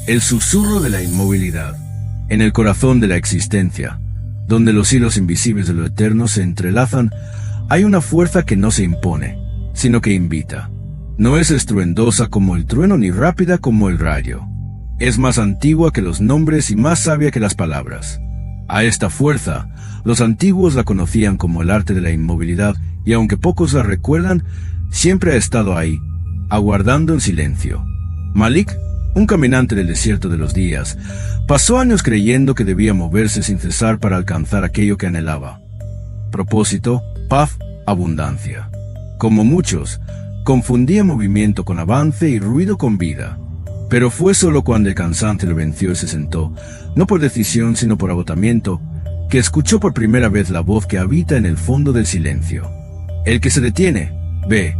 El susurro de la inmovilidad. En el corazón de la existencia, donde los hilos invisibles de lo eterno se entrelazan, hay una fuerza que no se impone, sino que invita. No es estruendosa como el trueno ni rápida como el rayo. Es más antigua que los nombres y más sabia que las palabras. A esta fuerza, los antiguos la conocían como el arte de la inmovilidad, y aunque pocos la recuerdan, siempre ha estado ahí, aguardando en silencio. Malik, un caminante del desierto de los días, pasó años creyendo que debía moverse sin cesar para alcanzar aquello que anhelaba. Propósito, paz, abundancia. Como muchos, confundía movimiento con avance y ruido con vida. Pero fue solo cuando el cansancio lo venció y se sentó, no por decisión sino por agotamiento, que escuchó por primera vez la voz que habita en el fondo del silencio. El que se detiene, ve,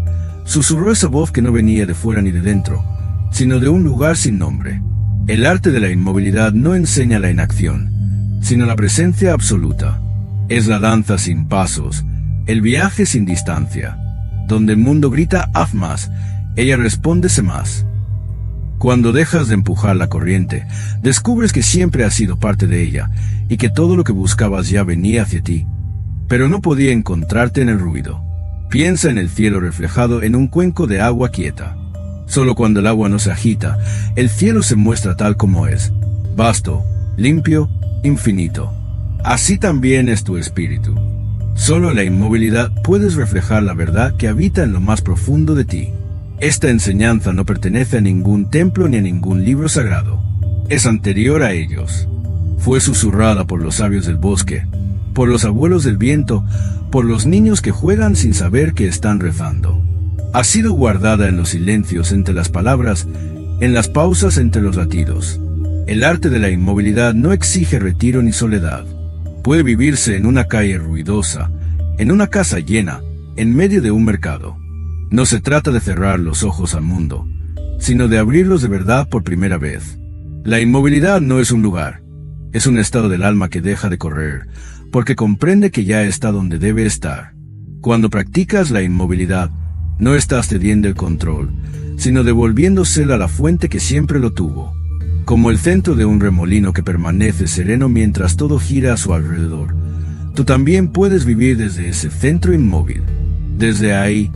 susurró esa voz que no venía de fuera ni de dentro, sino de un lugar sin nombre. El arte de la inmovilidad no enseña la inacción, sino la presencia absoluta. Es la danza sin pasos, el viaje sin distancia. Donde el mundo grita haz más, ella responde sé más. Cuando dejas de empujar la corriente, descubres que siempre has sido parte de ella y que todo lo que buscabas ya venía hacia ti, pero no podía encontrarte en el ruido. Piensa en el cielo reflejado en un cuenco de agua quieta. Solo cuando el agua no se agita, el cielo se muestra tal como es, vasto, limpio, infinito. Así también es tu espíritu. Solo en la inmovilidad puedes reflejar la verdad que habita en lo más profundo de ti. Esta enseñanza no pertenece a ningún templo ni a ningún libro sagrado. Es anterior a ellos. Fue susurrada por los sabios del bosque, por los abuelos del viento, por los niños que juegan sin saber que están rezando. Ha sido guardada en los silencios entre las palabras, en las pausas entre los latidos. El arte de la inmovilidad no exige retiro ni soledad. Puede vivirse en una calle ruidosa, en una casa llena, en medio de un mercado. No se trata de cerrar los ojos al mundo, sino de abrirlos de verdad por primera vez. La inmovilidad no es un lugar, es un estado del alma que deja de correr, porque comprende que ya está donde debe estar. Cuando practicas la inmovilidad, no estás cediendo el control, sino devolviéndosela a la fuente que siempre lo tuvo. Como el centro de un remolino que permanece sereno mientras todo gira a su alrededor, tú también puedes vivir desde ese centro inmóvil. Desde ahí,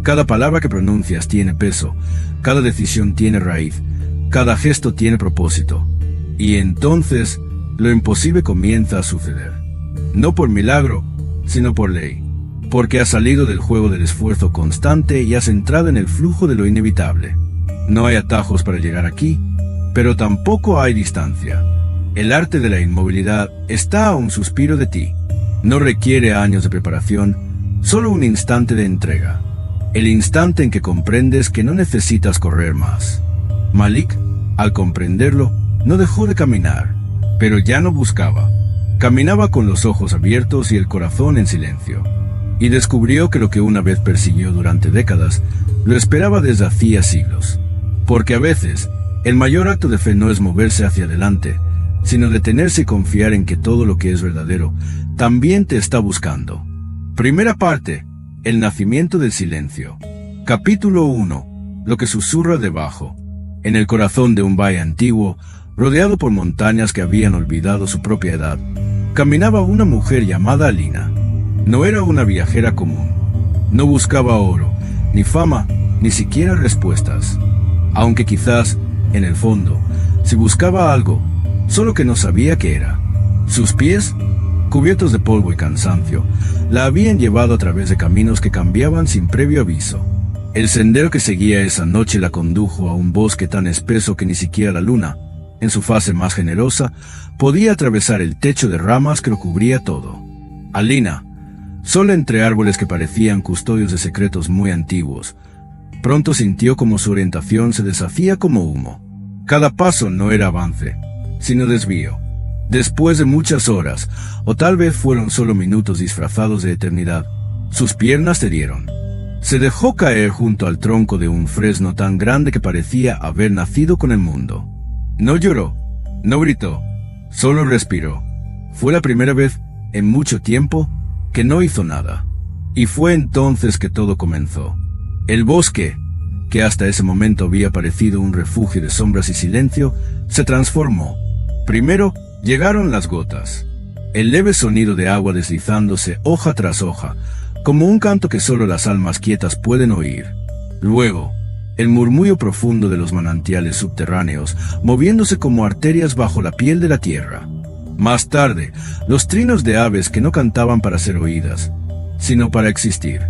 cada palabra que pronuncias tiene peso, cada decisión tiene raíz, cada gesto tiene propósito. Y entonces, lo imposible comienza a suceder. No por milagro, sino por ley. Porque has salido del juego del esfuerzo constante y has entrado en el flujo de lo inevitable. No hay atajos para llegar aquí, pero tampoco hay distancia. El arte de la inmovilidad está a un suspiro de ti. No requiere años de preparación, solo un instante de entrega. El instante en que comprendes que no necesitas correr más. Malik, al comprenderlo, no dejó de caminar, pero ya no buscaba. Caminaba con los ojos abiertos y el corazón en silencio. Y descubrió que lo que una vez persiguió durante décadas, lo esperaba desde hacía siglos. Porque a veces, el mayor acto de fe no es moverse hacia adelante, sino detenerse y confiar en que todo lo que es verdadero también te está buscando. Primera parte, el nacimiento del silencio. Capítulo 1, lo que susurra debajo. En el corazón de un valle antiguo, rodeado por montañas que habían olvidado su propia edad, caminaba una mujer llamada Alina. No era una viajera común. No buscaba oro, ni fama, ni siquiera respuestas. Aunque quizás, en el fondo, si buscaba algo, solo que no sabía qué era. Sus pies, cubiertos de polvo y cansancio, la habían llevado a través de caminos que cambiaban sin previo aviso. El sendero que seguía esa noche la condujo a un bosque tan espeso que ni siquiera la luna, en su fase más generosa, podía atravesar el techo de ramas que lo cubría todo. Alina, sola entre árboles que parecían custodios de secretos muy antiguos, pronto sintió como su orientación se deshacía como humo. Cada paso no era avance, sino desvío. Después de muchas horas, o tal vez fueron solo minutos disfrazados de eternidad, sus piernas cedieron. Se dejó caer junto al tronco de un fresno tan grande que parecía haber nacido con el mundo. No lloró, no gritó, solo respiró. Fue la primera vez en mucho tiempo que no hizo nada. Y fue entonces que todo comenzó. El bosque, que hasta ese momento había parecido un refugio de sombras y silencio, se transformó. Primero llegaron las gotas. El leve sonido de agua deslizándose hoja tras hoja, como un canto que solo las almas quietas pueden oír. Luego, el murmullo profundo de los manantiales subterráneos, moviéndose como arterias bajo la piel de la tierra. Más tarde, los trinos de aves que no cantaban para ser oídas, sino para existir.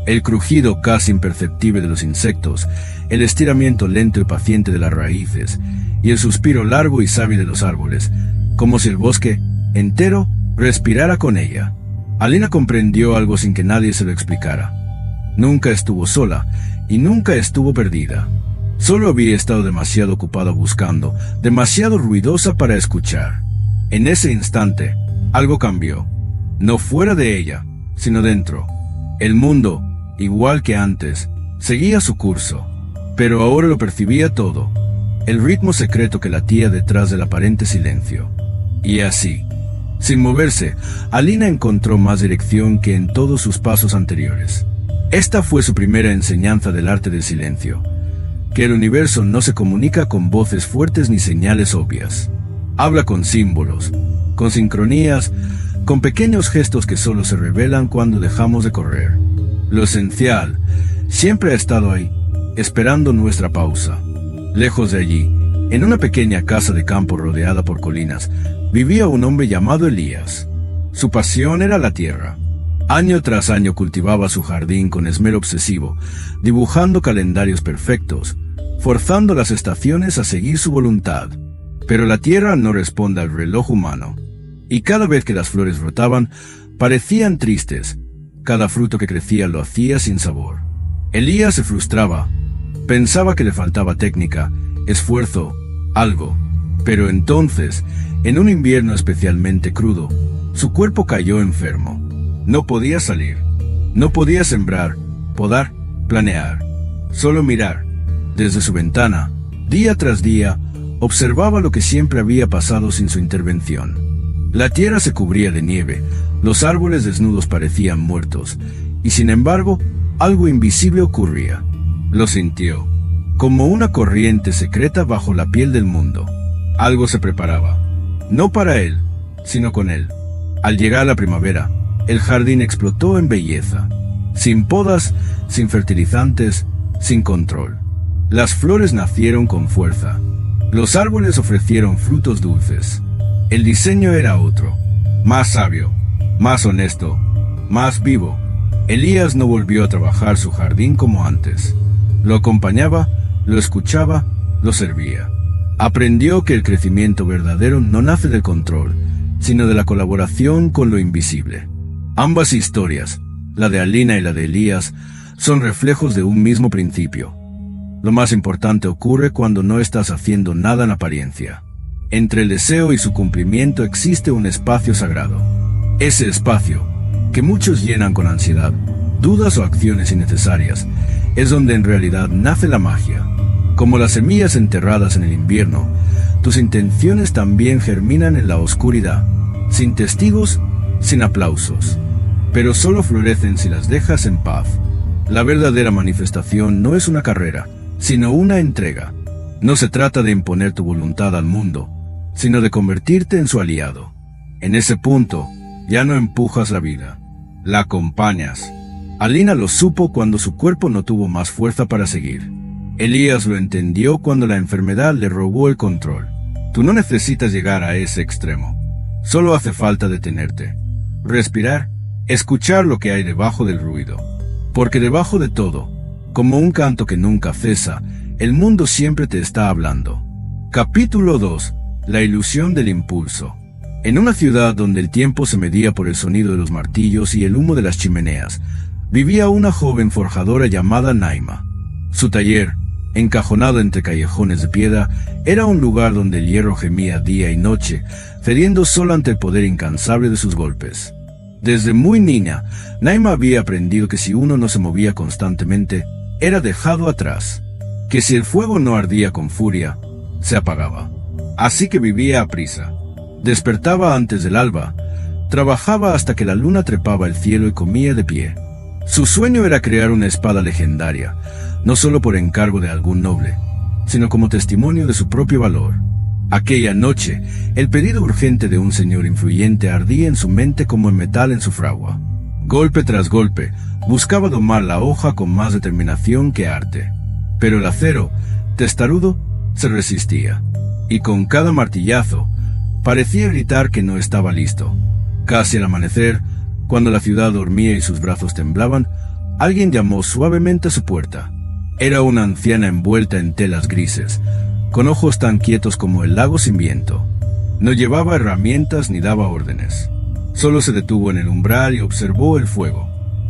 El crujido casi imperceptible de los insectos, el estiramiento lento y paciente de las raíces, y el suspiro largo y sabio de los árboles, como si el bosque entero respirara con ella. Alina comprendió algo sin que nadie se lo explicara. Nunca estuvo sola, y nunca estuvo perdida. Solo había estado demasiado ocupada buscando, demasiado ruidosa para escuchar. En ese instante, algo cambió. No fuera de ella, sino dentro. El mundo, igual que antes, seguía su curso, pero ahora lo percibía todo. El ritmo secreto que latía detrás del aparente silencio. Y así, sin moverse, Alina encontró más dirección que en todos sus pasos anteriores. Esta fue su primera enseñanza del arte del silencio, que el universo no se comunica con voces fuertes ni señales obvias. Habla con símbolos, con sincronías, con pequeños gestos que solo se revelan cuando dejamos de correr. Lo esencial siempre ha estado ahí, esperando nuestra pausa. Lejos de allí, en una pequeña casa de campo rodeada por colinas, vivía un hombre llamado Elías. Su pasión era la tierra. Año tras año cultivaba su jardín con esmero obsesivo, dibujando calendarios perfectos, forzando las estaciones a seguir su voluntad. Pero la tierra no responde al reloj humano, y cada vez que las flores brotaban, parecían tristes. Cada fruto que crecía lo hacía sin sabor. Elías se frustraba, pensaba que le faltaba técnica, esfuerzo, algo. Pero entonces, en un invierno especialmente crudo, su cuerpo cayó enfermo. No podía salir, no podía sembrar, podar, planear, solo mirar. Desde su ventana, día tras día, observaba lo que siempre había pasado sin su intervención. La tierra se cubría de nieve, los árboles desnudos parecían muertos, y sin embargo, algo invisible ocurría. Lo sintió, como una corriente secreta bajo la piel del mundo. Algo se preparaba, no para él, sino con él. Al llegar la primavera, el jardín explotó en belleza, sin podas, sin fertilizantes, sin control. Las flores nacieron con fuerza. Los árboles ofrecieron frutos dulces. El diseño era otro, más sabio, más honesto, más vivo. Elías no volvió a trabajar su jardín como antes. Lo acompañaba, lo escuchaba, lo servía. Aprendió que el crecimiento verdadero no nace del control, sino de la colaboración con lo invisible. Ambas historias, la de Alina y la de Elías, son reflejos de un mismo principio. Lo más importante ocurre cuando no estás haciendo nada en apariencia. Entre el deseo y su cumplimiento existe un espacio sagrado. Ese espacio, que muchos llenan con ansiedad, dudas o acciones innecesarias, es donde en realidad nace la magia. Como las semillas enterradas en el invierno, tus intenciones también germinan en la oscuridad, sin testigos, sin aplausos, pero solo florecen si las dejas en paz. La verdadera manifestación no es una carrera, sino una entrega. No se trata de imponer tu voluntad al mundo, sino de convertirte en su aliado. En ese punto, ya no empujas la vida, la acompañas. Alina lo supo cuando su cuerpo no tuvo más fuerza para seguir. Elías lo entendió cuando la enfermedad le robó el control. Tú no necesitas llegar a ese extremo. Solo hace falta detenerte, respirar, escuchar lo que hay debajo del ruido. Porque debajo de todo, como un canto que nunca cesa, el mundo siempre te está hablando. Capítulo 2. La ilusión del impulso. En una ciudad donde el tiempo se medía por el sonido de los martillos y el humo de las chimeneas, vivía una joven forjadora llamada Naima. Su taller, encajonado entre callejones de piedra, era un lugar donde el hierro gemía día y noche, cediendo solo ante el poder incansable de sus golpes. Desde muy niña, Naima había aprendido que si uno no se movía constantemente, era dejado atrás, que si el fuego no ardía con furia, se apagaba. Así que vivía a prisa. Despertaba antes del alba, trabajaba hasta que la luna trepaba el cielo y comía de pie. Su sueño era crear una espada legendaria, no solo por encargo de algún noble, sino como testimonio de su propio valor. Aquella noche, el pedido urgente de un señor influyente ardía en su mente como el metal en su fragua. Golpe tras golpe, buscaba domar la hoja con más determinación que arte. Pero el acero, testarudo, se resistía. Y con cada martillazo, parecía gritar que no estaba listo. Casi al amanecer, cuando la ciudad dormía y sus brazos temblaban, alguien llamó suavemente a su puerta. Era una anciana envuelta en telas grises, con ojos tan quietos como el lago sin viento. No llevaba herramientas ni daba órdenes. Solo se detuvo en el umbral y observó el fuego.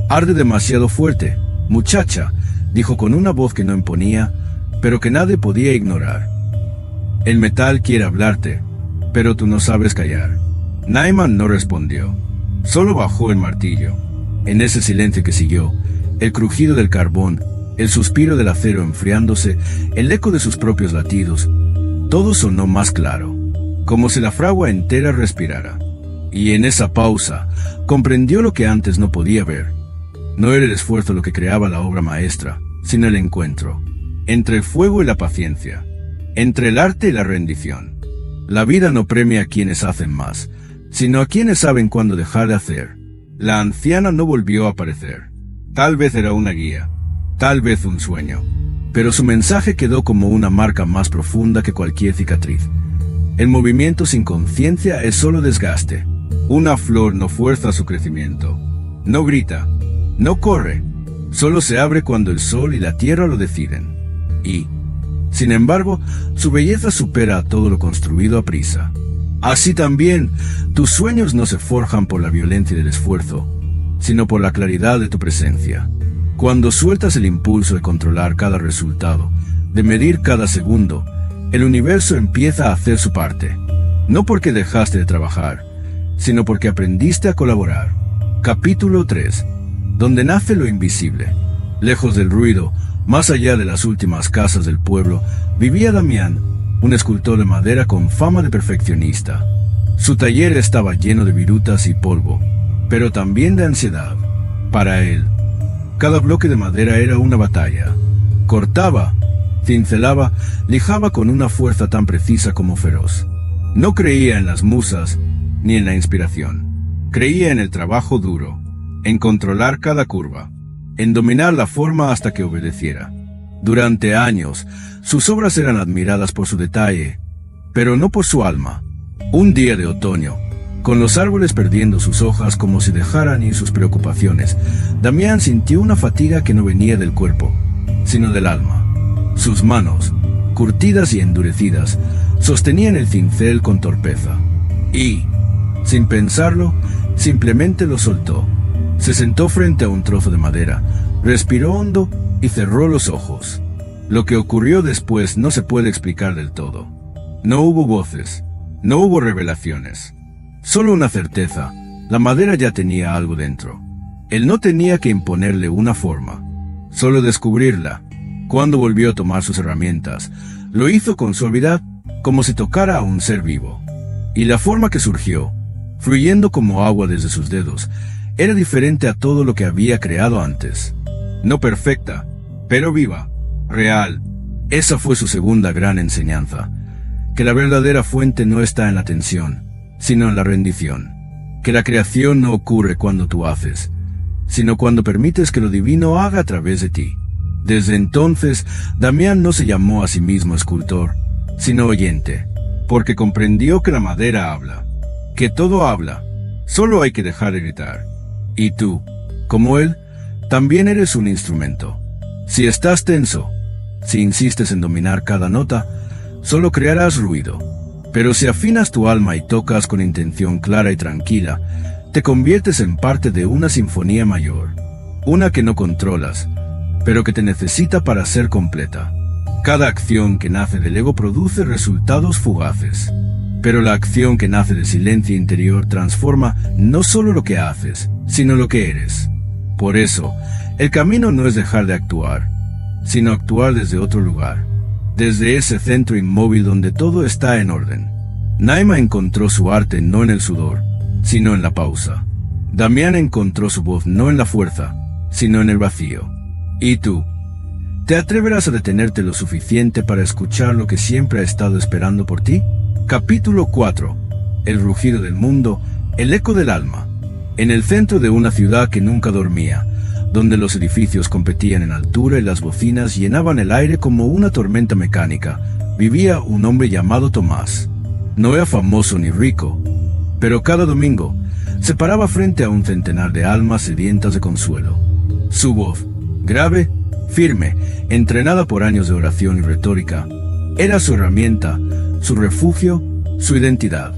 «Arde demasiado fuerte, muchacha», dijo con una voz que no imponía, pero que nadie podía ignorar. «El metal quiere hablarte, pero tú no sabes callar». Nyman no respondió. Solo bajó el martillo. En ese silencio que siguió, el crujido del carbón, el suspiro del acero enfriándose, el eco de sus propios latidos, todo sonó más claro, como si la fragua entera respirara. Y en esa pausa, comprendió lo que antes no podía ver. No era el esfuerzo lo que creaba la obra maestra, sino el encuentro, entre el fuego y la paciencia, entre el arte y la rendición. La vida no premia a quienes hacen más, sino a quienes saben cuándo dejar de hacer. La anciana no volvió a aparecer. Tal vez era una guía, tal vez un sueño, pero su mensaje quedó como una marca más profunda que cualquier cicatriz. El movimiento sin conciencia es solo desgaste. Una flor no fuerza su crecimiento, no grita, no corre, solo se abre cuando el sol y la tierra lo deciden. Y, sin embargo, su belleza supera a todo lo construido a prisa. Así también, tus sueños no se forjan por la violencia del esfuerzo, sino por la claridad de tu presencia. Cuando sueltas el impulso de controlar cada resultado, de medir cada segundo, el universo empieza a hacer su parte. No porque dejaste de trabajar, sino porque aprendiste a colaborar. Capítulo 3. Donde nace lo invisible. Lejos del ruido, más allá de las últimas casas del pueblo, vivía Damián, un escultor de madera con fama de perfeccionista. Su taller estaba lleno de virutas y polvo, pero también de ansiedad. Para él, cada bloque de madera era una batalla. Cortaba, cincelaba, lijaba con una fuerza tan precisa como feroz. No creía en las musas ni en la inspiración. Creía en el trabajo duro, en controlar cada curva, en dominar la forma hasta que obedeciera. Durante años, sus obras eran admiradas por su detalle, pero no por su alma. Un día de otoño, con los árboles perdiendo sus hojas como si dejaran ir sus preocupaciones, Damián sintió una fatiga que no venía del cuerpo, sino del alma. Sus manos, curtidas y endurecidas, sostenían el cincel con torpeza. Y, sin pensarlo, simplemente lo soltó. Se sentó frente a un trozo de madera, respiró hondo y cerró los ojos. Lo que ocurrió después no se puede explicar del todo. No hubo voces, no hubo revelaciones. Solo una certeza: la madera ya tenía algo dentro. Él no tenía que imponerle una forma, solo descubrirla. Cuando volvió a tomar sus herramientas, lo hizo con suavidad, como si tocara a un ser vivo. Y la forma que surgió, fluyendo como agua desde sus dedos, era diferente a todo lo que había creado antes. No perfecta, pero viva, real. Esa fue su segunda gran enseñanza: que la verdadera fuente no está en la tensión, sino en la rendición. Que la creación no ocurre cuando tú haces, sino cuando permites que lo divino haga a través de ti. Desde entonces, Damián no se llamó a sí mismo escultor, sino oyente, porque comprendió que la madera habla, que todo habla, solo hay que dejar de gritar. Y tú, como él, también eres un instrumento. Si estás tenso, si insistes en dominar cada nota, solo crearás ruido. Pero si afinas tu alma y tocas con intención clara y tranquila, te conviertes en parte de una sinfonía mayor, una que no controlas, pero que te necesita para ser completa. Cada acción que nace del ego produce resultados fugaces, pero la acción que nace del silencio interior transforma no solo lo que haces, sino lo que eres. Por eso, el camino no es dejar de actuar, sino actuar desde otro lugar, desde ese centro inmóvil donde todo está en orden. Naima encontró su arte no en el sudor, sino en la pausa. Damián encontró su voz no en la fuerza, sino en el vacío. ¿Y tú? ¿Te atreverás a detenerte lo suficiente para escuchar lo que siempre ha estado esperando por ti? Capítulo 4. El rugido del mundo, el eco del alma. En el centro de una ciudad que nunca dormía, donde los edificios competían en altura y las bocinas llenaban el aire como una tormenta mecánica, vivía un hombre llamado Tomás. No era famoso ni rico, pero cada domingo se paraba frente a un centenar de almas sedientas de consuelo. Su voz, grave, firme, entrenada por años de oración y retórica, era su herramienta, su refugio, su identidad.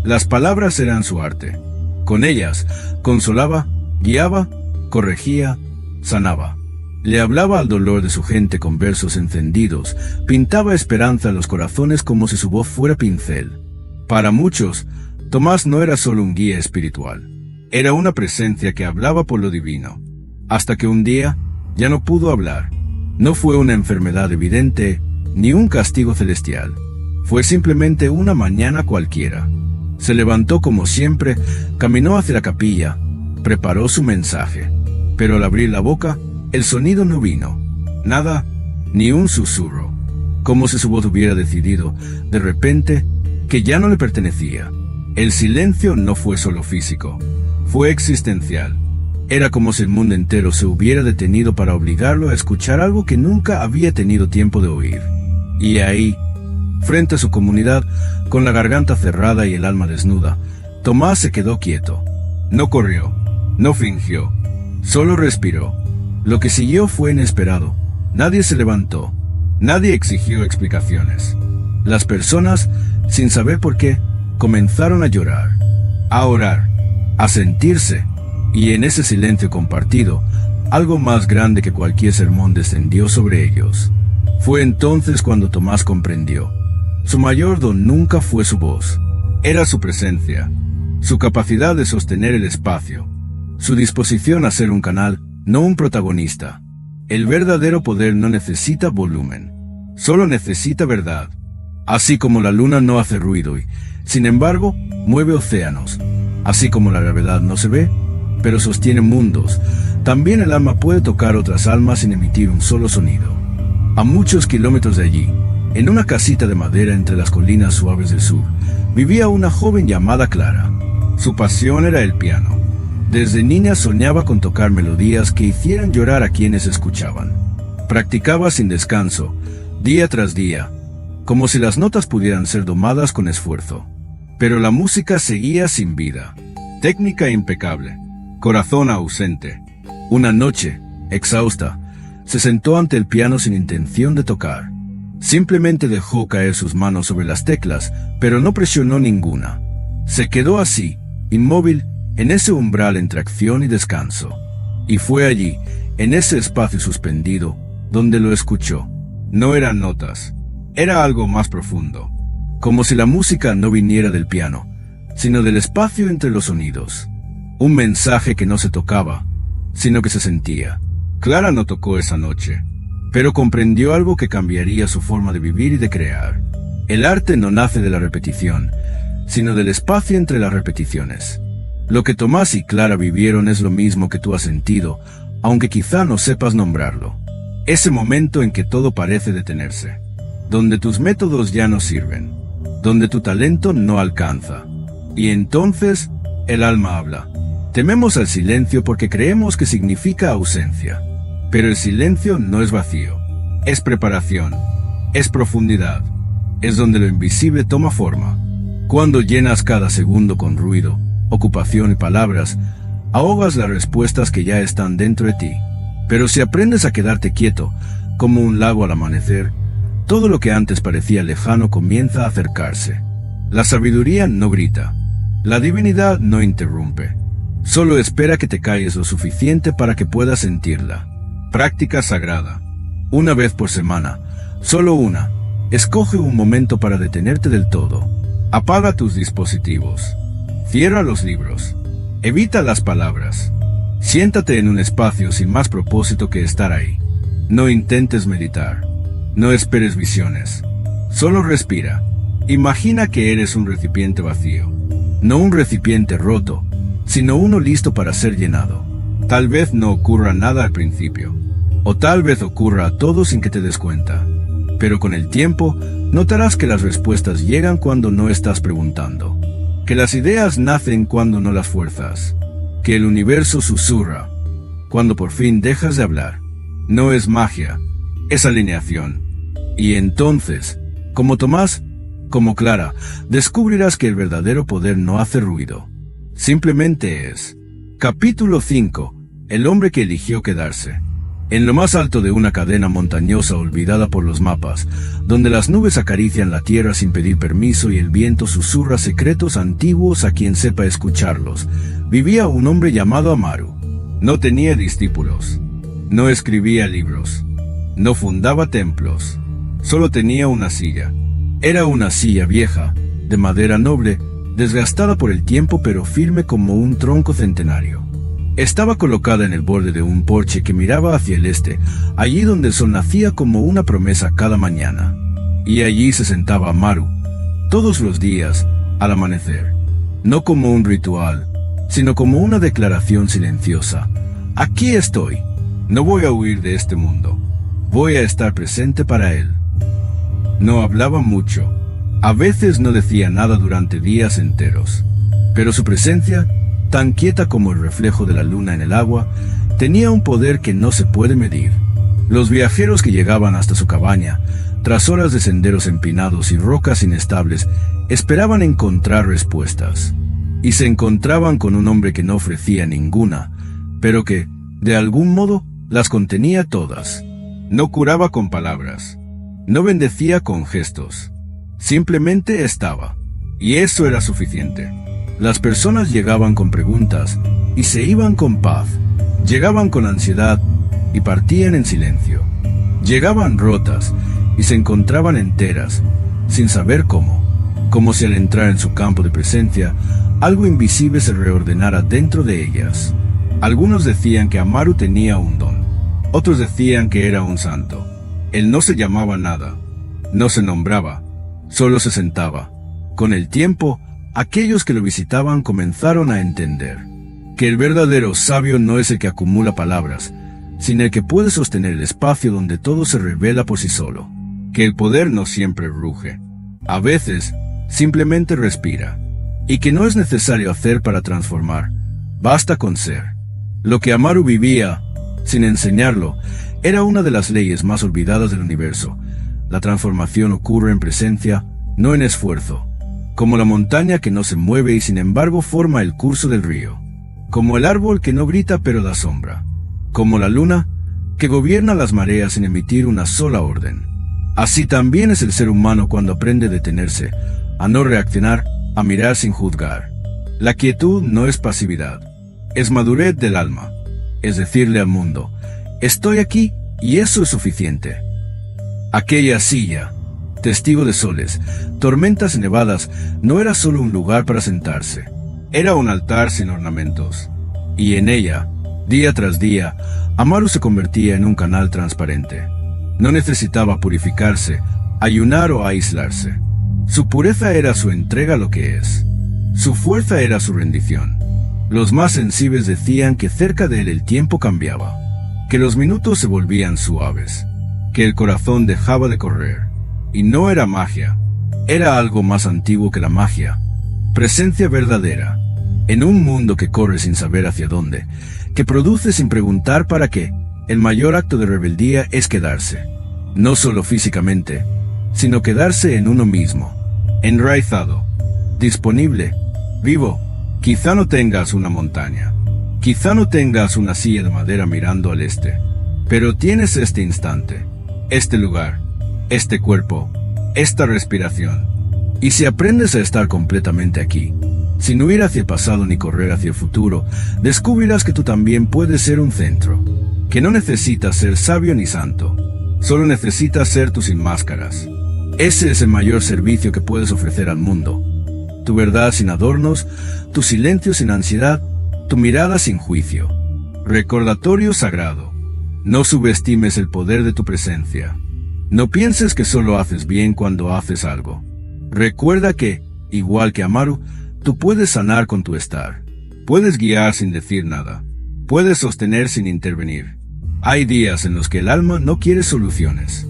Las palabras eran su arte. Con ellas, consolaba, guiaba, corregía, sanaba. Le hablaba al dolor de su gente con versos encendidos, pintaba esperanza en los corazones como si su voz fuera pincel. Para muchos, Tomás no era solo un guía espiritual, era una presencia que hablaba por lo divino. Hasta que un día, ya no pudo hablar. No fue una enfermedad evidente, ni un castigo celestial. Fue simplemente una mañana cualquiera. Se levantó como siempre, caminó hacia la capilla, preparó su mensaje. Pero al abrir la boca, el sonido no vino. Nada, ni un susurro. Como si su voz hubiera decidido, de repente, que ya no le pertenecía. El silencio no fue solo físico, fue existencial. Era como si el mundo entero se hubiera detenido para obligarlo a escuchar algo que nunca había tenido tiempo de oír. Y ahí, frente a su comunidad, con la garganta cerrada y el alma desnuda, Tomás se quedó quieto. No corrió, no fingió, solo respiró. Lo que siguió fue inesperado. Nadie se levantó, nadie exigió explicaciones. Las personas, sin saber por qué, comenzaron a llorar, a orar, a sentirse, y en ese silencio compartido, algo más grande que cualquier sermón descendió sobre ellos. Fue entonces cuando Tomás comprendió. Su mayor don nunca fue su voz, era su presencia, su capacidad de sostener el espacio, su disposición a ser un canal, no un protagonista. El verdadero poder no necesita volumen, solo necesita verdad. Así como la luna no hace ruido y, sin embargo, mueve océanos, así como la gravedad no se ve, pero sostiene mundos, también el alma puede tocar otras almas sin emitir un solo sonido. A muchos kilómetros de allí, en una casita de madera entre las colinas suaves del sur, vivía una joven llamada Clara. Su pasión era el piano. Desde niña soñaba con tocar melodías que hicieran llorar a quienes escuchaban. Practicaba sin descanso, día tras día, como si las notas pudieran ser domadas con esfuerzo. Pero la música seguía sin vida. Técnica impecable, corazón ausente. Una noche, exhausta, se sentó ante el piano sin intención de tocar. Simplemente dejó caer sus manos sobre las teclas, pero no presionó ninguna. Se quedó así, inmóvil, en ese umbral entre acción y descanso. Y fue allí, en ese espacio suspendido, donde lo escuchó. No eran notas, era algo más profundo. Como si la música no viniera del piano, sino del espacio entre los sonidos. Un mensaje que no se tocaba, sino que se sentía. Clara no tocó esa noche, pero comprendió algo que cambiaría su forma de vivir y de crear. El arte no nace de la repetición, sino del espacio entre las repeticiones. Lo que Tomás y Clara vivieron es lo mismo que tú has sentido, aunque quizá no sepas nombrarlo. Ese momento en que todo parece detenerse, donde tus métodos ya no sirven, donde tu talento no alcanza. Y entonces, el alma habla. Tememos al silencio porque creemos que significa ausencia. Pero el silencio no es vacío, es preparación, es profundidad, es donde lo invisible toma forma. Cuando llenas cada segundo con ruido, ocupación y palabras, ahogas las respuestas que ya están dentro de ti. Pero si aprendes a quedarte quieto, como un lago al amanecer, todo lo que antes parecía lejano comienza a acercarse. La sabiduría no grita, la divinidad no interrumpe, solo espera que te calles lo suficiente para que puedas sentirla. Práctica sagrada. Una vez por semana, solo una. Escoge un momento para detenerte del todo. Apaga tus dispositivos. Cierra los libros. Evita las palabras. Siéntate en un espacio sin más propósito que estar ahí. No intentes meditar. No esperes visiones. Solo respira. Imagina que eres un recipiente vacío. No un recipiente roto, sino uno listo para ser llenado. Tal vez no ocurra nada al principio, o tal vez ocurra todo sin que te des cuenta, pero con el tiempo Notarás que las respuestas llegan cuando no estás preguntando, que las ideas nacen cuando no las fuerzas, que el universo susurra cuando por fin dejas de hablar. No es magia, es alineación. Y entonces, como Tomás, como Clara, descubrirás que el verdadero poder no hace ruido. Simplemente es. Capítulo 5. El hombre que eligió quedarse. En lo más alto de una cadena montañosa olvidada por los mapas, donde las nubes acarician la tierra sin pedir permiso y el viento susurra secretos antiguos a quien sepa escucharlos, vivía un hombre llamado Amaru. No tenía discípulos, no escribía libros, no fundaba templos, solo tenía una silla. Era una silla vieja, de madera noble, desgastada por el tiempo pero firme como un tronco centenario. Estaba colocada en el borde de un porche que miraba hacia el este, allí donde el sol nacía como una promesa cada mañana. Y allí se sentaba Amaru, todos los días, al amanecer, no como un ritual, sino como una declaración silenciosa. Aquí estoy, no voy a huir de este mundo, voy a estar presente para él. No hablaba mucho, a veces no decía nada durante días enteros, pero su presencia, tan quieta como el reflejo de la luna en el agua, tenía un poder que no se puede medir. Los viajeros que llegaban hasta su cabaña, tras horas de senderos empinados y rocas inestables, esperaban encontrar respuestas. Y se encontraban con un hombre que no ofrecía ninguna, pero que, de algún modo, las contenía todas. No curaba con palabras, no bendecía con gestos, simplemente estaba. Y eso era suficiente. Las personas llegaban con preguntas y se iban con paz. Llegaban con ansiedad y partían en silencio. Llegaban rotas y se encontraban enteras, sin saber cómo. Como si al entrar en su campo de presencia, algo invisible se reordenara dentro de ellas. Algunos decían que Amaru tenía un don. Otros decían que era un santo. Él no se llamaba nada, no se nombraba, solo se sentaba. Con el tiempo, aquellos que lo visitaban comenzaron a entender que el verdadero sabio no es el que acumula palabras, sino el que puede sostener el espacio donde todo se revela por sí solo, que el poder no siempre ruge, a veces simplemente respira, y que no es necesario hacer para transformar, basta con ser. Lo que Amaru vivía, sin enseñarlo, era una de las leyes más olvidadas del universo. La transformación ocurre en presencia, no en esfuerzo. Como la montaña que no se mueve y sin embargo forma el curso del río. Como el árbol que no grita pero da sombra. Como la luna que gobierna las mareas sin emitir una sola orden. Así también es el ser humano cuando aprende a detenerse, a no reaccionar, a mirar sin juzgar. La quietud no es pasividad, es madurez del alma. Es decirle al mundo, estoy aquí y eso es suficiente. Aquella silla, testigo de soles, tormentas y nevadas, no era solo un lugar para sentarse. Era un altar sin ornamentos. Y en ella, día tras día, Amaru se convertía en un canal transparente. No necesitaba purificarse, ayunar o aislarse. Su pureza era su entrega a lo que es. Su fuerza era su rendición. Los más sensibles decían que cerca de él el tiempo cambiaba, que los minutos se volvían suaves, que el corazón dejaba de correr. Y no era magia, era algo más antiguo que la magia. Presencia verdadera, en un mundo que corre sin saber hacia dónde, que produce sin preguntar para qué. El mayor acto de rebeldía es quedarse, no solo físicamente, sino quedarse en uno mismo, enraizado, disponible, vivo. Quizá no tengas una montaña, quizá no tengas una silla de madera mirando al este, pero tienes este instante, este lugar, este cuerpo, esta respiración. Y si aprendes a estar completamente aquí, sin huir hacia el pasado ni correr hacia el futuro, descubrirás que tú también puedes ser un centro, que no necesitas ser sabio ni santo, solo necesitas ser tú sin máscaras. Ese es el mayor servicio que puedes ofrecer al mundo. Tu verdad sin adornos, tu silencio sin ansiedad, tu mirada sin juicio. Recordatorio sagrado. No subestimes el poder de tu presencia. No pienses que solo haces bien cuando haces algo. Recuerda que, igual que Amaru, tú puedes sanar con tu estar. Puedes guiar sin decir nada. Puedes sostener sin intervenir. Hay días en los que el alma no quiere soluciones.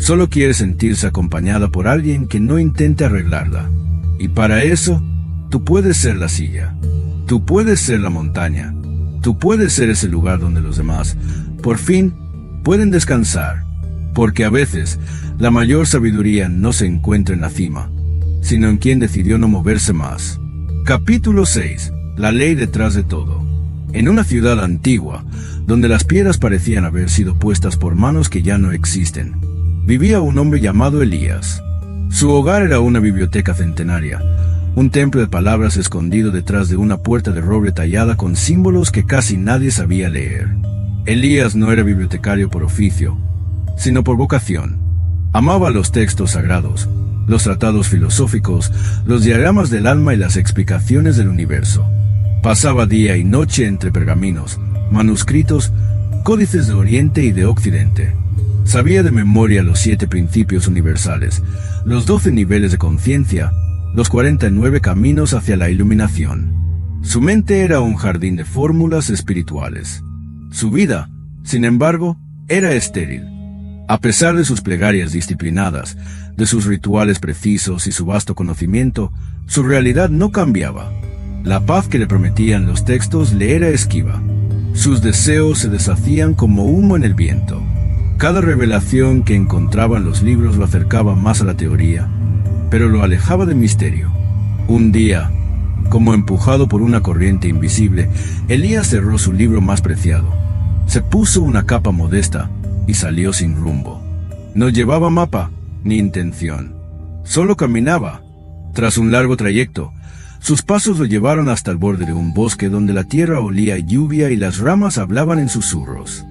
Solo quiere sentirse acompañada por alguien que no intente arreglarla. Y para eso, tú puedes ser la silla. Tú puedes ser la montaña. Tú puedes ser ese lugar donde los demás, por fin, pueden descansar. Porque a veces, la mayor sabiduría no se encuentra en la cima, sino en quien decidió no moverse más. Capítulo 6. La ley detrás de todo. En una ciudad antigua, donde las piedras parecían haber sido puestas por manos que ya no existen, vivía un hombre llamado Elías. Su hogar era una biblioteca centenaria, un templo de palabras escondido detrás de una puerta de roble tallada con símbolos que casi nadie sabía leer. Elías no era bibliotecario por oficio, sino por vocación. Amaba los textos sagrados, los tratados filosóficos, los diagramas del alma y las explicaciones del universo. Pasaba día y noche entre pergaminos, manuscritos, códices de Oriente y de Occidente. Sabía de memoria los 7 principios universales, los 12 niveles de conciencia, los 49 caminos hacia la iluminación. Su mente era un jardín de fórmulas espirituales. Su vida, sin embargo, era estéril. A pesar de sus plegarias disciplinadas, de sus rituales precisos y su vasto conocimiento, su realidad no cambiaba. La paz que le prometían los textos le era esquiva. Sus deseos se deshacían como humo en el viento. Cada revelación que encontraba en los libros lo acercaba más a la teoría, pero lo alejaba del misterio. Un día, como empujado por una corriente invisible, Elías cerró su libro más preciado. Se puso una capa modesta y salió sin rumbo. No llevaba mapa ni intención. Solo caminaba. Tras un largo trayecto, sus pasos lo llevaron hasta el borde de un bosque donde la tierra olía a lluvia y las ramas hablaban en susurros.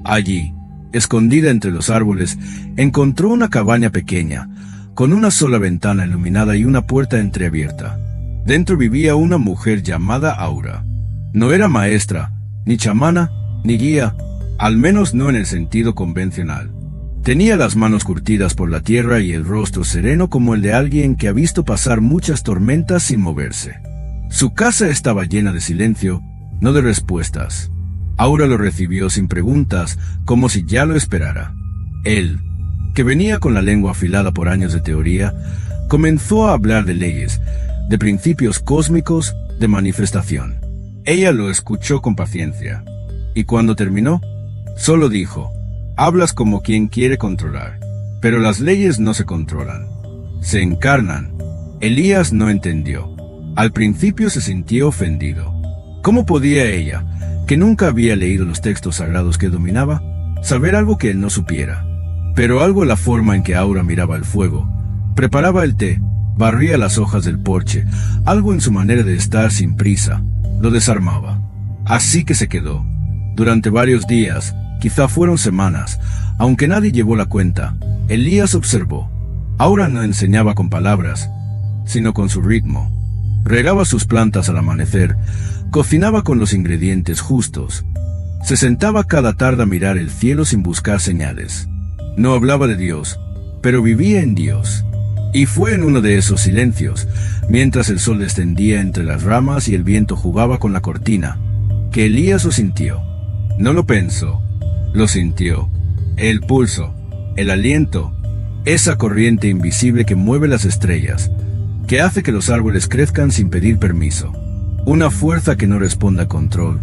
Allí, escondida entre los árboles, encontró una cabaña pequeña, con una sola ventana iluminada y una puerta entreabierta. Dentro vivía una mujer llamada Aura. No era maestra, ni chamana, ni guía, al menos no en el sentido convencional. Tenía las manos curtidas por la tierra y el rostro sereno como el de alguien que ha visto pasar muchas tormentas sin moverse. Su casa estaba llena de silencio, no de respuestas. Aura lo recibió sin preguntas, como si ya lo esperara. Él, que venía con la lengua afilada por años de teoría, comenzó a hablar de leyes, de principios cósmicos, de manifestación. Ella lo escuchó con paciencia, y cuando terminó, solo dijo: hablas como quien quiere controlar, pero las leyes no se controlan, se encarnan. Elías no entendió. Al principio se sintió ofendido. ¿Cómo podía ella, que nunca había leído los textos sagrados que dominaba, saber algo que él no supiera? Pero algo en la forma en que Aura miraba el fuego, preparaba el té, barría las hojas del porche, algo en su manera de estar sin prisa, lo desarmaba. Así que se quedó. Durante varios días, quizá fueron semanas, aunque nadie llevó la cuenta, Elías observó. Aura no enseñaba con palabras, sino con su ritmo. Regaba sus plantas al amanecer, cocinaba con los ingredientes justos. Se sentaba cada tarde a mirar el cielo sin buscar señales. No hablaba de Dios, pero vivía en Dios. Y fue en uno de esos silencios, mientras el sol descendía entre las ramas y el viento jugaba con la cortina, que Elías lo sintió. No lo pensó. Lo sintió. El pulso, el aliento, esa corriente invisible que mueve las estrellas, que hace que los árboles crezcan sin pedir permiso. Una fuerza que no responde a control,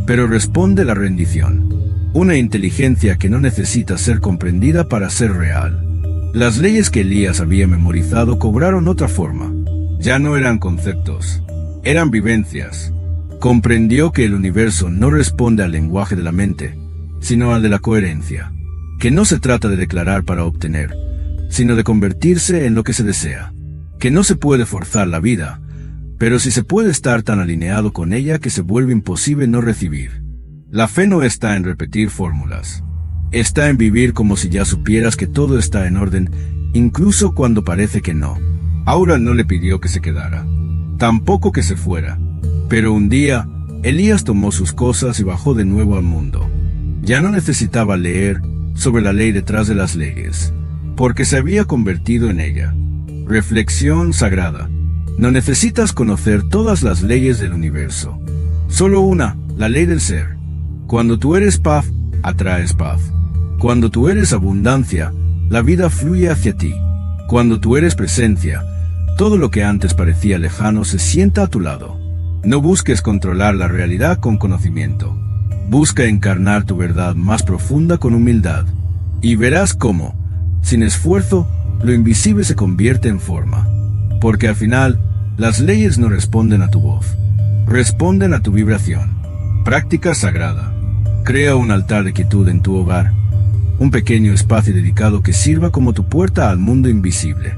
pero responde a la rendición. Una inteligencia que no necesita ser comprendida para ser real. Las leyes que Elías había memorizado cobraron otra forma. Ya no eran conceptos, eran vivencias. Comprendió que el universo no responde al lenguaje de la mente, sino al de la coherencia, que no se trata de declarar para obtener, sino de convertirse en lo que se desea, que no se puede forzar la vida, pero sí se puede estar tan alineado con ella que se vuelve imposible no recibir. La fe no está en repetir fórmulas, está en vivir como si ya supieras que todo está en orden, incluso cuando parece que no. Aura no le pidió que se quedara, tampoco que se fuera, pero un día, Elías tomó sus cosas y bajó de nuevo al mundo. Ya no necesitaba leer sobre la ley detrás de las leyes, porque se había convertido en ella. Reflexión sagrada. No necesitas conocer todas las leyes del universo. Solo una, la ley del ser. Cuando tú eres paz, atraes paz. Cuando tú eres abundancia, la vida fluye hacia ti. Cuando tú eres presencia, todo lo que antes parecía lejano se sienta a tu lado. No busques controlar la realidad con conocimiento. Busca encarnar tu verdad más profunda con humildad. Y verás cómo, sin esfuerzo, lo invisible se convierte en forma. Porque al final, las leyes no responden a tu voz. Responden a tu vibración. Práctica sagrada. Crea un altar de quietud en tu hogar. Un pequeño espacio dedicado que sirva como tu puerta al mundo invisible.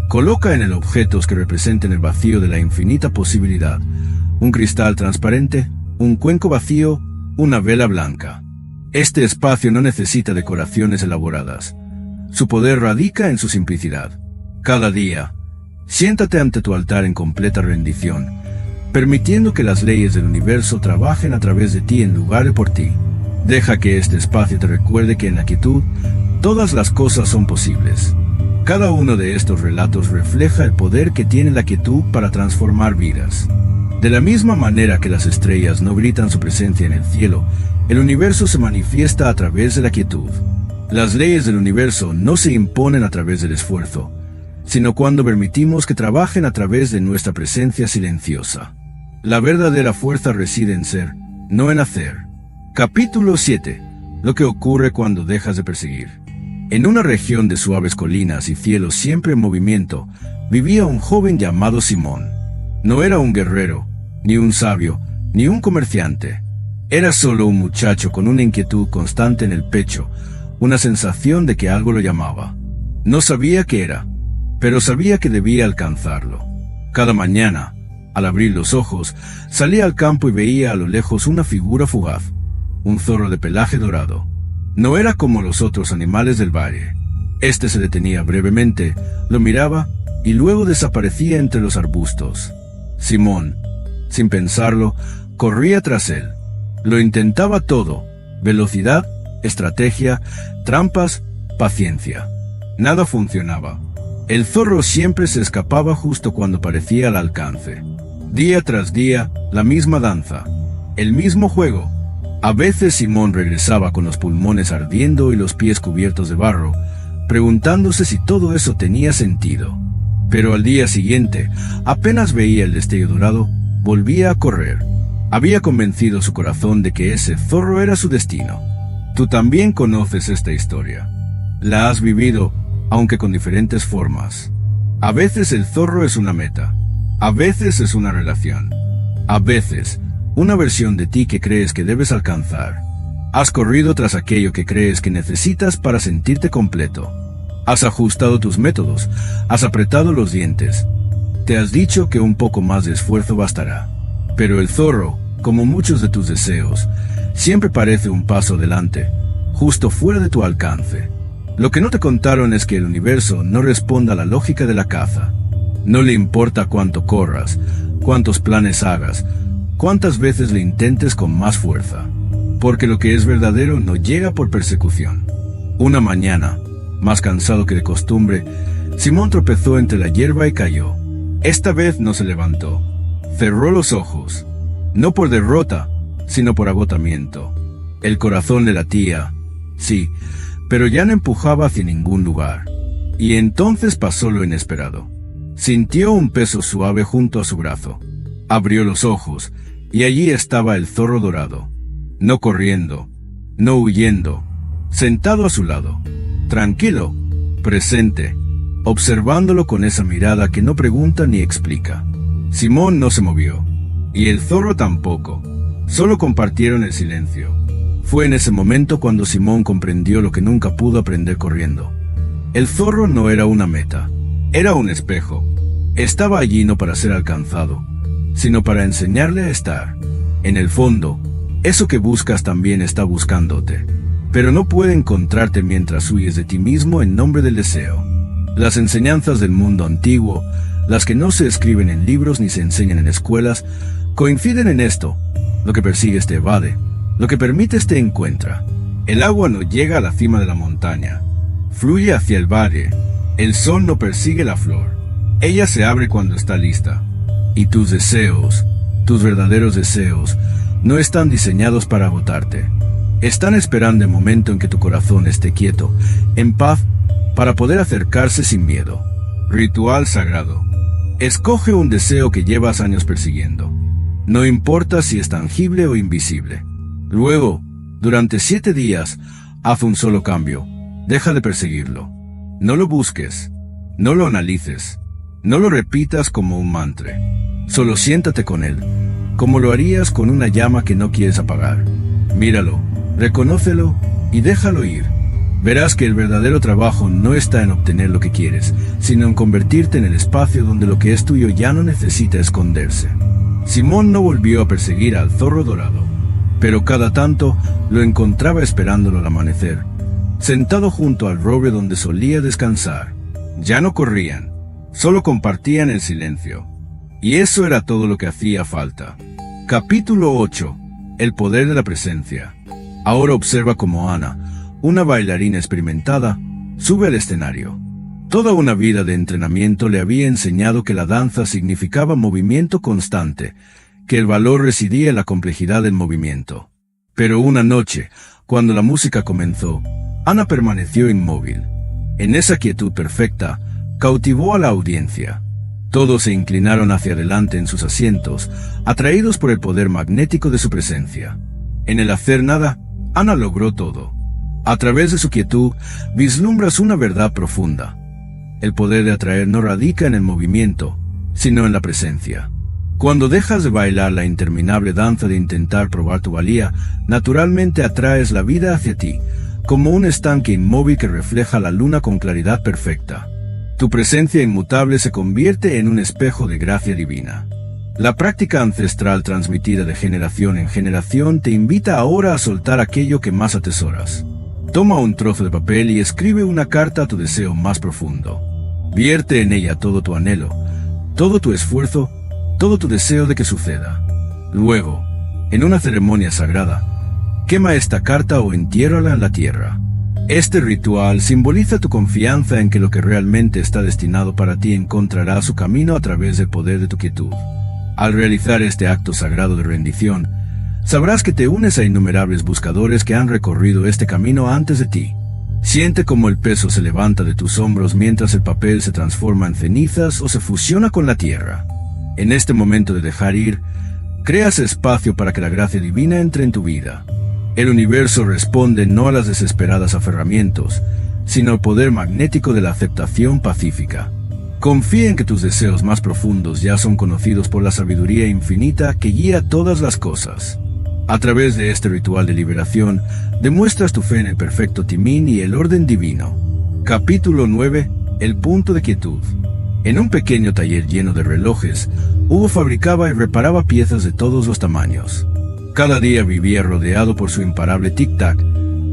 Coloca en él objetos que representen el vacío de la infinita posibilidad. Un cristal transparente, un cuenco vacío, una vela blanca. Este espacio no necesita decoraciones elaboradas. Su poder radica en su simplicidad. Cada día, siéntate ante tu altar en completa rendición, permitiendo que las leyes del universo trabajen a través de ti en lugar de por ti. Deja que este espacio te recuerde que en la quietud, todas las cosas son posibles. Cada uno de estos relatos refleja el poder que tiene la quietud para transformar vidas. De la misma manera que las estrellas no gritan su presencia en el cielo, el universo se manifiesta a través de la quietud. Las leyes del universo no se imponen a través del esfuerzo, sino cuando permitimos que trabajen a través de nuestra presencia silenciosa. La verdadera fuerza reside en ser, no en hacer. Capítulo 7. Lo que ocurre cuando dejas de perseguir. En una región de suaves colinas y cielos siempre en movimiento, vivía un joven llamado Simón. No era un guerrero, ni un sabio, ni un comerciante. Era solo un muchacho con una inquietud constante en el pecho, una sensación de que algo lo llamaba. No sabía qué era, pero sabía que debía alcanzarlo. Cada mañana, al abrir los ojos, salía al campo y veía a lo lejos una figura fugaz, un zorro de pelaje dorado. No era como los otros animales del valle. Este se detenía brevemente, lo miraba y luego desaparecía entre los arbustos. Simón, sin pensarlo, corría tras él. Lo intentaba todo: velocidad, estrategia, trampas, paciencia. Nada funcionaba. El zorro siempre se escapaba justo cuando parecía al alcance. Día tras día, la misma danza, el mismo juego. A veces Simón regresaba con los pulmones ardiendo y los pies cubiertos de barro, preguntándose si todo eso tenía sentido. Pero al día siguiente, apenas veía el destello dorado, volvía a correr. Había convencido su corazón de que ese zorro era su destino. Tú también conoces esta historia. La has vivido, aunque con diferentes formas. A veces el zorro es una meta. A veces es una relación. A veces, una versión de ti que crees que debes alcanzar. Has corrido tras aquello que crees que necesitas para sentirte completo. Has ajustado tus métodos, has apretado los dientes. Te has dicho que un poco más de esfuerzo bastará. Pero el zorro, como muchos de tus deseos, siempre parece un paso adelante, justo fuera de tu alcance. Lo que no te contaron es que el universo no responde a la lógica de la caza. No le importa cuánto corras, cuántos planes hagas, cuántas veces le intentes con más fuerza, porque lo que es verdadero no llega por persecución. Una mañana, más cansado que de costumbre, Simón tropezó entre la hierba y cayó. Esta vez no se levantó. Cerró los ojos, no por derrota, sino por agotamiento. El corazón le latía, sí, pero ya no empujaba hacia ningún lugar. Y entonces pasó lo inesperado. Sintió un peso suave junto a su brazo. Abrió los ojos, y allí estaba el zorro dorado. No corriendo, no huyendo, sentado a su lado, tranquilo, presente, observándolo con esa mirada que no pregunta ni explica. Simón no se movió, y el zorro tampoco. Solo compartieron el silencio. Fue en ese momento cuando Simón comprendió lo que nunca pudo aprender corriendo. El zorro no era una meta, era un espejo. Estaba allí no para ser alcanzado, sino para enseñarle a estar. En el fondo, eso que buscas también está buscándote, pero no puede encontrarte mientras huyes de ti mismo en nombre del deseo. Las enseñanzas del mundo antiguo, las que no se escriben en libros ni se enseñan en escuelas, coinciden en esto: lo que persigues te evade, lo que permites te encuentra. El agua no llega a la cima de la montaña, fluye hacia el valle. El sol no persigue la flor, ella se abre cuando está lista. Y tus deseos, tus verdaderos deseos, no están diseñados para agotarte. Están esperando el momento en que tu corazón esté quieto, en paz para poder acercarse sin miedo. Ritual sagrado. Escoge un deseo que llevas años persiguiendo. No importa si es tangible o invisible. Luego, durante 7 días, haz un solo cambio. Deja de perseguirlo. No lo busques. No lo analices. No lo repitas como un mantra. Solo siéntate con él, como lo harías con una llama que no quieres apagar. Míralo, reconócelo y déjalo ir. Verás que el verdadero trabajo no está en obtener lo que quieres, sino en convertirte en el espacio donde lo que es tuyo ya no necesita esconderse. Simón no volvió a perseguir al zorro dorado, pero cada tanto lo encontraba esperándolo al amanecer, sentado junto al roble donde solía descansar. Ya no corrían, solo compartían el silencio. Y eso era todo lo que hacía falta. Capítulo 8. El poder de la presencia. Ahora observa cómo Ana, una bailarina experimentada, sube al escenario. Toda una vida de entrenamiento le había enseñado que la danza significaba movimiento constante, que el valor residía en la complejidad del movimiento. Pero una noche, cuando la música comenzó, Ana permaneció inmóvil. En esa quietud perfecta, cautivó a la audiencia. Todos se inclinaron hacia adelante en sus asientos, atraídos por el poder magnético de su presencia. En el hacer nada, Ana logró todo. A través de su quietud, vislumbras una verdad profunda. El poder de atraer no radica en el movimiento, sino en la presencia. Cuando dejas de bailar la interminable danza de intentar probar tu valía, naturalmente atraes la vida hacia ti, como un estanque inmóvil que refleja la luna con claridad perfecta. Tu presencia inmutable se convierte en un espejo de gracia divina. La práctica ancestral transmitida de generación en generación te invita ahora a soltar aquello que más atesoras. Toma un trozo de papel y escribe una carta a tu deseo más profundo. Vierte en ella todo tu anhelo, todo tu esfuerzo, todo tu deseo de que suceda. Luego, en una ceremonia sagrada, quema esta carta o entiérrala en la tierra. Este ritual simboliza tu confianza en que lo que realmente está destinado para ti encontrará su camino a través del poder de tu quietud. Al realizar este acto sagrado de rendición, sabrás que te unes a innumerables buscadores que han recorrido este camino antes de ti. Siente cómo el peso se levanta de tus hombros mientras el papel se transforma en cenizas o se fusiona con la tierra. En este momento de dejar ir, creas espacio para que la gracia divina entre en tu vida. El universo responde no a las desesperadas aferramientos, sino al poder magnético de la aceptación pacífica. Confía en que tus deseos más profundos ya son conocidos por la sabiduría infinita que guía todas las cosas. A través de este ritual de liberación, demuestras tu fe en el perfecto timín y el orden divino. Capítulo 9. El punto de quietud. En un pequeño taller lleno de relojes, Hugo fabricaba y reparaba piezas de todos los tamaños. Cada día vivía rodeado por su imparable tic-tac,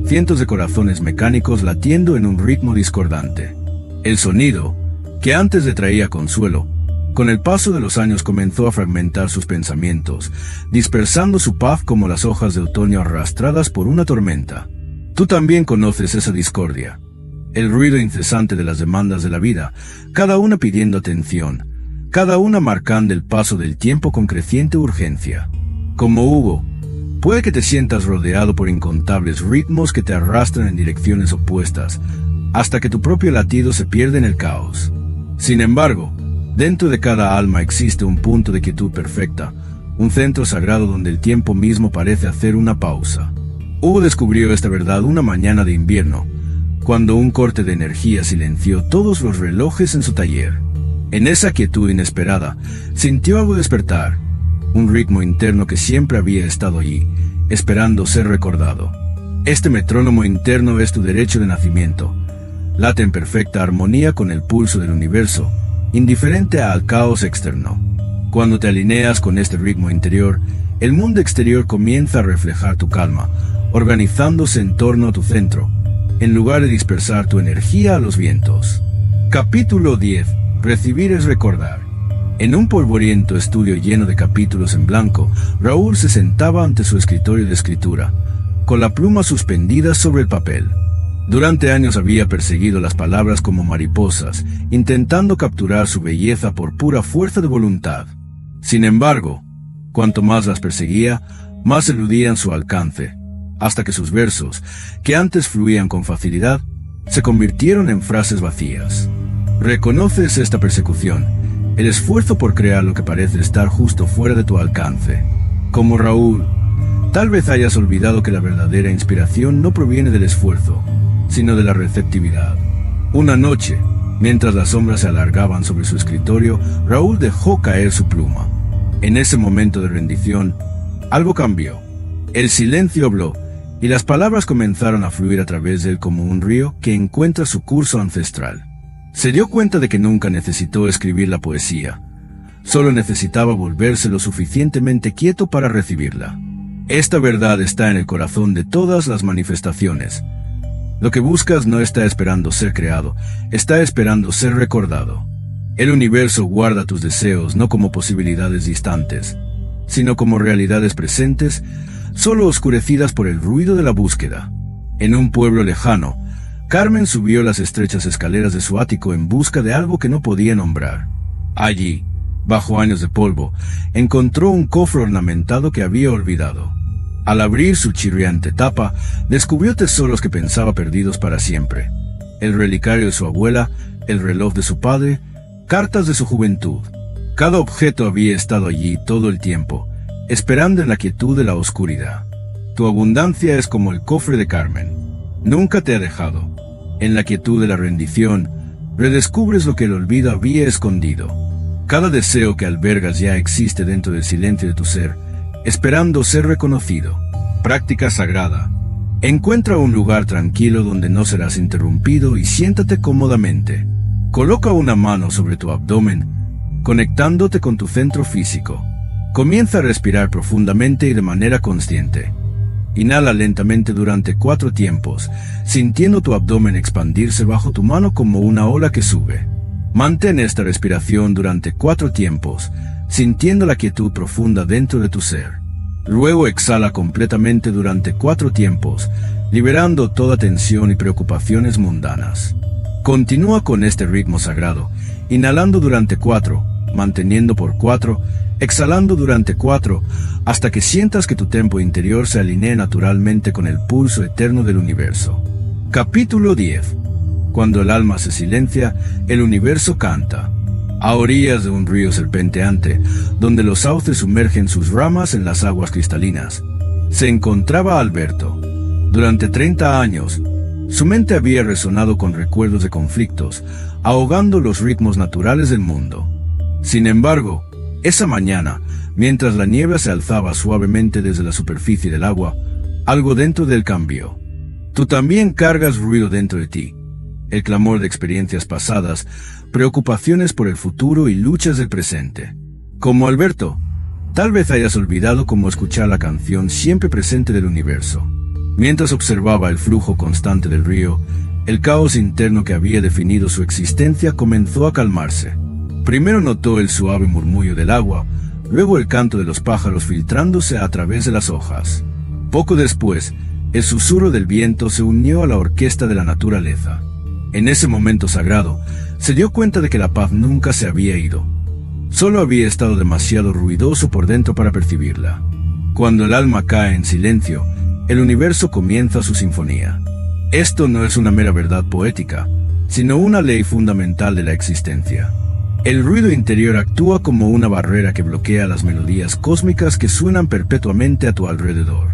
cientos de corazones mecánicos latiendo en un ritmo discordante. El sonido, que antes le traía consuelo, con el paso de los años comenzó a fragmentar sus pensamientos, dispersando su paz como las hojas de otoño arrastradas por una tormenta. Tú también conoces esa discordia. El ruido incesante de las demandas de la vida, cada una pidiendo atención, cada una marcando el paso del tiempo con creciente urgencia. Como Hugo, puede que te sientas rodeado por incontables ritmos que te arrastran en direcciones opuestas, hasta que tu propio latido se pierde en el caos. Sin embargo, dentro de cada alma existe un punto de quietud perfecta, un centro sagrado donde el tiempo mismo parece hacer una pausa. Hugo descubrió esta verdad una mañana de invierno, cuando un corte de energía silenció todos los relojes en su taller. En esa quietud inesperada, sintió algo despertar, un ritmo interno que siempre había estado allí, esperando ser recordado. Este metrónomo interno es tu derecho de nacimiento. Late en perfecta armonía con el pulso del universo, indiferente al caos externo. Cuando te alineas con este ritmo interior, el mundo exterior comienza a reflejar tu calma, organizándose en torno a tu centro, en lugar de dispersar tu energía a los vientos. Capítulo 10. Recibir es recordar. En un polvoriento estudio lleno de capítulos en blanco, Raúl se sentaba ante su escritorio de escritura, con la pluma suspendida sobre el papel. Durante años había perseguido las palabras como mariposas, intentando capturar su belleza por pura fuerza de voluntad. Sin embargo, cuanto más las perseguía, más eludían su alcance, hasta que sus versos, que antes fluían con facilidad, se convirtieron en frases vacías. Reconoces esta persecución, el esfuerzo por crear lo que parece estar justo fuera de tu alcance. Como Raúl, tal vez hayas olvidado que la verdadera inspiración no proviene del esfuerzo, sino de la receptividad. Una noche, mientras las sombras se alargaban sobre su escritorio, Raúl dejó caer su pluma. En ese momento de rendición, algo cambió. El silencio habló, y las palabras comenzaron a fluir a través de él como un río que encuentra su curso ancestral. Se dio cuenta de que nunca necesitó escribir la poesía. Solo necesitaba volverse lo suficientemente quieto para recibirla. Esta verdad está en el corazón de todas las manifestaciones. Lo que buscas no está esperando ser creado, está esperando ser recordado. El universo guarda tus deseos no como posibilidades distantes, sino como realidades presentes, solo oscurecidas por el ruido de la búsqueda. En un pueblo lejano, Carmen subió las estrechas escaleras de su ático en busca de algo que no podía nombrar. Allí, bajo años de polvo, encontró un cofre ornamentado que había olvidado. Al abrir su chirriante tapa, descubrió tesoros que pensaba perdidos para siempre. El relicario de su abuela, el reloj de su padre, cartas de su juventud. Cada objeto había estado allí todo el tiempo, esperando en la quietud de la oscuridad. Tu abundancia es como el cofre de Carmen. Nunca te ha dejado. En la quietud de la rendición, redescubres lo que el olvido había escondido. Cada deseo que albergas ya existe dentro del silencio de tu ser, esperando ser reconocido. Práctica sagrada. Encuentra un lugar tranquilo donde no serás interrumpido y siéntate cómodamente. Coloca una mano sobre tu abdomen, conectándote con tu centro físico. Comienza a respirar profundamente y de manera consciente. Inhala lentamente durante 4 tiempos, sintiendo tu abdomen expandirse bajo tu mano como una ola que sube. Mantén esta respiración durante 4 tiempos, sintiendo la quietud profunda dentro de tu ser. Luego exhala completamente durante 4 tiempos, liberando toda tensión y preocupaciones mundanas. Continúa con este ritmo sagrado, inhalando durante 4, manteniendo por 4, exhalando durante 4, hasta que sientas que tu tempo interior se alinee naturalmente con el pulso eterno del universo. Capítulo 10. Cuando el alma se silencia, el universo canta. A orillas de un río serpenteante, donde los sauces sumergen sus ramas en las aguas cristalinas, se encontraba Alberto. Durante 30 años, su mente había resonado con recuerdos de conflictos, ahogando los ritmos naturales del mundo. Sin embargo, esa mañana, mientras la niebla se alzaba suavemente desde la superficie del agua, algo dentro de él cambió. Tú también cargas ruido dentro de ti. El clamor de experiencias pasadas, preocupaciones por el futuro y luchas del presente. Como Alberto, tal vez hayas olvidado cómo escuchar la canción siempre presente del universo. Mientras observaba el flujo constante del río, el caos interno que había definido su existencia comenzó a calmarse. Primero notó el suave murmullo del agua, luego el canto de los pájaros filtrándose a través de las hojas. Poco después, el susurro del viento se unió a la orquesta de la naturaleza. En ese momento sagrado, se dio cuenta de que la paz nunca se había ido. Solo había estado demasiado ruidoso por dentro para percibirla. Cuando el alma cae en silencio, el universo comienza su sinfonía. Esto no es una mera verdad poética, sino una ley fundamental de la existencia. El ruido interior actúa como una barrera que bloquea las melodías cósmicas que suenan perpetuamente a tu alrededor.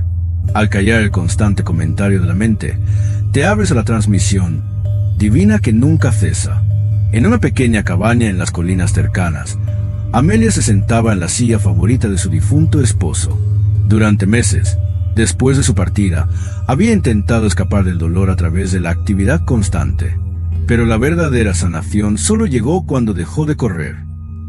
Al callar el constante comentario de la mente, te abres a la transmisión divina que nunca cesa. En una pequeña cabaña en las colinas cercanas, Amelia se sentaba en la silla favorita de su difunto esposo. Durante meses, después de su partida, había intentado escapar del dolor a través de la actividad constante. Pero la verdadera sanación solo llegó cuando dejó de correr.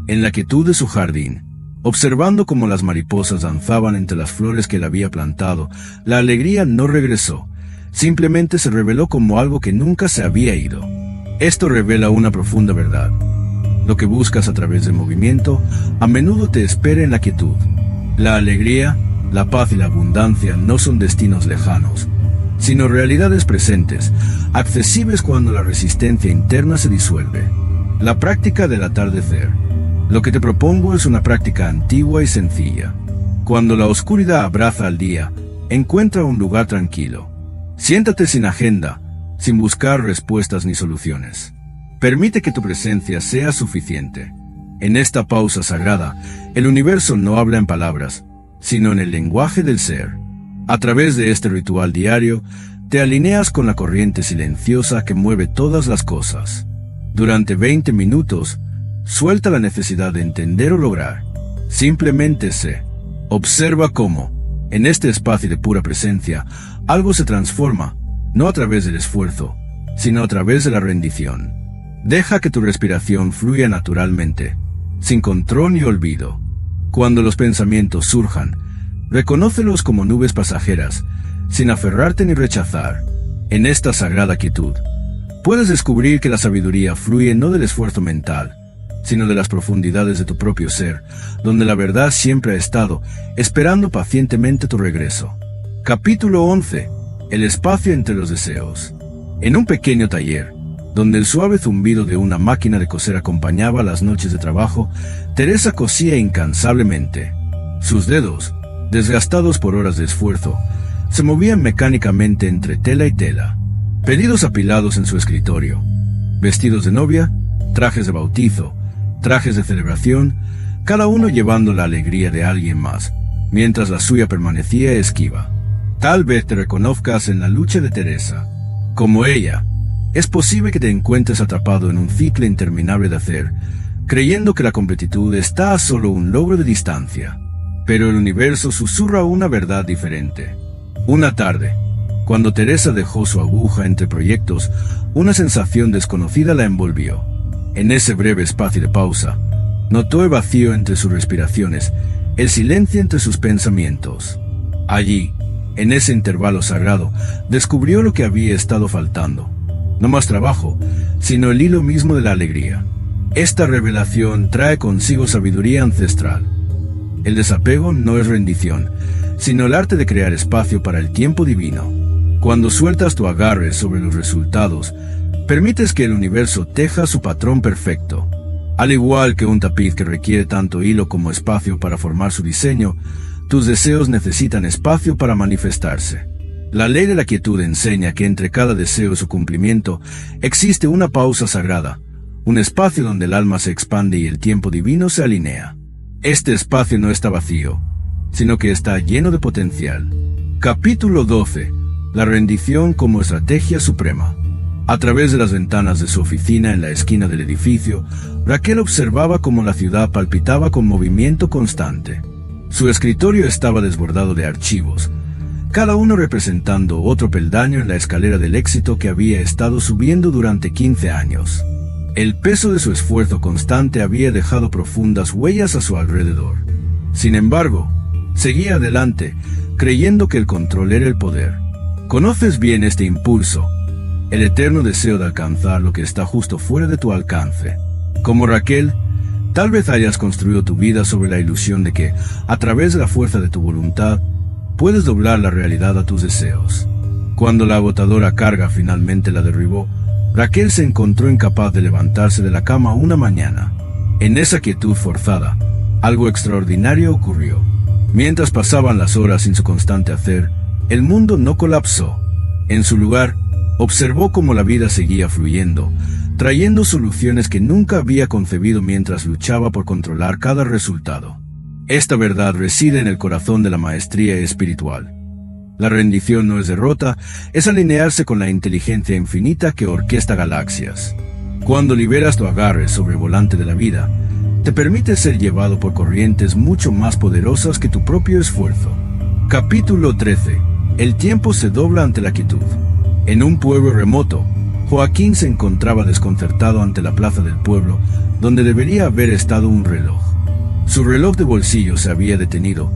En la quietud de su jardín, observando cómo las mariposas danzaban entre las flores que él había plantado, la alegría no regresó, simplemente se reveló como algo que nunca se había ido. Esto revela una profunda verdad. Lo que buscas a través del movimiento, a menudo te espera en la quietud. La alegría, la paz y la abundancia no son destinos lejanos, sino realidades presentes, accesibles cuando la resistencia interna se disuelve. La práctica del atardecer. Lo que te propongo es una práctica antigua y sencilla. Cuando la oscuridad abraza al día, encuentra un lugar tranquilo. Siéntate sin agenda, sin buscar respuestas ni soluciones. Permite que tu presencia sea suficiente. En esta pausa sagrada, el universo no habla en palabras, sino en el lenguaje del ser. A través de este ritual diario, te alineas con la corriente silenciosa que mueve todas las cosas. Durante 20 minutos, suelta la necesidad de entender o lograr. Simplemente sé. Observa cómo, en este espacio de pura presencia, algo se transforma, no a través del esfuerzo, sino a través de la rendición. Deja que tu respiración fluya naturalmente, sin control ni olvido. Cuando los pensamientos surjan, reconócelos como nubes pasajeras, sin aferrarte ni rechazar. En esta sagrada quietud, puedes descubrir que la sabiduría fluye no del esfuerzo mental, sino de las profundidades de tu propio ser, donde la verdad siempre ha estado, esperando pacientemente tu regreso. Capítulo 11. El espacio entre los deseos. En un pequeño taller, donde el suave zumbido de una máquina de coser acompañaba las noches de trabajo, Teresa cosía incansablemente. Sus dedos, desgastados por horas de esfuerzo, se movían mecánicamente entre tela y tela. Pedidos apilados en su escritorio, vestidos de novia, trajes de bautizo, trajes de celebración, cada uno llevando la alegría de alguien más, mientras la suya permanecía esquiva. Tal vez te reconozcas en la lucha de Teresa. Como ella, es posible que te encuentres atrapado en un ciclo interminable de hacer, creyendo que la completitud está a solo un logro de distancia. Pero el universo susurra una verdad diferente. Una tarde, cuando Teresa dejó su aguja entre proyectos, una sensación desconocida la envolvió. En ese breve espacio de pausa, notó el vacío entre sus respiraciones, el silencio entre sus pensamientos. Allí, en ese intervalo sagrado, descubrió lo que había estado faltando. No más trabajo, sino el hilo mismo de la alegría. Esta revelación trae consigo sabiduría ancestral. El desapego no es rendición, sino el arte de crear espacio para el tiempo divino. Cuando sueltas tu agarre sobre los resultados, permites que el universo teja su patrón perfecto. Al igual que un tapiz que requiere tanto hilo como espacio para formar su diseño, tus deseos necesitan espacio para manifestarse. La ley de la quietud enseña que entre cada deseo y su cumplimiento existe una pausa sagrada, un espacio donde el alma se expande y el tiempo divino se alinea. Este espacio no está vacío, sino que está lleno de potencial. Capítulo 12. La rendición como estrategia suprema. A través de las ventanas de su oficina en la esquina del edificio, Raquel observaba cómo la ciudad palpitaba con movimiento constante. Su escritorio estaba desbordado de archivos, cada uno representando otro peldaño en la escalera del éxito que había estado subiendo durante 15 años. El peso de su esfuerzo constante había dejado profundas huellas a su alrededor. Sin embargo, seguía adelante, creyendo que el control era el poder. ¿Conoces bien este impulso? El eterno deseo de alcanzar lo que está justo fuera de tu alcance. Como Raquel, tal vez hayas construido tu vida sobre la ilusión de que, a través de la fuerza de tu voluntad, puedes doblar la realidad a tus deseos. Cuando la agotadora carga finalmente la derribó, Raquel se encontró incapaz de levantarse de la cama una mañana. En esa quietud forzada, algo extraordinario ocurrió. Mientras pasaban las horas sin su constante hacer, el mundo no colapsó. En su lugar, observó cómo la vida seguía fluyendo, trayendo soluciones que nunca había concebido mientras luchaba por controlar cada resultado. Esta verdad reside en el corazón de la maestría espiritual. La rendición no es derrota, es alinearse con la inteligencia infinita que orquesta galaxias. Cuando liberas tu agarre sobre el volante de la vida, te permites ser llevado por corrientes mucho más poderosas que tu propio esfuerzo. Capítulo 13. El tiempo se dobla ante la quietud. En un pueblo remoto, Joaquín se encontraba desconcertado ante la plaza del pueblo, donde debería haber estado un reloj. Su reloj de bolsillo se había detenido,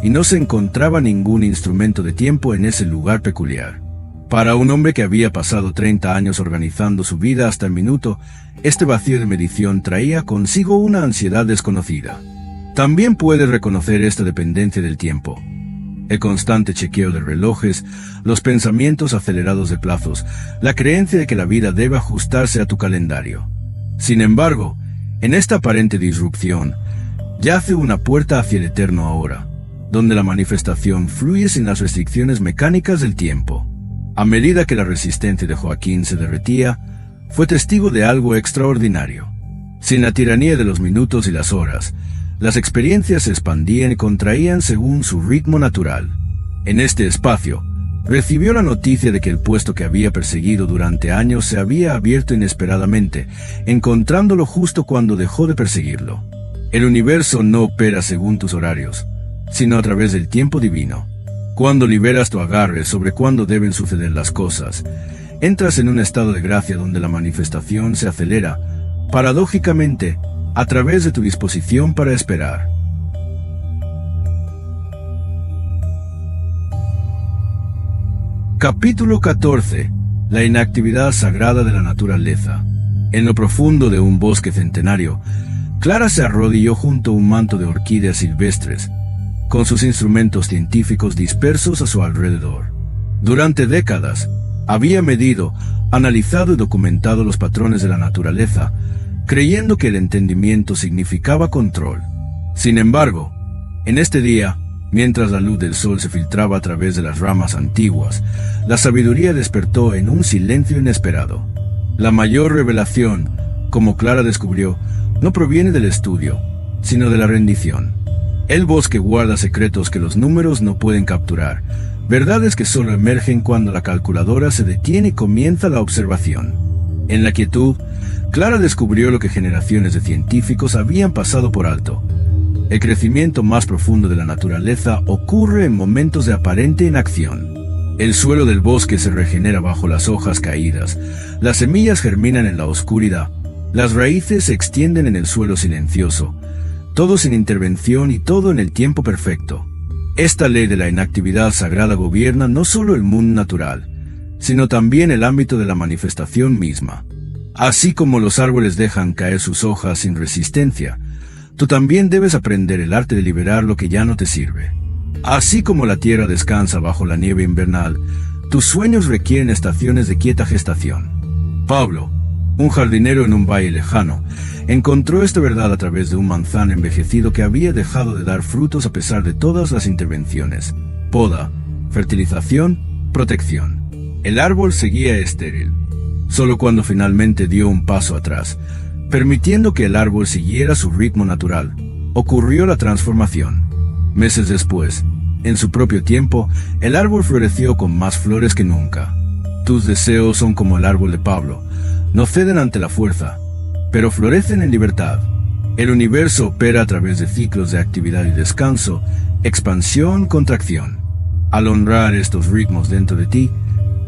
y no se encontraba ningún instrumento de tiempo en ese lugar peculiar. Para un hombre que había pasado 30 años organizando su vida hasta el minuto, este vacío de medición traía consigo una ansiedad desconocida. También puedes reconocer esta dependencia del tiempo. El constante chequeo de relojes, los pensamientos acelerados de plazos, la creencia de que la vida debe ajustarse a tu calendario. Sin embargo, en esta aparente disrupción, yace una puerta hacia el eterno ahora, donde la manifestación fluye sin las restricciones mecánicas del tiempo. A medida que la resistencia de Joaquín se derretía, fue testigo de algo extraordinario. Sin la tiranía de los minutos y las horas, las experiencias se expandían y contraían según su ritmo natural. En este espacio, recibió la noticia de que el puesto que había perseguido durante años se había abierto inesperadamente, encontrándolo justo cuando dejó de perseguirlo. El universo no opera según tus horarios, sino a través del tiempo divino. Cuando liberas tu agarre sobre cuándo deben suceder las cosas, entras en un estado de gracia donde la manifestación se acelera, paradójicamente, a través de tu disposición para esperar. Capítulo 14. La inactividad sagrada de la naturaleza. En lo profundo de un bosque centenario, Clara se arrodilló junto a un manto de orquídeas silvestres, con sus instrumentos científicos dispersos a su alrededor. Durante décadas, había medido, analizado y documentado los patrones de la naturaleza, creyendo que el entendimiento significaba control. Sin embargo, en este día, mientras la luz del sol se filtraba a través de las ramas antiguas, la sabiduría despertó en un silencio inesperado. La mayor revelación, como Clara descubrió, no proviene del estudio, sino de la rendición. El bosque guarda secretos que los números no pueden capturar, verdades que solo emergen cuando la calculadora se detiene y comienza la observación. En la quietud, Clara descubrió lo que generaciones de científicos habían pasado por alto. El crecimiento más profundo de la naturaleza ocurre en momentos de aparente inacción. El suelo del bosque se regenera bajo las hojas caídas, las semillas germinan en la oscuridad, las raíces se extienden en el suelo silencioso, todo sin intervención y todo en el tiempo perfecto. Esta ley de la inactividad sagrada gobierna no solo el mundo natural, sino también el ámbito de la manifestación misma. Así como los árboles dejan caer sus hojas sin resistencia, tú también debes aprender el arte de liberar lo que ya no te sirve. Así como la tierra descansa bajo la nieve invernal, tus sueños requieren estaciones de quieta gestación. Pablo, un jardinero en un valle lejano, encontró esta verdad a través de un manzano envejecido que había dejado de dar frutos a pesar de todas las intervenciones: poda, fertilización, protección. El árbol seguía estéril. Solo cuando finalmente dio un paso atrás, permitiendo que el árbol siguiera su ritmo natural, ocurrió la transformación. Meses después, en su propio tiempo, el árbol floreció con más flores que nunca. Tus deseos son como el árbol de Pablo, no ceden ante la fuerza, pero florecen en libertad. El universo opera a través de ciclos de actividad y descanso, expansión, contracción. Al honrar estos ritmos dentro de ti,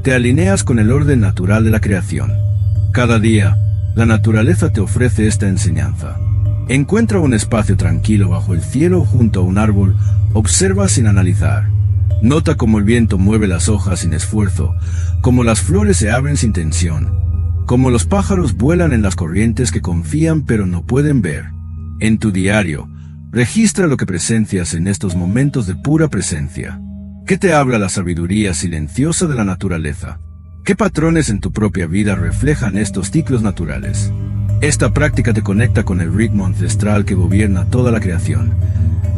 te alineas con el orden natural de la creación. Cada día, la naturaleza te ofrece esta enseñanza. Encuentra un espacio tranquilo bajo el cielo junto a un árbol, observa sin analizar. Nota cómo el viento mueve las hojas sin esfuerzo, cómo las flores se abren sin tensión, cómo los pájaros vuelan en las corrientes que confían pero no pueden ver. En tu diario, registra lo que presencias en estos momentos de pura presencia. ¿Qué te habla la sabiduría silenciosa de la naturaleza? ¿Qué patrones en tu propia vida reflejan estos ciclos naturales? Esta práctica te conecta con el ritmo ancestral que gobierna toda la creación,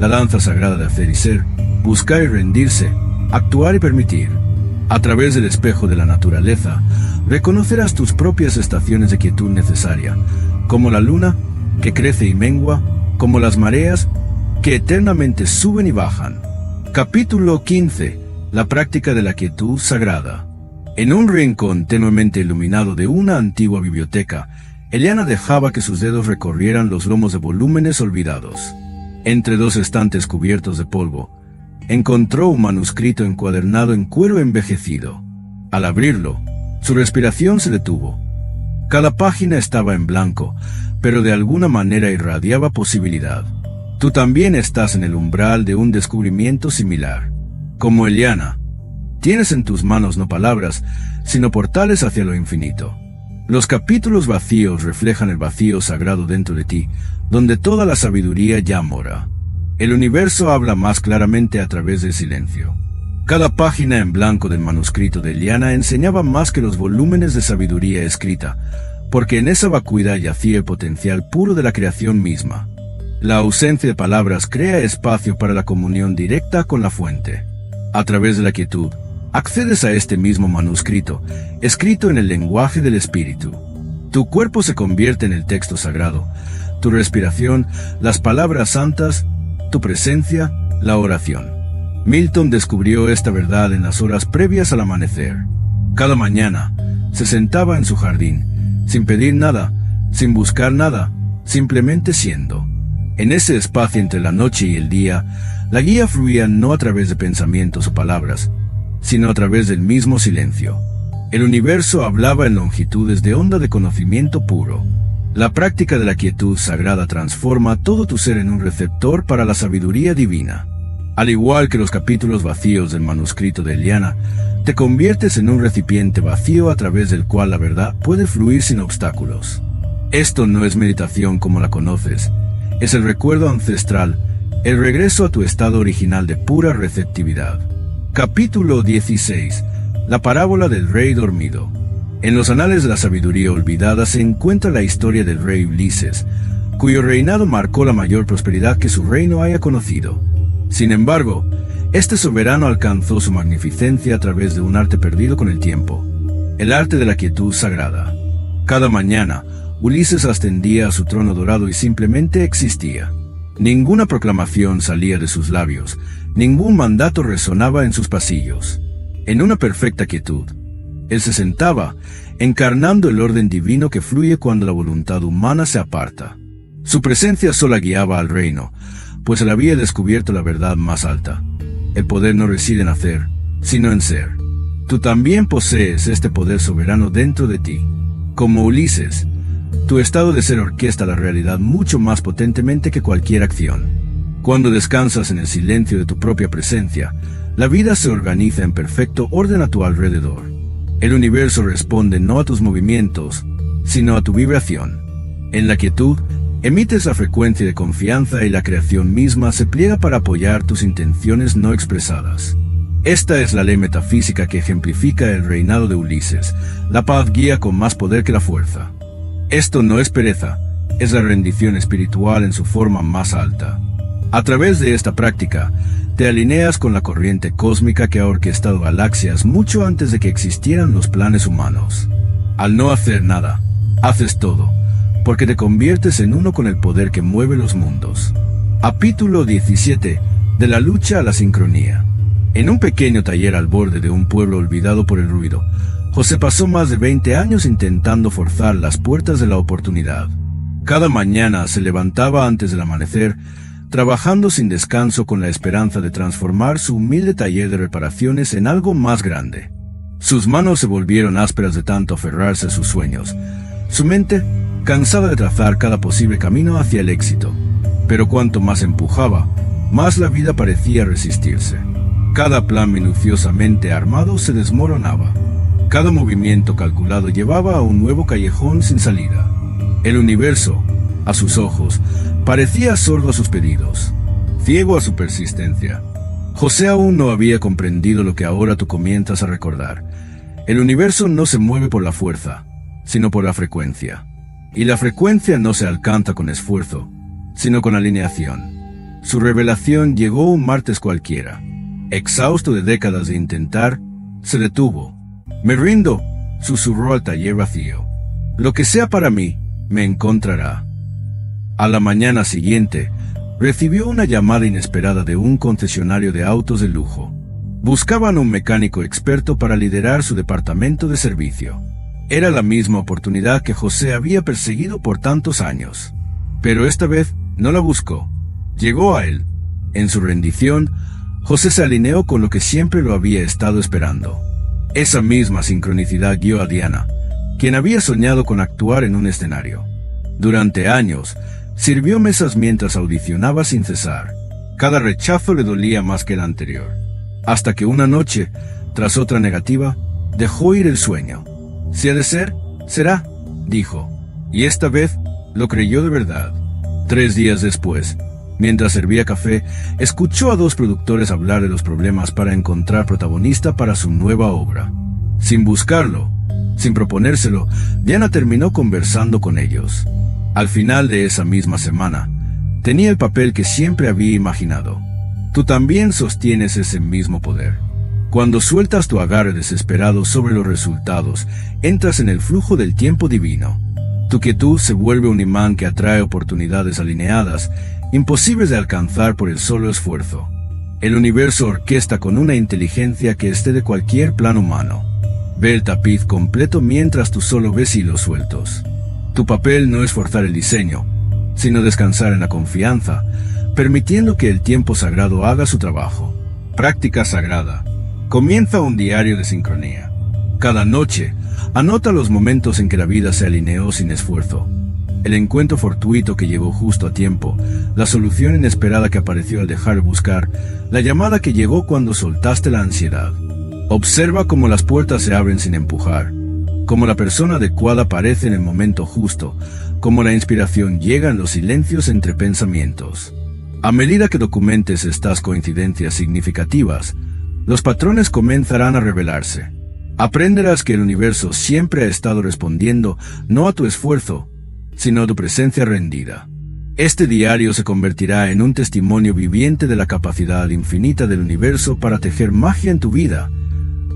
la danza sagrada de hacer y ser, buscar y rendirse, actuar y permitir. A través del espejo de la naturaleza, reconocerás tus propias estaciones de quietud necesaria, como la luna, que crece y mengua, como las mareas, que eternamente suben y bajan. Capítulo 15. La práctica de la quietud sagrada. En un rincón tenuemente iluminado de una antigua biblioteca, Eliana dejaba que sus dedos recorrieran los lomos de volúmenes olvidados. Entre dos estantes cubiertos de polvo, encontró un manuscrito encuadernado en cuero envejecido. Al abrirlo, su respiración se detuvo. Cada página estaba en blanco, pero de alguna manera irradiaba posibilidad. Tú también estás en el umbral de un descubrimiento similar. Como Eliana, tienes en tus manos no palabras, sino portales hacia lo infinito. Los capítulos vacíos reflejan el vacío sagrado dentro de ti, donde toda la sabiduría ya mora. El universo habla más claramente a través del silencio. Cada página en blanco del manuscrito de Eliana enseñaba más que los volúmenes de sabiduría escrita, porque en esa vacuidad yacía el potencial puro de la creación misma. La ausencia de palabras crea espacio para la comunión directa con la fuente. A través de la quietud, Accedes a este mismo manuscrito, escrito en el lenguaje del espíritu. Tu cuerpo se convierte en el texto sagrado, tu respiración, las palabras santas, tu presencia, la oración. Milton descubrió esta verdad en las horas previas al amanecer. Cada mañana, se sentaba en su jardín, sin pedir nada, sin buscar nada, simplemente siendo. En ese espacio entre la noche y el día, la guía fluía no a través de pensamientos o palabras, sino a través del mismo silencio. El universo hablaba en longitudes de onda de conocimiento puro. La práctica de la quietud sagrada transforma todo tu ser en un receptor para la sabiduría divina. Al igual que los capítulos vacíos del manuscrito de Eliana, te conviertes en un recipiente vacío a través del cual la verdad puede fluir sin obstáculos. Esto no es meditación como la conoces, es el recuerdo ancestral, el regreso a tu estado original de pura receptividad. Capítulo 16. La parábola del rey dormido. En los anales de la sabiduría olvidada se encuentra la historia del rey Ulises, cuyo reinado marcó la mayor prosperidad que su reino haya conocido. Sin embargo, este soberano alcanzó su magnificencia a través de un arte perdido con el tiempo, el arte de la quietud sagrada. Cada mañana, Ulises ascendía a su trono dorado y simplemente existía. Ninguna proclamación salía de sus labios, ningún mandato resonaba en sus pasillos. En una perfecta quietud, él se sentaba, encarnando el orden divino que fluye cuando la voluntad humana se aparta. Su presencia sola guiaba al reino, pues él había descubierto la verdad más alta. El poder no reside en hacer, sino en ser. Tú también posees este poder soberano dentro de ti. Como Ulises, tu estado de ser orquesta la realidad mucho más potentemente que cualquier acción. Cuando descansas en el silencio de tu propia presencia, la vida se organiza en perfecto orden a tu alrededor. El universo responde no a tus movimientos, sino a tu vibración. En la quietud, emites la frecuencia de confianza y la creación misma se pliega para apoyar tus intenciones no expresadas. Esta es la ley metafísica que ejemplifica el reinado de Ulises. La paz guía con más poder que la fuerza. Esto no es pereza, es la rendición espiritual en su forma más alta. A través de esta práctica, te alineas con la corriente cósmica que ha orquestado galaxias mucho antes de que existieran los planes humanos. Al no hacer nada, haces todo, porque te conviertes en uno con el poder que mueve los mundos. Capítulo 17. De la lucha a la sincronía. En un pequeño taller al borde de un pueblo olvidado por el ruido, José pasó más de 20 años intentando forzar las puertas de la oportunidad. Cada mañana se levantaba antes del amanecer, trabajando sin descanso con la esperanza de transformar su humilde taller de reparaciones en algo más grande. Sus manos se volvieron ásperas de tanto aferrarse a sus sueños. Su mente, cansada de trazar cada posible camino hacia el éxito. Pero cuanto más empujaba, más la vida parecía resistirse. Cada plan minuciosamente armado se desmoronaba. Cada movimiento calculado llevaba a un nuevo callejón sin salida. El universo, a sus ojos, parecía sordo a sus pedidos, ciego a su persistencia. José aún no había comprendido lo que ahora tú comienzas a recordar. El universo no se mueve por la fuerza, sino por la frecuencia. Y la frecuencia no se alcanza con esfuerzo, sino con alineación. Su revelación llegó un martes cualquiera. Exhausto de décadas de intentar, se detuvo. «Me rindo», susurró al taller vacío. «Lo que sea para mí, me encontrará». A la mañana siguiente, recibió una llamada inesperada de un concesionario de autos de lujo. Buscaban un mecánico experto para liderar su departamento de servicio. Era la misma oportunidad que José había perseguido por tantos años. Pero esta vez no la buscó. Llegó a él. En su rendición, José se alineó con lo que siempre lo había estado esperando. Esa misma sincronicidad guió a Diana, quien había soñado con actuar en un escenario. Durante años, sirvió mesas mientras audicionaba sin cesar. Cada rechazo le dolía más que el anterior. Hasta que una noche, tras otra negativa, dejó ir el sueño. «Si ha de ser, será», dijo. Y esta vez lo creyó de verdad. 3 días después, mientras servía café, escuchó a 2 productores hablar de los problemas para encontrar protagonista para su nueva obra. Sin buscarlo, sin proponérselo, Diana terminó conversando con ellos. Al final de esa misma semana, tenía el papel que siempre había imaginado. Tú también sostienes ese mismo poder. Cuando sueltas tu agarre desesperado sobre los resultados, entras en el flujo del tiempo divino. Tu quietud se vuelve un imán que atrae oportunidades alineadas, imposibles de alcanzar por el solo esfuerzo. El universo orquesta con una inteligencia que esté de cualquier plan humano. Ve el tapiz completo mientras tú solo ves hilos sueltos. Tu papel no es forzar el diseño, sino descansar en la confianza, permitiendo que el tiempo sagrado haga su trabajo. Práctica sagrada. Comienza un diario de sincronía. Cada noche, anota los momentos en que la vida se alineó sin esfuerzo. El encuentro fortuito que llegó justo a tiempo, la solución inesperada que apareció al dejar de buscar, la llamada que llegó cuando soltaste la ansiedad. Observa cómo las puertas se abren sin empujar, cómo la persona adecuada aparece en el momento justo, cómo la inspiración llega en los silencios entre pensamientos. A medida que documentes estas coincidencias significativas, los patrones comenzarán a revelarse. Aprenderás que el universo siempre ha estado respondiendo no a tu esfuerzo, sino a tu presencia rendida. Este diario se convertirá en un testimonio viviente de la capacidad infinita del universo para tejer magia en tu vida,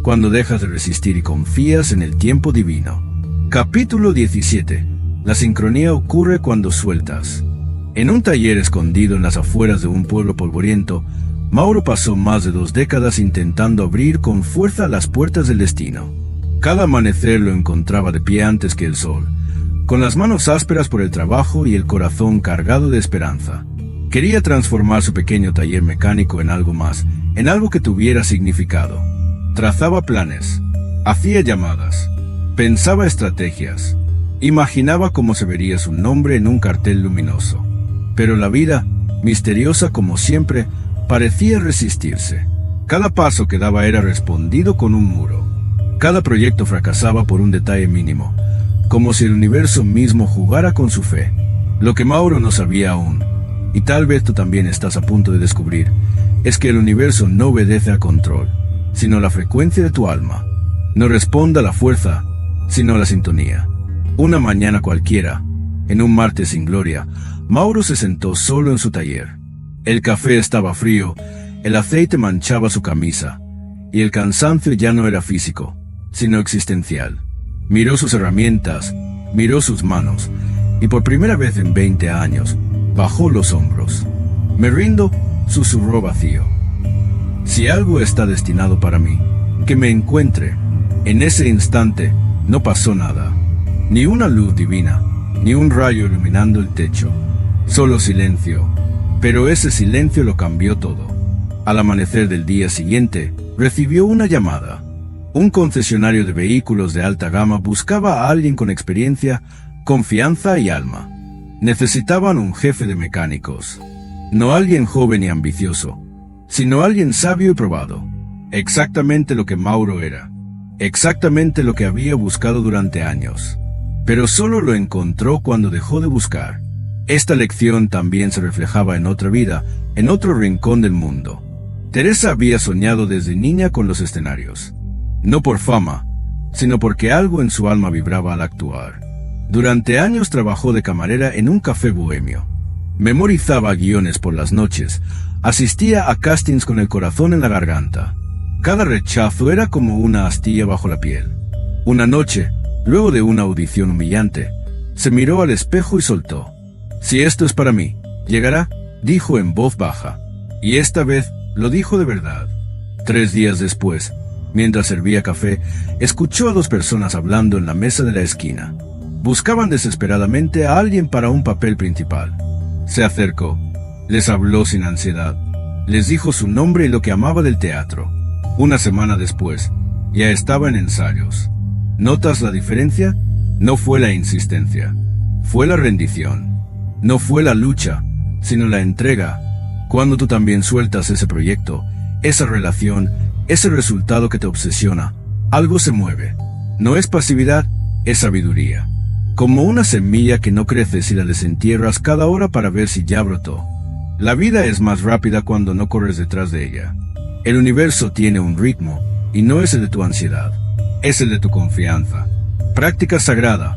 cuando dejas de resistir y confías en el tiempo divino. Capítulo 17. La sincronía ocurre cuando sueltas. En un taller escondido en las afueras de un pueblo polvoriento, Mauro pasó más de 2 décadas intentando abrir con fuerza las puertas del destino. Cada amanecer lo encontraba de pie antes que el sol, con las manos ásperas por el trabajo y el corazón cargado de esperanza. Quería transformar su pequeño taller mecánico en algo más, en algo que tuviera significado. Trazaba planes, hacía llamadas, pensaba estrategias, imaginaba cómo se vería su nombre en un cartel luminoso. Pero la vida, misteriosa como siempre, parecía resistirse. Cada paso que daba era respondido con un muro. Cada proyecto fracasaba por un detalle mínimo, como si el universo mismo jugara con su fe. Lo que Mauro no sabía aún, y tal vez tú también estás a punto de descubrir, es que el universo no obedece al control, sino a la frecuencia de tu alma. No responde a la fuerza, sino a la sintonía. Una mañana cualquiera, en un martes sin gloria, Mauro se sentó solo en su taller. El café estaba frío, el aceite manchaba su camisa, y el cansancio ya no era físico, sino existencial. Miró sus herramientas, miró sus manos, y por primera vez en 20 años, bajó los hombros. «Me rindo», susurró vacío. «Si algo está destinado para mí, que me encuentre». En ese instante, no pasó nada. Ni una luz divina, ni un rayo iluminando el techo. Solo silencio. Pero ese silencio lo cambió todo. Al amanecer del día siguiente, recibió una llamada. Un concesionario de vehículos de alta gama buscaba a alguien con experiencia, confianza y alma. Necesitaban un jefe de mecánicos. No alguien joven y ambicioso, sino alguien sabio y probado. Exactamente lo que Mauro era. Exactamente lo que había buscado durante años. Pero solo lo encontró cuando dejó de buscar. Esta lección también se reflejaba en otra vida, en otro rincón del mundo. Teresa había soñado desde niña con los escenarios. No por fama, sino porque algo en su alma vibraba al actuar. Durante años trabajó de camarera en un café bohemio. Memorizaba guiones por las noches, asistía a castings con el corazón en la garganta. Cada rechazo era como una astilla bajo la piel. Una noche, luego de una audición humillante, se miró al espejo y soltó. «Si esto es para mí, llegará», dijo en voz baja. Y esta vez lo dijo de verdad. 3 días después, mientras servía café, escuchó a 2 personas hablando en la mesa de la esquina. Buscaban desesperadamente a alguien para un papel principal. Se acercó, les habló sin ansiedad, les dijo su nombre y lo que amaba del teatro. Una semana después, ya estaba en ensayos. ¿Notas la diferencia? No fue la insistencia, fue la rendición. No fue la lucha, sino la entrega. Cuando tú también sueltas ese proyecto, esa relación, ese resultado que te obsesiona, algo se mueve. No es pasividad, es sabiduría. Como una semilla que no crece si la desentierras cada hora para ver si ya brotó. La vida es más rápida cuando no corres detrás de ella. El universo tiene un ritmo, y no es el de tu ansiedad, es el de tu confianza. Práctica sagrada.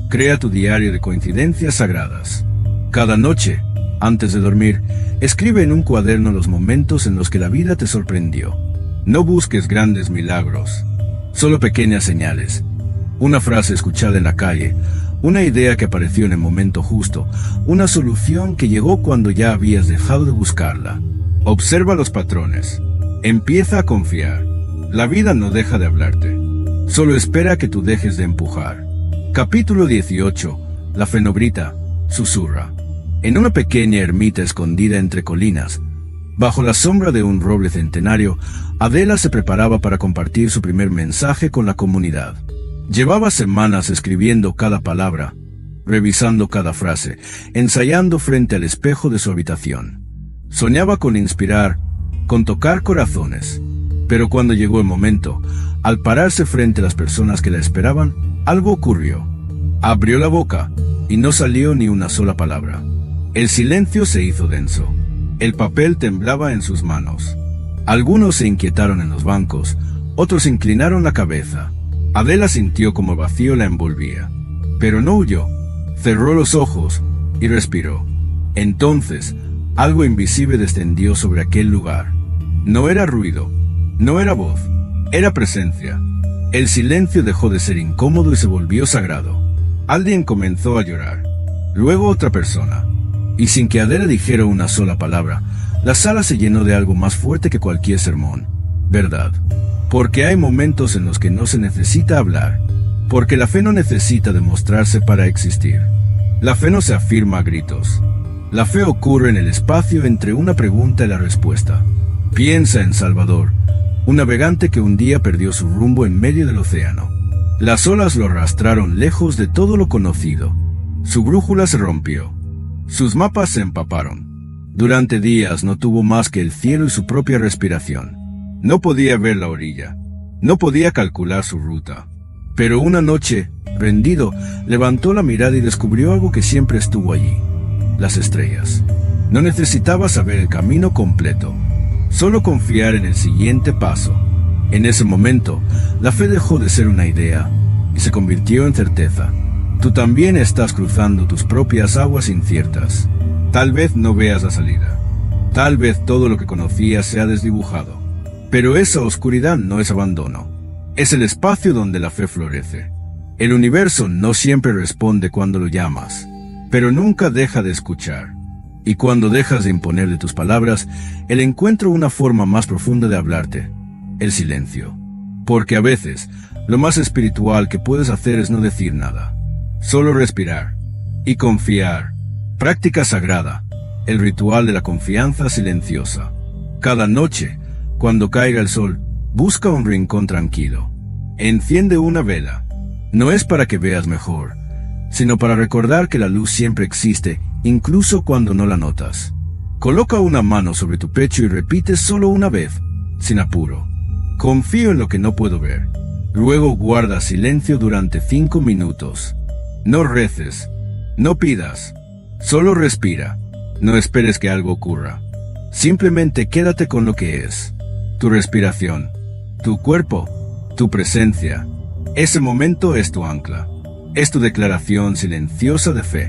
Crea tu diario de coincidencias sagradas. Cada noche, antes de dormir, escribe en un cuaderno los momentos en los que la vida te sorprendió. No busques grandes milagros, solo pequeñas señales. Una frase escuchada en la calle, una idea que apareció en el momento justo, una solución que llegó cuando ya habías dejado de buscarla. Observa los patrones. Empieza a confiar. La vida no deja de hablarte. Solo espera que tú dejes de empujar. Capítulo 18. La fenobrita susurra. En una pequeña ermita escondida entre colinas, bajo la sombra de un roble centenario, Adela se preparaba para compartir su primer mensaje con la comunidad. Llevaba semanas escribiendo cada palabra, revisando cada frase, ensayando frente al espejo de su habitación. Soñaba con inspirar, con tocar corazones. Pero cuando llegó el momento, al pararse frente a las personas que la esperaban, algo ocurrió. Abrió la boca y no salió ni una sola palabra. El silencio se hizo denso. El papel temblaba en sus manos. Algunos se inquietaron en los bancos, otros inclinaron la cabeza. Adela sintió como vacío la envolvía. Pero no huyó. Cerró los ojos y respiró. Entonces, algo invisible descendió sobre aquel lugar. No era ruido, no era voz, era presencia. El silencio dejó de ser incómodo y se volvió sagrado. Alguien comenzó a llorar, luego otra persona. Y sin que Adela dijera una sola palabra, la sala se llenó de algo más fuerte que cualquier sermón. Verdad. Porque hay momentos en los que no se necesita hablar. Porque la fe no necesita demostrarse para existir. La fe no se afirma a gritos. La fe ocurre en el espacio entre una pregunta y la respuesta. Piensa en Salvador, un navegante que un día perdió su rumbo en medio del océano. Las olas lo arrastraron lejos de todo lo conocido. Su brújula se rompió. Sus mapas se empaparon. Durante días no tuvo más que el cielo y su propia respiración. No podía ver la orilla. No podía calcular su ruta. Pero una noche, rendido, levantó la mirada y descubrió algo que siempre estuvo allí. Las estrellas. No necesitaba saber el camino completo. Solo confiar en el siguiente paso. En ese momento, la fe dejó de ser una idea y se convirtió en certeza. Tú también estás cruzando tus propias aguas inciertas. Tal vez no veas la salida. Tal vez todo lo que conocías se ha desdibujado. Pero esa oscuridad no es abandono. Es el espacio donde la fe florece. El universo no siempre responde cuando lo llamas, pero nunca deja de escuchar. Y cuando dejas de imponerle tus palabras, él encuentra una forma más profunda de hablarte: el silencio. Porque a veces, lo más espiritual que puedes hacer es no decir nada. Solo respirar y confiar. Práctica sagrada, el ritual de la confianza silenciosa. Cada noche, cuando caiga el sol, busca un rincón tranquilo. Enciende una vela. No es para que veas mejor, sino para recordar que la luz siempre existe, incluso cuando no la notas. Coloca una mano sobre tu pecho y repite solo una vez, sin apuro: confío en lo que no puedo ver. Luego guarda silencio durante 5 minutos. No reces, no pidas, solo respira. No esperes que algo ocurra. Simplemente quédate con lo que es. Tu respiración, tu cuerpo, tu presencia. Ese momento es tu ancla. Es tu declaración silenciosa de fe.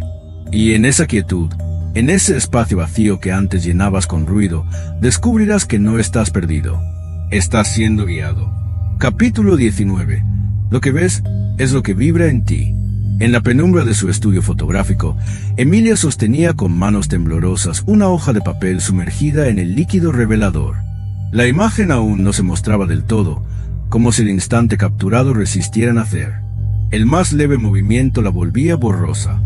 Y en esa quietud, en ese espacio vacío que antes llenabas con ruido, descubrirás que no estás perdido. Estás siendo guiado. Capítulo 19. Lo que ves es lo que vibra en ti. En la penumbra de su estudio fotográfico, Emilia sostenía con manos temblorosas una hoja de papel sumergida en el líquido revelador. La imagen aún no se mostraba del todo, como si el instante capturado resistiera a nacer. El más leve movimiento la volvía borrosa.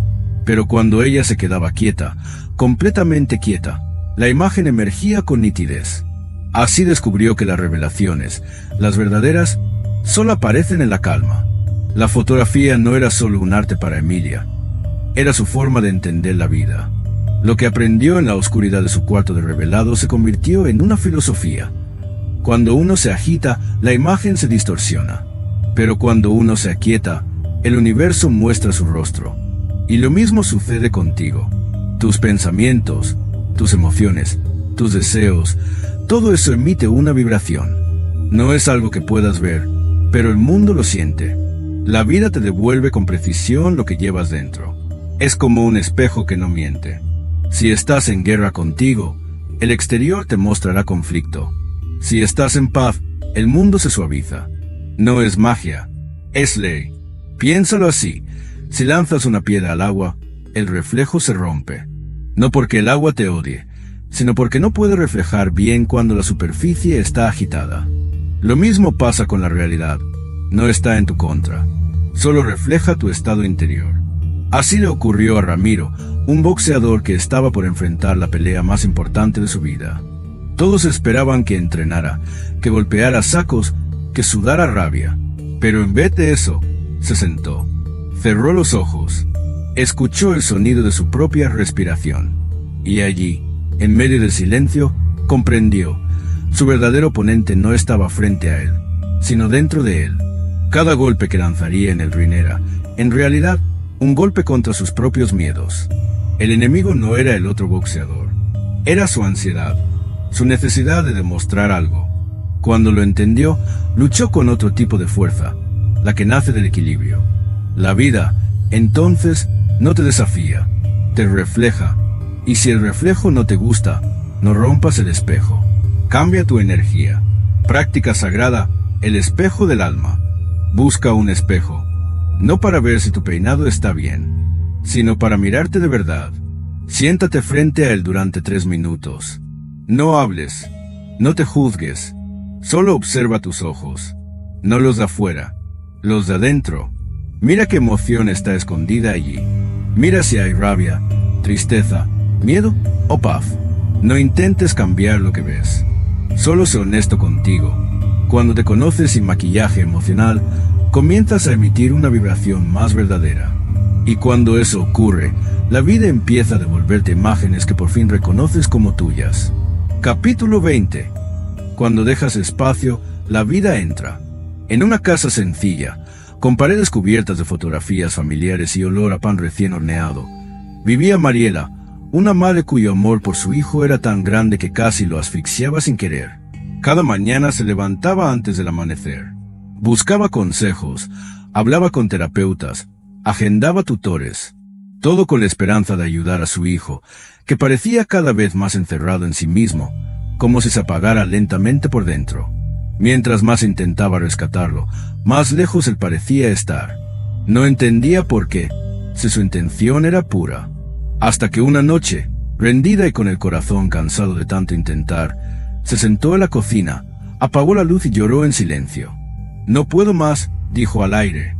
Pero cuando ella se quedaba quieta, completamente quieta, la imagen emergía con nitidez. Así descubrió que las revelaciones, las verdaderas, solo aparecen en la calma. La fotografía no era solo un arte para Emilia, era su forma de entender la vida. Lo que aprendió en la oscuridad de su cuarto de revelado se convirtió en una filosofía. Cuando uno se agita, la imagen se distorsiona. Pero cuando uno se aquieta, el universo muestra su rostro. Y lo mismo sucede contigo. Tus pensamientos, tus emociones, tus deseos, todo eso emite una vibración. No es algo que puedas ver, pero el mundo lo siente. La vida te devuelve con precisión lo que llevas dentro. Es como un espejo que no miente. Si estás en guerra contigo, el exterior te mostrará conflicto. Si estás en paz, el mundo se suaviza. No es magia, es ley. Piénsalo así. Si lanzas una piedra al agua, el reflejo se rompe. No porque el agua te odie, sino porque no puede reflejar bien cuando la superficie está agitada. Lo mismo pasa con la realidad. No está en tu contra. Solo refleja tu estado interior. Así le ocurrió a Ramiro, un boxeador que estaba por enfrentar la pelea más importante de su vida. Todos esperaban que entrenara, que golpeara sacos, que sudara rabia. Pero en vez de eso, se sentó. Cerró los ojos. Escuchó el sonido de su propia respiración. Y allí, en medio del silencio, comprendió. Su verdadero oponente no estaba frente a él, sino dentro de él. Cada golpe que lanzaría en el ring era, en realidad, un golpe contra sus propios miedos. El enemigo no era el otro boxeador. Era su ansiedad, su necesidad de demostrar algo. Cuando lo entendió, luchó con otro tipo de fuerza, la que nace del equilibrio. La vida, entonces, no te desafía, te refleja. Y si el reflejo no te gusta, no rompas el espejo. Cambia tu energía. Práctica sagrada, el espejo del alma. Busca un espejo, no para ver si tu peinado está bien, sino para mirarte de verdad. Siéntate frente a él durante 3 minutos. No hables, no te juzgues, solo observa tus ojos, no los de afuera, los de adentro. Mira qué emoción está escondida allí. Mira si hay rabia, tristeza, miedo o paz. No intentes cambiar lo que ves. Solo sé honesto contigo. Cuando te conoces sin maquillaje emocional, comienzas a emitir una vibración más verdadera. Y cuando eso ocurre, la vida empieza a devolverte imágenes que por fin reconoces como tuyas. Capítulo 20. Cuando dejas espacio, la vida entra. En una casa sencilla, con paredes cubiertas de fotografías familiares y olor a pan recién horneado, vivía Mariela, una madre cuyo amor por su hijo era tan grande que casi lo asfixiaba sin querer. Cada mañana se levantaba antes del amanecer. Buscaba consejos, hablaba con terapeutas, agendaba tutores. Todo con la esperanza de ayudar a su hijo, que parecía cada vez más encerrado en sí mismo, como si se apagara lentamente por dentro. Mientras más intentaba rescatarlo, más lejos él parecía estar. No entendía por qué, si su intención era pura. Hasta que una noche, rendida y con el corazón cansado de tanto intentar, se sentó en la cocina, apagó la luz y lloró en silencio. «No puedo más», dijo al aire.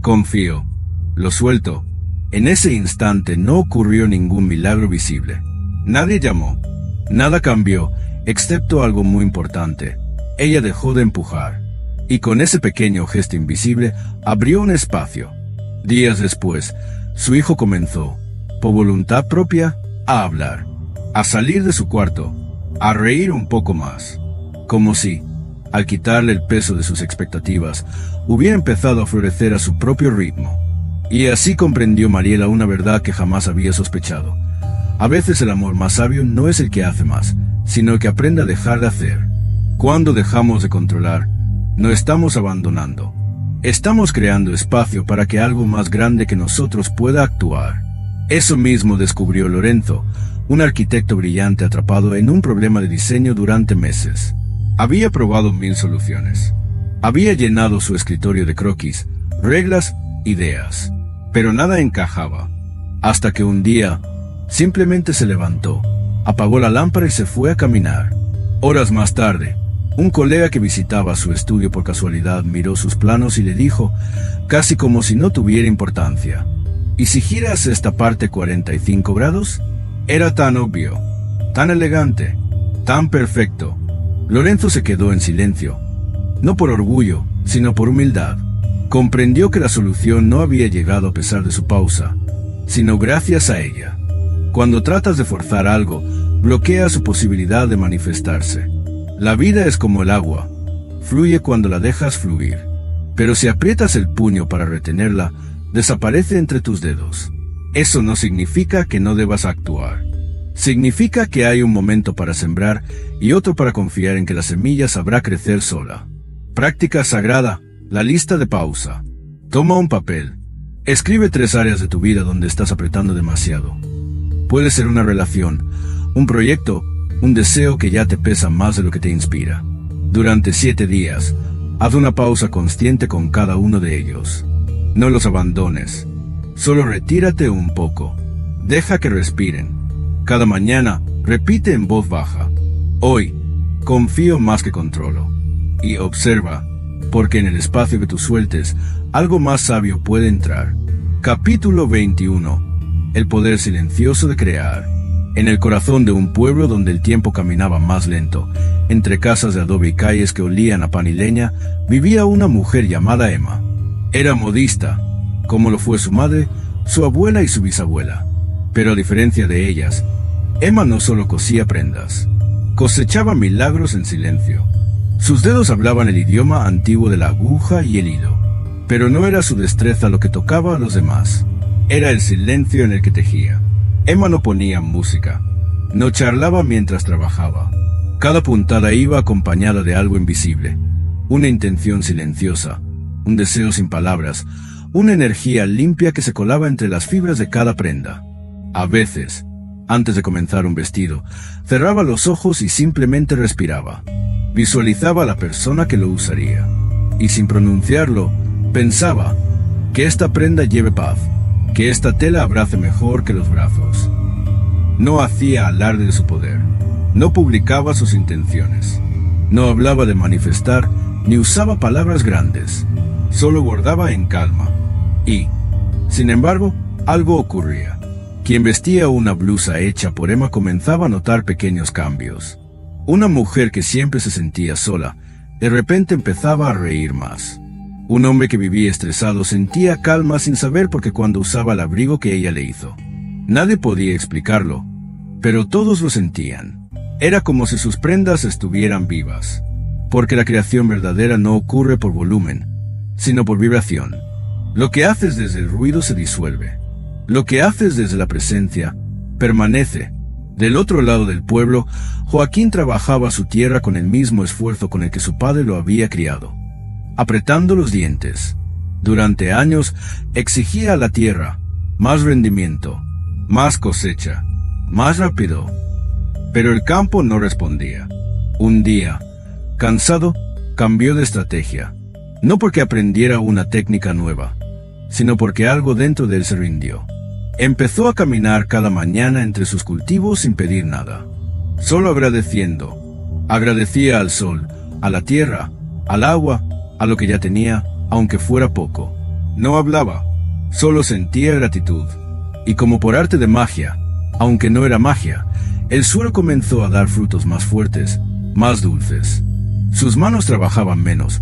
«Confío. Lo suelto». En ese instante no ocurrió ningún milagro visible. Nadie llamó. Nada cambió, excepto algo muy importante. Ella dejó de empujar. Y con ese pequeño gesto invisible, abrió un espacio. Días después, su hijo comenzó, por voluntad propia, a hablar, a salir de su cuarto, a reír un poco más, como si, al quitarle el peso de sus expectativas, hubiera empezado a florecer a su propio ritmo. Y así comprendió Mariela una verdad que jamás había sospechado. A veces el amor más sabio no es el que hace más, sino el que aprende a dejar de hacer. Cuando dejamos de controlar, no estamos abandonando. Estamos creando espacio para que algo más grande que nosotros pueda actuar. Eso mismo descubrió Lorenzo, un arquitecto brillante atrapado en un problema de diseño durante meses. Había probado 1000 soluciones. Había llenado su escritorio de croquis, reglas, ideas. Pero nada encajaba. Hasta que un día, simplemente se levantó, apagó la lámpara y se fue a caminar. Horas más tarde, un colega que visitaba su estudio por casualidad miró sus planos y le dijo, casi como si no tuviera importancia: ¿y si giras esta parte 45 grados? Era tan obvio, tan elegante, tan perfecto. Lorenzo se quedó en silencio, no por orgullo, sino por humildad. Comprendió que la solución no había llegado a pesar de su pausa, sino gracias a ella. Cuando tratas de forzar algo, bloquea su posibilidad de manifestarse. La vida es como el agua, fluye cuando la dejas fluir, pero si aprietas el puño para retenerla, desaparece entre tus dedos. Eso no significa que no debas actuar. Significa que hay un momento para sembrar y otro para confiar en que la semilla sabrá crecer sola. Práctica sagrada, la lista de pausa. Toma un papel. Escribe 3 áreas de tu vida donde estás apretando demasiado. Puede ser una relación, un proyecto, un deseo que ya te pesa más de lo que te inspira. Durante 7 días, haz una pausa consciente con cada uno de ellos. No los abandones. Solo retírate un poco. Deja que respiren. Cada mañana, repite en voz baja: hoy, confío más que controlo. Y observa, porque en el espacio que tú sueltes, algo más sabio puede entrar. Capítulo 21. El poder silencioso de crear. En el corazón de un pueblo donde el tiempo caminaba más lento, entre casas de adobe y calles que olían a pan y leña, vivía una mujer llamada Emma. Era modista, como lo fue su madre, su abuela y su bisabuela. Pero a diferencia de ellas, Emma no solo cosía prendas, cosechaba milagros en silencio. Sus dedos hablaban el idioma antiguo de la aguja y el hilo, pero no era su destreza lo que tocaba a los demás, era el silencio en el que tejía. Emma no ponía música, no charlaba mientras trabajaba. Cada puntada iba acompañada de algo invisible, una intención silenciosa, un deseo sin palabras, una energía limpia que se colaba entre las fibras de cada prenda. A veces, antes de comenzar un vestido, cerraba los ojos y simplemente respiraba. Visualizaba a la persona que lo usaría, y sin pronunciarlo, pensaba: que esta prenda lleve paz, que esta tela abrace mejor que los brazos. No hacía alarde de su poder, no publicaba sus intenciones, no hablaba de manifestar, ni usaba palabras grandes, solo guardaba en calma. Y, sin embargo, algo ocurría. Quien vestía una blusa hecha por Emma comenzaba a notar pequeños cambios. Una mujer que siempre se sentía sola, de repente empezaba a reír más. Un hombre que vivía estresado sentía calma sin saber por qué cuando usaba el abrigo que ella le hizo. Nadie podía explicarlo, pero todos lo sentían. Era como si sus prendas estuvieran vivas, porque la creación verdadera no ocurre por volumen, sino por vibración. Lo que haces desde el ruido se disuelve. Lo que haces desde la presencia permanece. Del otro lado del pueblo, Joaquín trabajaba su tierra con el mismo esfuerzo con el que su padre lo había criado, apretando los dientes. Durante años exigía a la tierra más rendimiento, más cosecha, más rápido. Pero el campo no respondía. Un día, cansado, cambió de estrategia. No porque aprendiera una técnica nueva, sino porque algo dentro de él se rindió. Empezó a caminar cada mañana entre sus cultivos sin pedir nada, solo agradeciendo. Agradecía al sol, a la tierra, al agua, a lo que ya tenía, aunque fuera poco. No hablaba, solo sentía gratitud. Y como por arte de magia, aunque no era magia, el suelo comenzó a dar frutos más fuertes, más dulces. Sus manos trabajaban menos,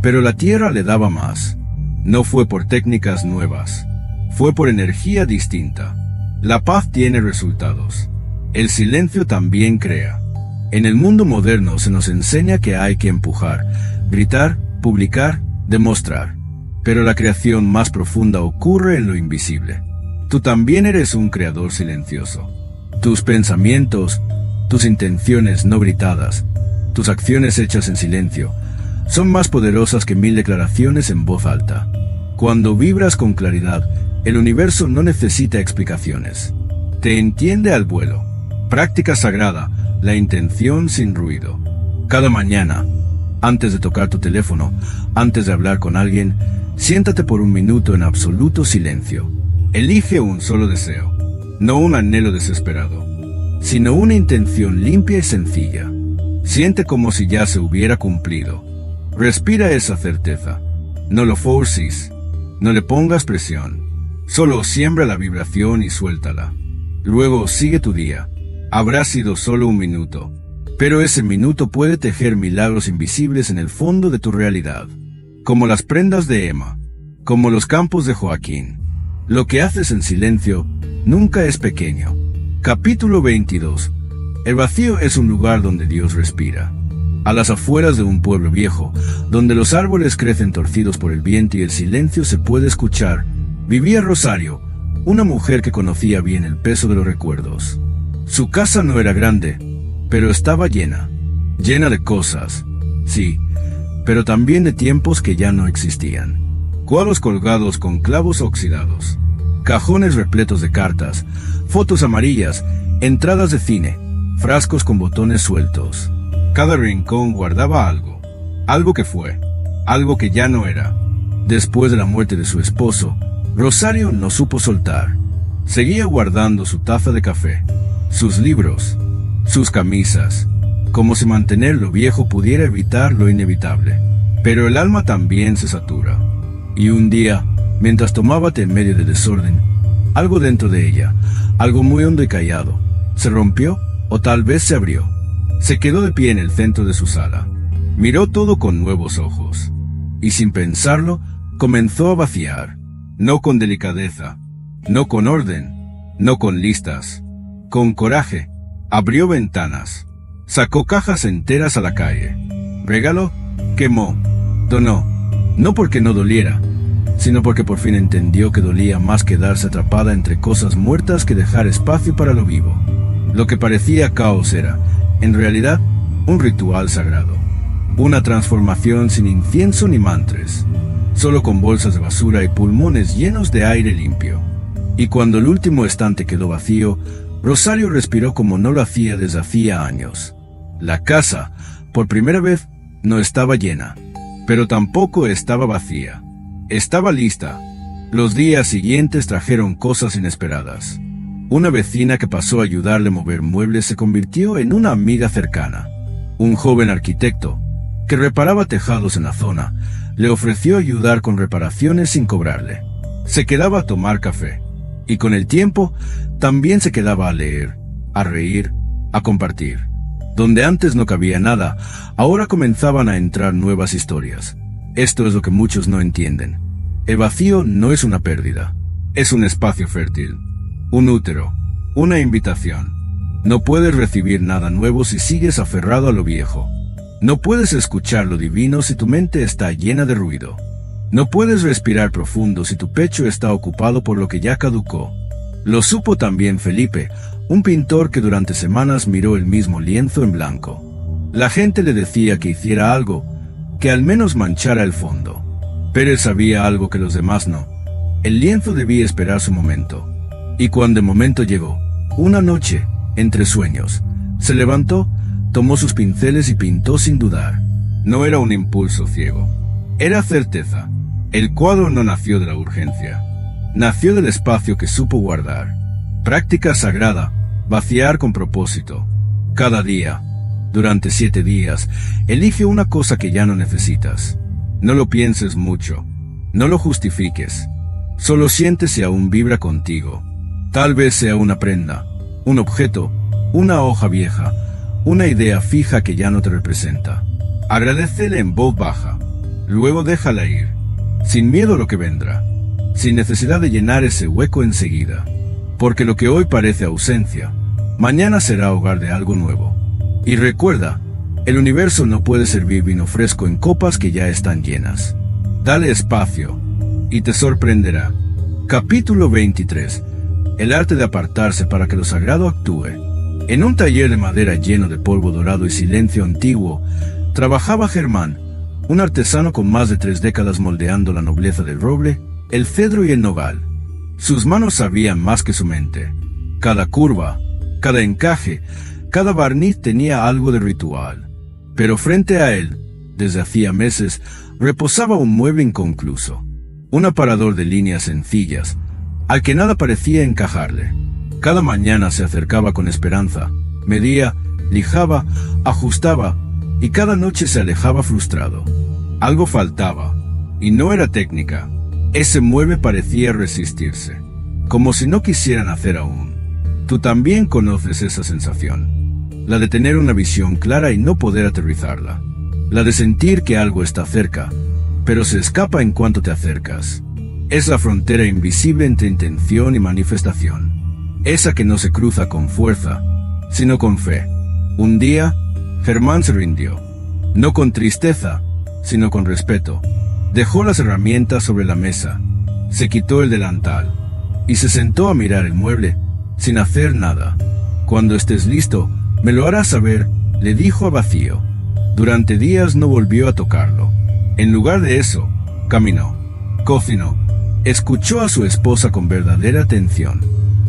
pero la tierra le daba más. No fue por técnicas nuevas, fue por energía distinta. La paz tiene resultados. El silencio también crea. En el mundo moderno se nos enseña que hay que empujar, gritar, publicar, demostrar. Pero la creación más profunda ocurre en lo invisible. Tú también eres un creador silencioso. Tus pensamientos, tus intenciones no gritadas, tus acciones hechas en silencio, son más poderosas que 1000 declaraciones en voz alta. Cuando vibras con claridad, el universo no necesita explicaciones. Te entiende al vuelo. Práctica sagrada, la intención sin ruido. Cada mañana, antes de tocar tu teléfono, antes de hablar con alguien, siéntate por un minuto en absoluto silencio. Elige un solo deseo, no un anhelo desesperado, sino una intención limpia y sencilla. Siente como si ya se hubiera cumplido. Respira esa certeza. No lo forces, no le pongas presión. Solo siembra la vibración y suéltala. Luego sigue tu día. Habrá sido solo un minuto, pero ese minuto puede tejer milagros invisibles en el fondo de tu realidad. Como las prendas de Emma, como los campos de Joaquín. Lo que haces en silencio nunca es pequeño. Capítulo 22. El vacío es un lugar donde Dios respira. A las afueras de un pueblo viejo, donde los árboles crecen torcidos por el viento y el silencio se puede escuchar, vivía Rosario, una mujer que conocía bien el peso de los recuerdos. Su casa no era grande, pero estaba llena de cosas, sí, pero también de tiempos que ya no existían. Cuadros colgados con clavos oxidados, cajones repletos de cartas, fotos amarillas, entradas de cine, frascos con botones sueltos. Cada rincón guardaba algo, algo que fue, algo que ya no era. Después de la muerte de su esposo, Rosario no supo soltar. Seguía guardando su taza de café, sus libros, sus camisas, como si mantener lo viejo pudiera evitar lo inevitable. Pero el alma también se satura. Y un día, mientras tomaba té en medio de desorden, algo dentro de ella, algo muy hondo y callado, se rompió o tal vez se abrió. Se quedó de pie en el centro de su sala. Miró todo con nuevos ojos. Y sin pensarlo, comenzó a vaciar. No con delicadeza, no con orden, no con listas. Con coraje, abrió ventanas. Sacó cajas enteras a la calle. Regaló, quemó, donó. No porque no doliera, sino porque por fin entendió que dolía más quedarse atrapada entre cosas muertas que dejar espacio para lo vivo. Lo que parecía caos era, en realidad, un ritual sagrado. Una transformación sin incienso ni mantras, solo con bolsas de basura y pulmones llenos de aire limpio. Y cuando el último estante quedó vacío, Rosario respiró como no lo hacía desde hacía años. La casa, por primera vez, no estaba llena, pero tampoco estaba vacía. Estaba lista. Los días siguientes trajeron cosas inesperadas. Una vecina que pasó a ayudarle a mover muebles se convirtió en una amiga cercana. Un joven arquitecto, que reparaba tejados en la zona, le ofreció ayudar con reparaciones sin cobrarle. Se quedaba a tomar café, y con el tiempo también se quedaba a leer, a reír, a compartir. Donde antes no cabía nada, ahora comenzaban a entrar nuevas historias. Esto es lo que muchos no entienden. El vacío no es una pérdida, es un espacio fértil, un útero, una invitación. No puedes recibir nada nuevo si sigues aferrado a lo viejo. No puedes escuchar lo divino si tu mente está llena de ruido. No puedes respirar profundo si tu pecho está ocupado por lo que ya caducó. Lo supo también Felipe, un pintor que durante semanas miró el mismo lienzo en blanco. La gente le decía que hiciera algo, que al menos manchara el fondo. Pero él sabía algo que los demás no. El lienzo debía esperar su momento. Y cuando el momento llegó, una noche, entre sueños, se levantó, tomó sus pinceles y pintó sin dudar. No era un impulso ciego. Era certeza. El cuadro no nació de la urgencia. Nació del espacio que supo guardar. Práctica sagrada, vaciar con propósito. Cada día, durante 7 días, elige una cosa que ya no necesitas. No lo pienses mucho. No lo justifiques. Solo siente si aún vibra contigo. Tal vez sea una prenda, un objeto, una hoja vieja, una idea fija que ya no te representa. Agradécele en voz baja. Luego déjala ir, sin miedo a lo que vendrá, sin necesidad de llenar ese hueco enseguida. Porque lo que hoy parece ausencia, mañana será hogar de algo nuevo. Y recuerda, el universo no puede servir vino fresco en copas que ya están llenas. Dale espacio, y te sorprenderá. Capítulo 23. El arte de apartarse para que lo sagrado actúe. En un taller de madera lleno de polvo dorado y silencio antiguo, trabajaba Germán, un artesano con más de 3 décadas moldeando la nobleza del roble, el cedro y el nogal. Sus manos sabían más que su mente. Cada curva, cada encaje, cada barniz tenía algo de ritual. Pero frente a él, desde hacía meses, reposaba un mueble inconcluso. Un aparador de líneas sencillas, al que nada parecía encajarle. Cada mañana se acercaba con esperanza, medía, lijaba, ajustaba, y cada noche se alejaba frustrado. Algo faltaba, y no era técnica. Ese mueble parecía resistirse, como si no quisieran hacer aún. Tú también conoces esa sensación, la de tener una visión clara y no poder aterrizarla, la de sentir que algo está cerca, pero se escapa en cuanto te acercas. Es la frontera invisible entre intención y manifestación, esa que no se cruza con fuerza, sino con fe. Un día, Germán se rindió, no con tristeza, sino con respeto. Dejó las herramientas sobre la mesa, se quitó el delantal, y se sentó a mirar el mueble, sin hacer nada. Cuando estés listo, me lo harás saber, le dijo a vacío. Durante días no volvió a tocarlo. En lugar de eso, caminó, cocinó, escuchó a su esposa con verdadera atención.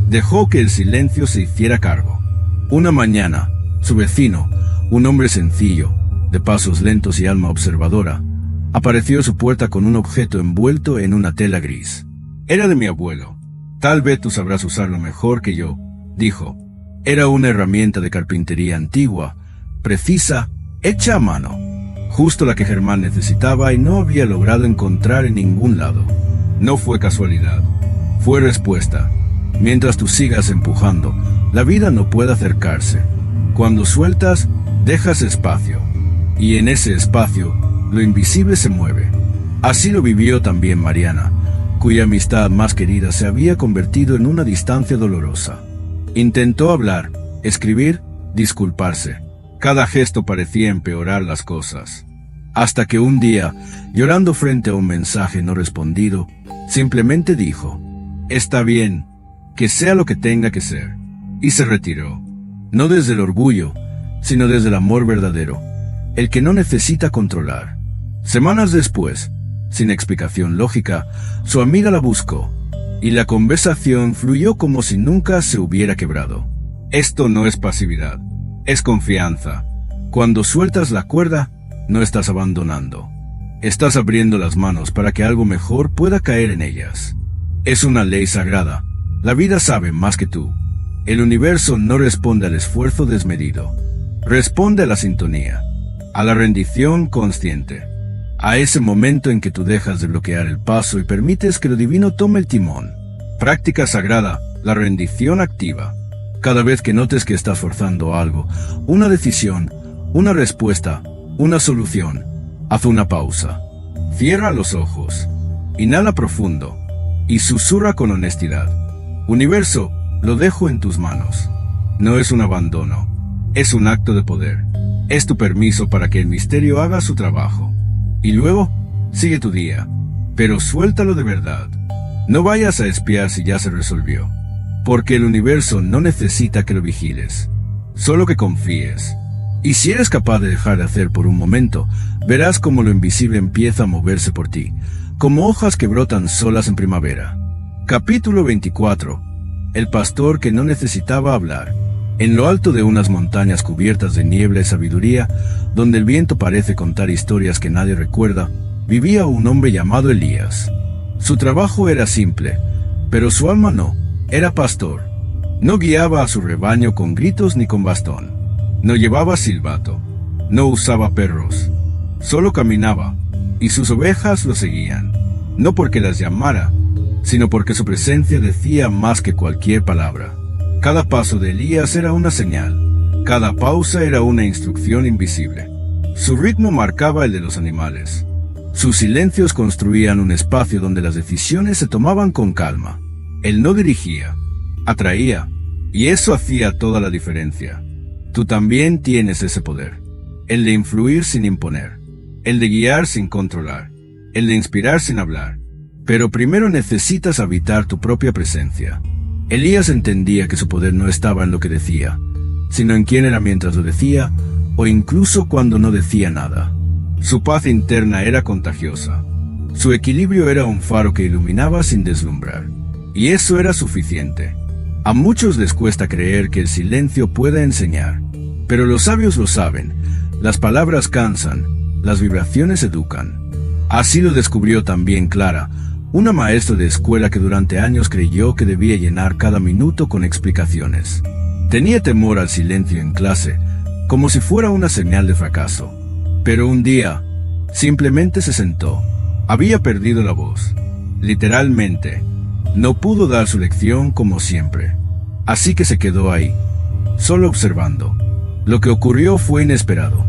Dejó que el silencio se hiciera cargo. Una mañana, su vecino, Un hombre sencillo, de pasos lentos y alma observadora, apareció a su puerta con un objeto envuelto en una tela gris. Era de mi abuelo. Tal vez tú sabrás usarlo mejor que yo, dijo. Era una herramienta de carpintería antigua, precisa, hecha a mano. Justo la que Germán necesitaba y no había logrado encontrar en ningún lado. No fue casualidad. Fue respuesta. Mientras tú sigas empujando, la vida no puede acercarse. Cuando sueltas, dejas espacio. Y en ese espacio, lo invisible se mueve. Así lo vivió también Mariana, cuya amistad más querida se había convertido en una distancia dolorosa. Intentó hablar, escribir, disculparse. Cada gesto parecía empeorar las cosas. Hasta que un día, llorando frente a un mensaje no respondido, simplemente dijo: «Está bien, que sea lo que tenga que ser». Y se retiró. No desde el orgullo, sino desde el amor verdadero, el que no necesita controlar. Semanas después, sin explicación lógica, su amiga la buscó, y la conversación fluyó como si nunca se hubiera quebrado. Esto no es pasividad, es confianza. Cuando sueltas la cuerda, no estás abandonando. Estás abriendo las manos para que algo mejor pueda caer en ellas. Es una ley sagrada. La vida sabe más que tú. El universo no responde al esfuerzo desmedido. Responde a la sintonía, a la rendición consciente, a ese momento en que tú dejas de bloquear el paso y permites que lo divino tome el timón. Práctica sagrada, la rendición activa. Cada vez que notes que estás forzando algo, una decisión, una respuesta, una solución, haz una pausa. Cierra los ojos, inhala profundo y susurra con honestidad: Universo, lo dejo en tus manos. No es un abandono, es un acto de poder. Es tu permiso para que el misterio haga su trabajo. Y luego, sigue tu día, pero suéltalo de verdad. No vayas a espiar si ya se resolvió, porque el universo no necesita que lo vigiles, solo que confíes. Y si eres capaz de dejar de hacer por un momento, verás cómo lo invisible empieza a moverse por ti, como hojas que brotan solas en primavera. Capítulo 24. El pastor que no necesitaba hablar. En lo alto de unas montañas cubiertas de niebla y sabiduría, donde el viento parece contar historias que nadie recuerda, vivía un hombre llamado Elías. Su trabajo era simple, pero su alma no. Era pastor. No guiaba a su rebaño con gritos ni con bastón. No llevaba silbato. No usaba perros. Solo caminaba, y sus ovejas lo seguían. No porque las llamara, sino porque su presencia decía más que cualquier palabra. Cada paso de Elías era una señal. Cada pausa era una instrucción invisible. Su ritmo marcaba el de los animales. Sus silencios construían un espacio donde las decisiones se tomaban con calma. Él no dirigía, atraía, y eso hacía toda la diferencia. Tú también tienes ese poder. El de influir sin imponer. El de guiar sin controlar. El de inspirar sin hablar. Pero primero necesitas habitar tu propia presencia. Elías entendía que su poder no estaba en lo que decía, sino en quién era mientras lo decía, o incluso cuando no decía nada. Su paz interna era contagiosa. Su equilibrio era un faro que iluminaba sin deslumbrar. Y eso era suficiente. A muchos les cuesta creer que el silencio pueda enseñar, pero los sabios lo saben. Las palabras cansan, las vibraciones educan. Así lo descubrió también Clara, una maestra de escuela que durante años creyó que debía llenar cada minuto con explicaciones. Tenía temor al silencio en clase, como si fuera una señal de fracaso. Pero un día, simplemente se sentó. Había perdido la voz. Literalmente, no pudo dar su lección como siempre. Así que se quedó ahí, solo observando. Lo que ocurrió fue inesperado.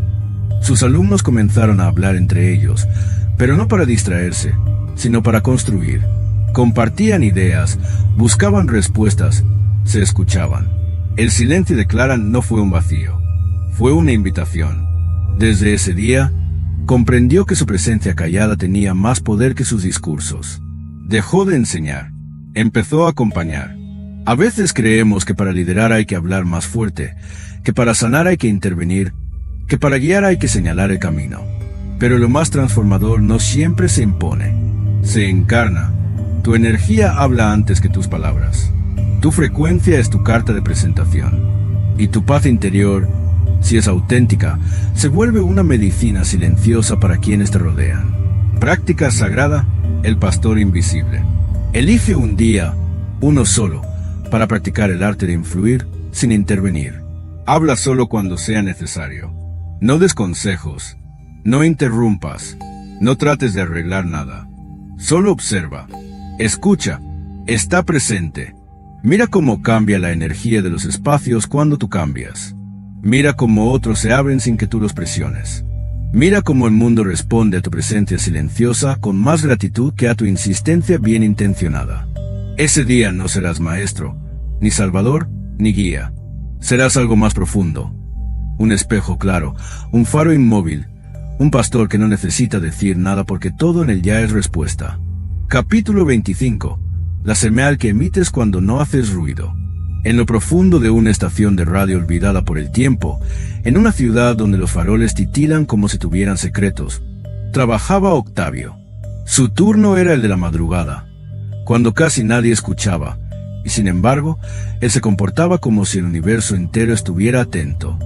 Sus alumnos comenzaron a hablar entre ellos, pero no para distraerse, sino para construir. Compartían ideas, buscaban respuestas, se escuchaban. El silencio de Clara no fue un vacío, fue una invitación. Desde ese día, comprendió que su presencia callada tenía más poder que sus discursos. Dejó de enseñar, empezó a acompañar. A veces creemos que para liderar hay que hablar más fuerte, que para sanar hay que intervenir, que para guiar hay que señalar el camino. Pero lo más transformador no siempre se impone, se encarna. Tu energía habla antes que tus palabras. Tu frecuencia es tu carta de presentación. Y tu paz interior Si es auténtica, se vuelve una medicina silenciosa para quienes te rodean. Práctica sagrada, el pastor invisible. Elige un día, uno solo, para practicar el arte de influir sin intervenir. Habla solo cuando sea necesario. No des consejos, no interrumpas, no trates de arreglar nada. Solo observa, escucha, está presente. Mira cómo cambia la energía de los espacios cuando tú cambias. Mira cómo otros se abren sin que tú los presiones. Mira cómo el mundo responde a tu presencia silenciosa con más gratitud que a tu insistencia bien intencionada. Ese día no serás maestro, ni salvador, ni guía. Serás algo más profundo. Un espejo claro, un faro inmóvil, un pastor que no necesita decir nada porque todo en él ya es respuesta. Capítulo 25. La señal que emites cuando no haces ruido. En lo profundo de una estación de radio olvidada por el tiempo, en una ciudad donde los faroles titilan como si tuvieran secretos, trabajaba Octavio. Su turno era el de la madrugada, cuando casi nadie escuchaba, y sin embargo, él se comportaba como si el universo entero estuviera atento.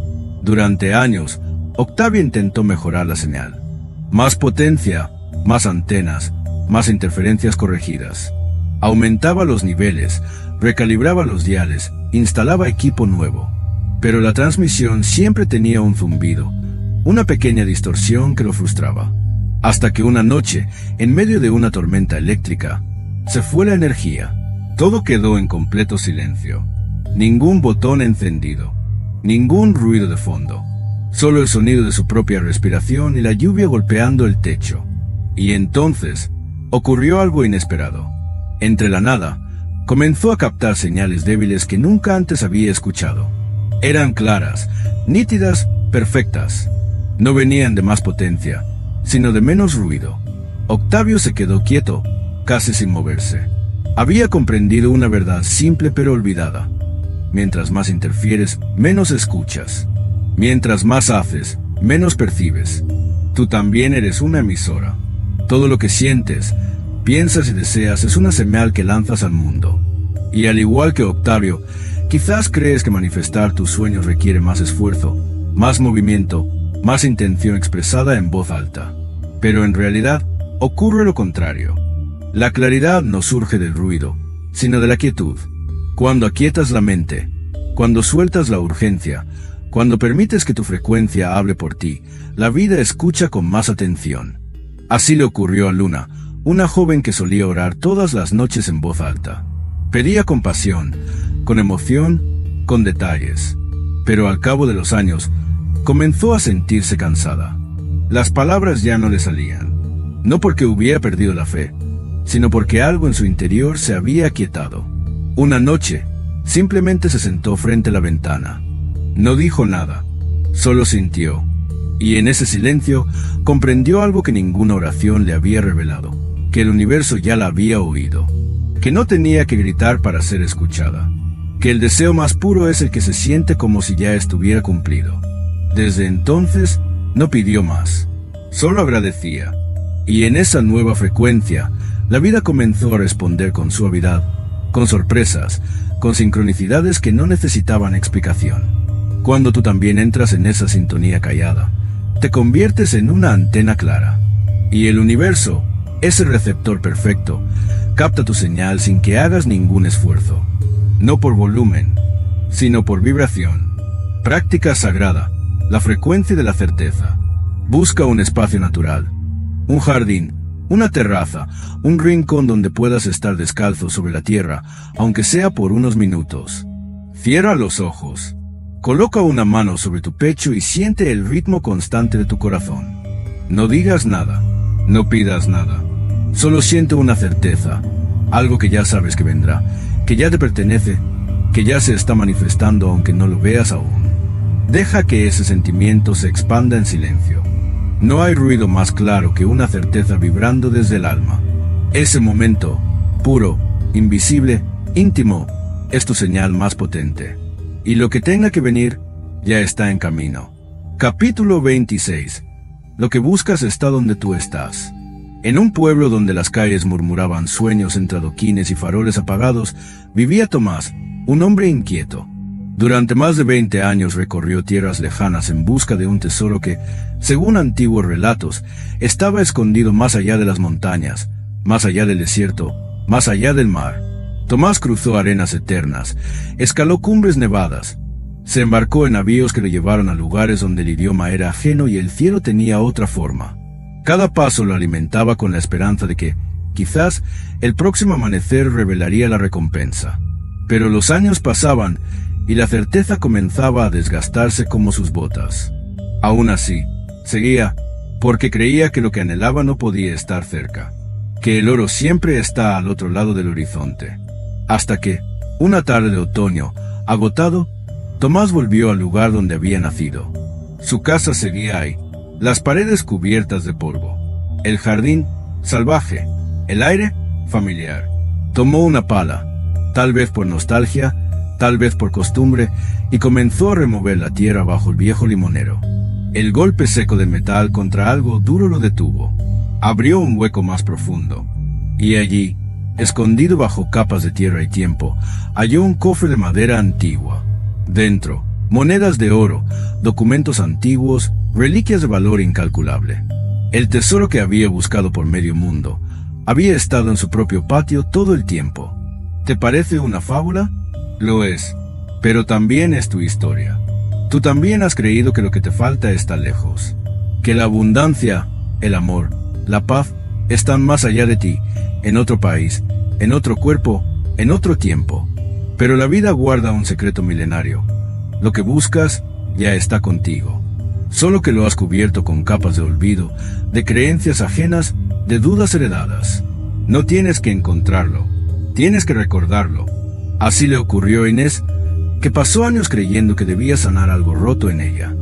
Durante años, Octavio intentó mejorar la señal. Más potencia, más antenas, más interferencias corregidas. Aumentaba los niveles, recalibraba los diales, instalaba equipo nuevo. Pero la transmisión siempre tenía un zumbido, una pequeña distorsión que lo frustraba. Hasta que una noche, en medio de una tormenta eléctrica, se fue la energía. Todo quedó en completo silencio. Ningún botón encendido, ningún ruido de fondo. Solo el sonido de su propia respiración y la lluvia golpeando el techo. Y entonces, ocurrió algo inesperado. Entre la nada, comenzó a captar señales débiles que nunca antes había escuchado. Eran claras, nítidas, perfectas. No venían de más potencia, sino de menos ruido. Octavio se quedó quieto, casi sin moverse. Había comprendido una verdad simple pero olvidada. Mientras más interfieres, menos escuchas. Mientras más haces, menos percibes. Tú también eres una emisora. Todo lo que sientes, piensas y deseas es una señal que lanzas al mundo. Y al igual que Octavio, quizás crees que manifestar tus sueños requiere más esfuerzo, más movimiento, más intención expresada en voz alta. Pero en realidad, ocurre lo contrario. La claridad no surge del ruido, sino de la quietud. Cuando aquietas la mente, cuando sueltas la urgencia, cuando permites que tu frecuencia hable por ti, la vida escucha con más atención. Así le ocurrió a Luna, una joven que solía orar todas las noches en voz alta. Pedía con pasión, con emoción, con detalles. Pero al cabo de los años, comenzó a sentirse cansada. Las palabras ya no le salían. No porque hubiera perdido la fe, sino porque algo en su interior se había aquietado. Una noche, simplemente se sentó frente a la ventana. No dijo nada, solo sintió. Y en ese silencio, comprendió algo que ninguna oración le había revelado. Que el universo ya la había oído, que no tenía que gritar para ser escuchada, que el deseo más puro es el que se siente como si ya estuviera cumplido. Desde entonces, no pidió más, solo agradecía, y en esa nueva frecuencia, la vida comenzó a responder con suavidad, con sorpresas, con sincronicidades que no necesitaban explicación. Cuando tú también entras en esa sintonía callada, te conviertes en una antena clara, y el universo, ese receptor perfecto, capta tu señal sin que hagas ningún esfuerzo. No por volumen, sino por vibración. Práctica sagrada, la frecuencia de la certeza. Busca un espacio natural, un jardín, una terraza, un rincón donde puedas estar descalzo sobre la tierra, aunque sea por unos minutos. Cierra los ojos. Coloca una mano sobre tu pecho y siente el ritmo constante de tu corazón. No digas nada, no pidas nada. Solo siente una certeza, algo que ya sabes que vendrá, que ya te pertenece, que ya se está manifestando aunque no lo veas aún. Deja que ese sentimiento se expanda en silencio. No hay ruido más claro que una certeza vibrando desde el alma. Ese momento, puro, invisible, íntimo, es tu señal más potente. Y lo que tenga que venir, ya está en camino. Capítulo 26. Lo que buscas está donde tú estás. En un pueblo donde las calles murmuraban sueños entre adoquines y faroles apagados, vivía Tomás, un hombre inquieto. Durante más de 20 años recorrió tierras lejanas en busca de un tesoro que, según antiguos relatos, estaba escondido más allá de las montañas, más allá del desierto, más allá del mar. Tomás cruzó arenas eternas, escaló cumbres nevadas, se embarcó en navíos que lo llevaron a lugares donde el idioma era ajeno y el cielo tenía otra forma. Cada paso lo alimentaba con la esperanza de que, quizás, el próximo amanecer revelaría la recompensa. Pero los años pasaban y la certeza comenzaba a desgastarse como sus botas. Aún así, seguía, porque creía que lo que anhelaba no podía estar cerca, que el oro siempre está al otro lado del horizonte. Hasta que, una tarde de otoño, agotado, Tomás volvió al lugar donde había nacido. Su casa seguía ahí, las paredes cubiertas de polvo, el jardín salvaje, el aire familiar. Tomó una pala, tal vez por nostalgia, tal vez por costumbre, y comenzó a remover la tierra bajo el viejo limonero. El golpe seco de metal contra algo duro lo detuvo. Abrió un hueco más profundo, y allí, escondido bajo capas de tierra y tiempo, halló un cofre de madera antigua. Dentro, monedas de oro, documentos antiguos, reliquias de valor incalculable. El tesoro que había buscado por medio mundo había estado en su propio patio todo el tiempo. ¿Te parece una fábula? Lo es, pero también es tu historia. Tú también has creído que lo que te falta está lejos, que la abundancia, el amor, la paz están más allá de ti, en otro país, en otro cuerpo, en otro tiempo. Pero la vida guarda un secreto milenario. Lo que buscas ya está contigo, solo que lo has cubierto con capas de olvido, de creencias ajenas, de dudas heredadas. No tienes que encontrarlo, tienes que recordarlo. Así le ocurrió a Inés, que pasó años creyendo que debía sanar algo roto en ella.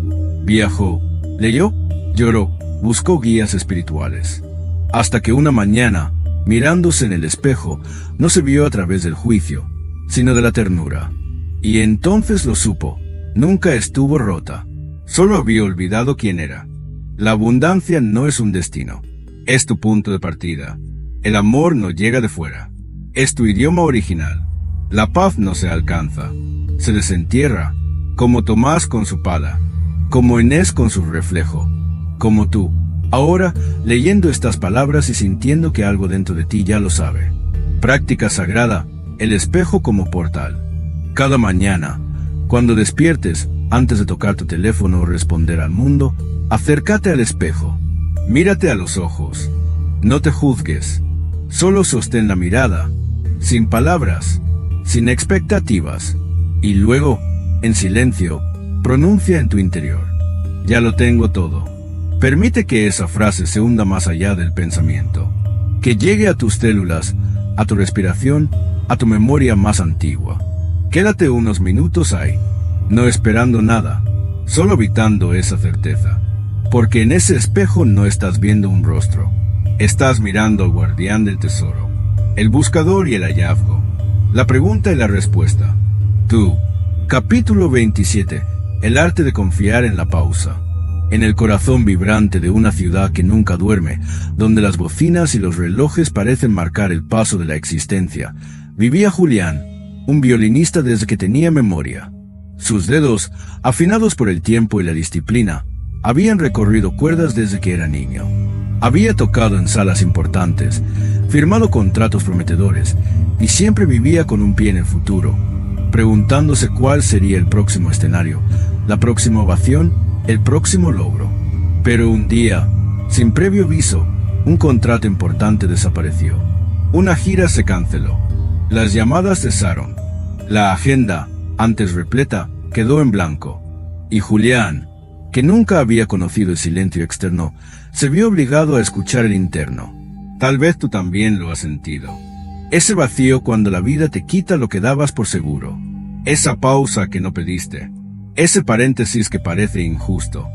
Viajó, leyó, lloró, buscó guías espirituales. Hasta que una mañana, mirándose en el espejo, no se vio a través del juicio, sino de la ternura. Y entonces lo supo, nunca estuvo rota, solo había olvidado quién era. La abundancia no es un destino, es tu punto de partida. El amor no llega de fuera, es tu idioma original. La paz no se alcanza, se desentierra, como Tomás con su pala, como Inés con su reflejo, como tú, ahora leyendo estas palabras y sintiendo que algo dentro de ti ya lo sabe. Práctica sagrada, el espejo como portal. Cada mañana, cuando despiertes, antes de tocar tu teléfono o responder al mundo, acércate al espejo, mírate a los ojos, no te juzgues, solo sostén la mirada, sin palabras, sin expectativas, y luego, en silencio, pronuncia en tu interior: ya lo tengo todo. Permite que esa frase se hunda más allá del pensamiento, que llegue a tus células, a tu respiración, a tu memoria más antigua. Quédate unos minutos ahí, no esperando nada, solo habitando esa certeza, porque en ese espejo no estás viendo un rostro, estás mirando al guardián del tesoro, el buscador y el hallazgo, la pregunta y la respuesta. Tú. Capítulo 27. El arte de confiar en la pausa. En el corazón vibrante de una ciudad que nunca duerme, donde las bocinas y los relojes parecen marcar el paso de la existencia, vivía Julián, un violinista desde que tenía memoria. Sus dedos, afinados por el tiempo y la disciplina, habían recorrido cuerdas desde que era niño. Había tocado en salas importantes, firmado contratos prometedores, y siempre vivía con un pie en el futuro, preguntándose cuál sería el próximo escenario, la próxima ovación, el próximo logro. Pero un día, sin previo aviso, un contrato importante desapareció. Una gira se canceló. Las llamadas cesaron. La agenda, antes repleta, quedó en blanco. Y Julián, que nunca había conocido el silencio externo, se vio obligado a escuchar el interno. Tal vez tú también lo has sentido. Ese vacío cuando la vida te quita lo que dabas por seguro. Esa pausa que no pediste. Ese paréntesis que parece injusto.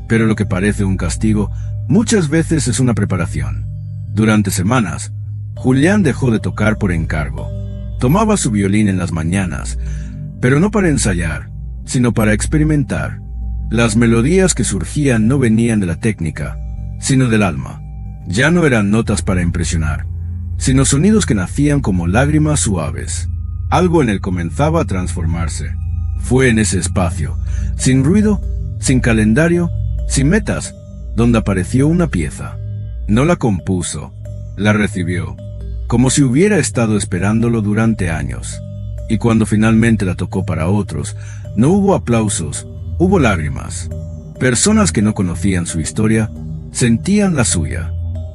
Pero lo que parece un castigo, muchas veces es una preparación. Durante semanas, Julián dejó de tocar por encargo. Tomaba su violín en las mañanas, pero no para ensayar, sino para experimentar. Las melodías que surgían no venían de la técnica, sino del alma. Ya no eran notas para impresionar, sino sonidos que nacían como lágrimas suaves. Algo en él comenzaba a transformarse. Fue en ese espacio, sin ruido, sin calendario, sin metas, donde apareció una pieza. No la compuso, la recibió, como si hubiera estado esperándolo durante años. Y cuando finalmente la tocó para otros, no hubo aplausos, hubo lágrimas. Personas que no conocían su historia, sentían la suya.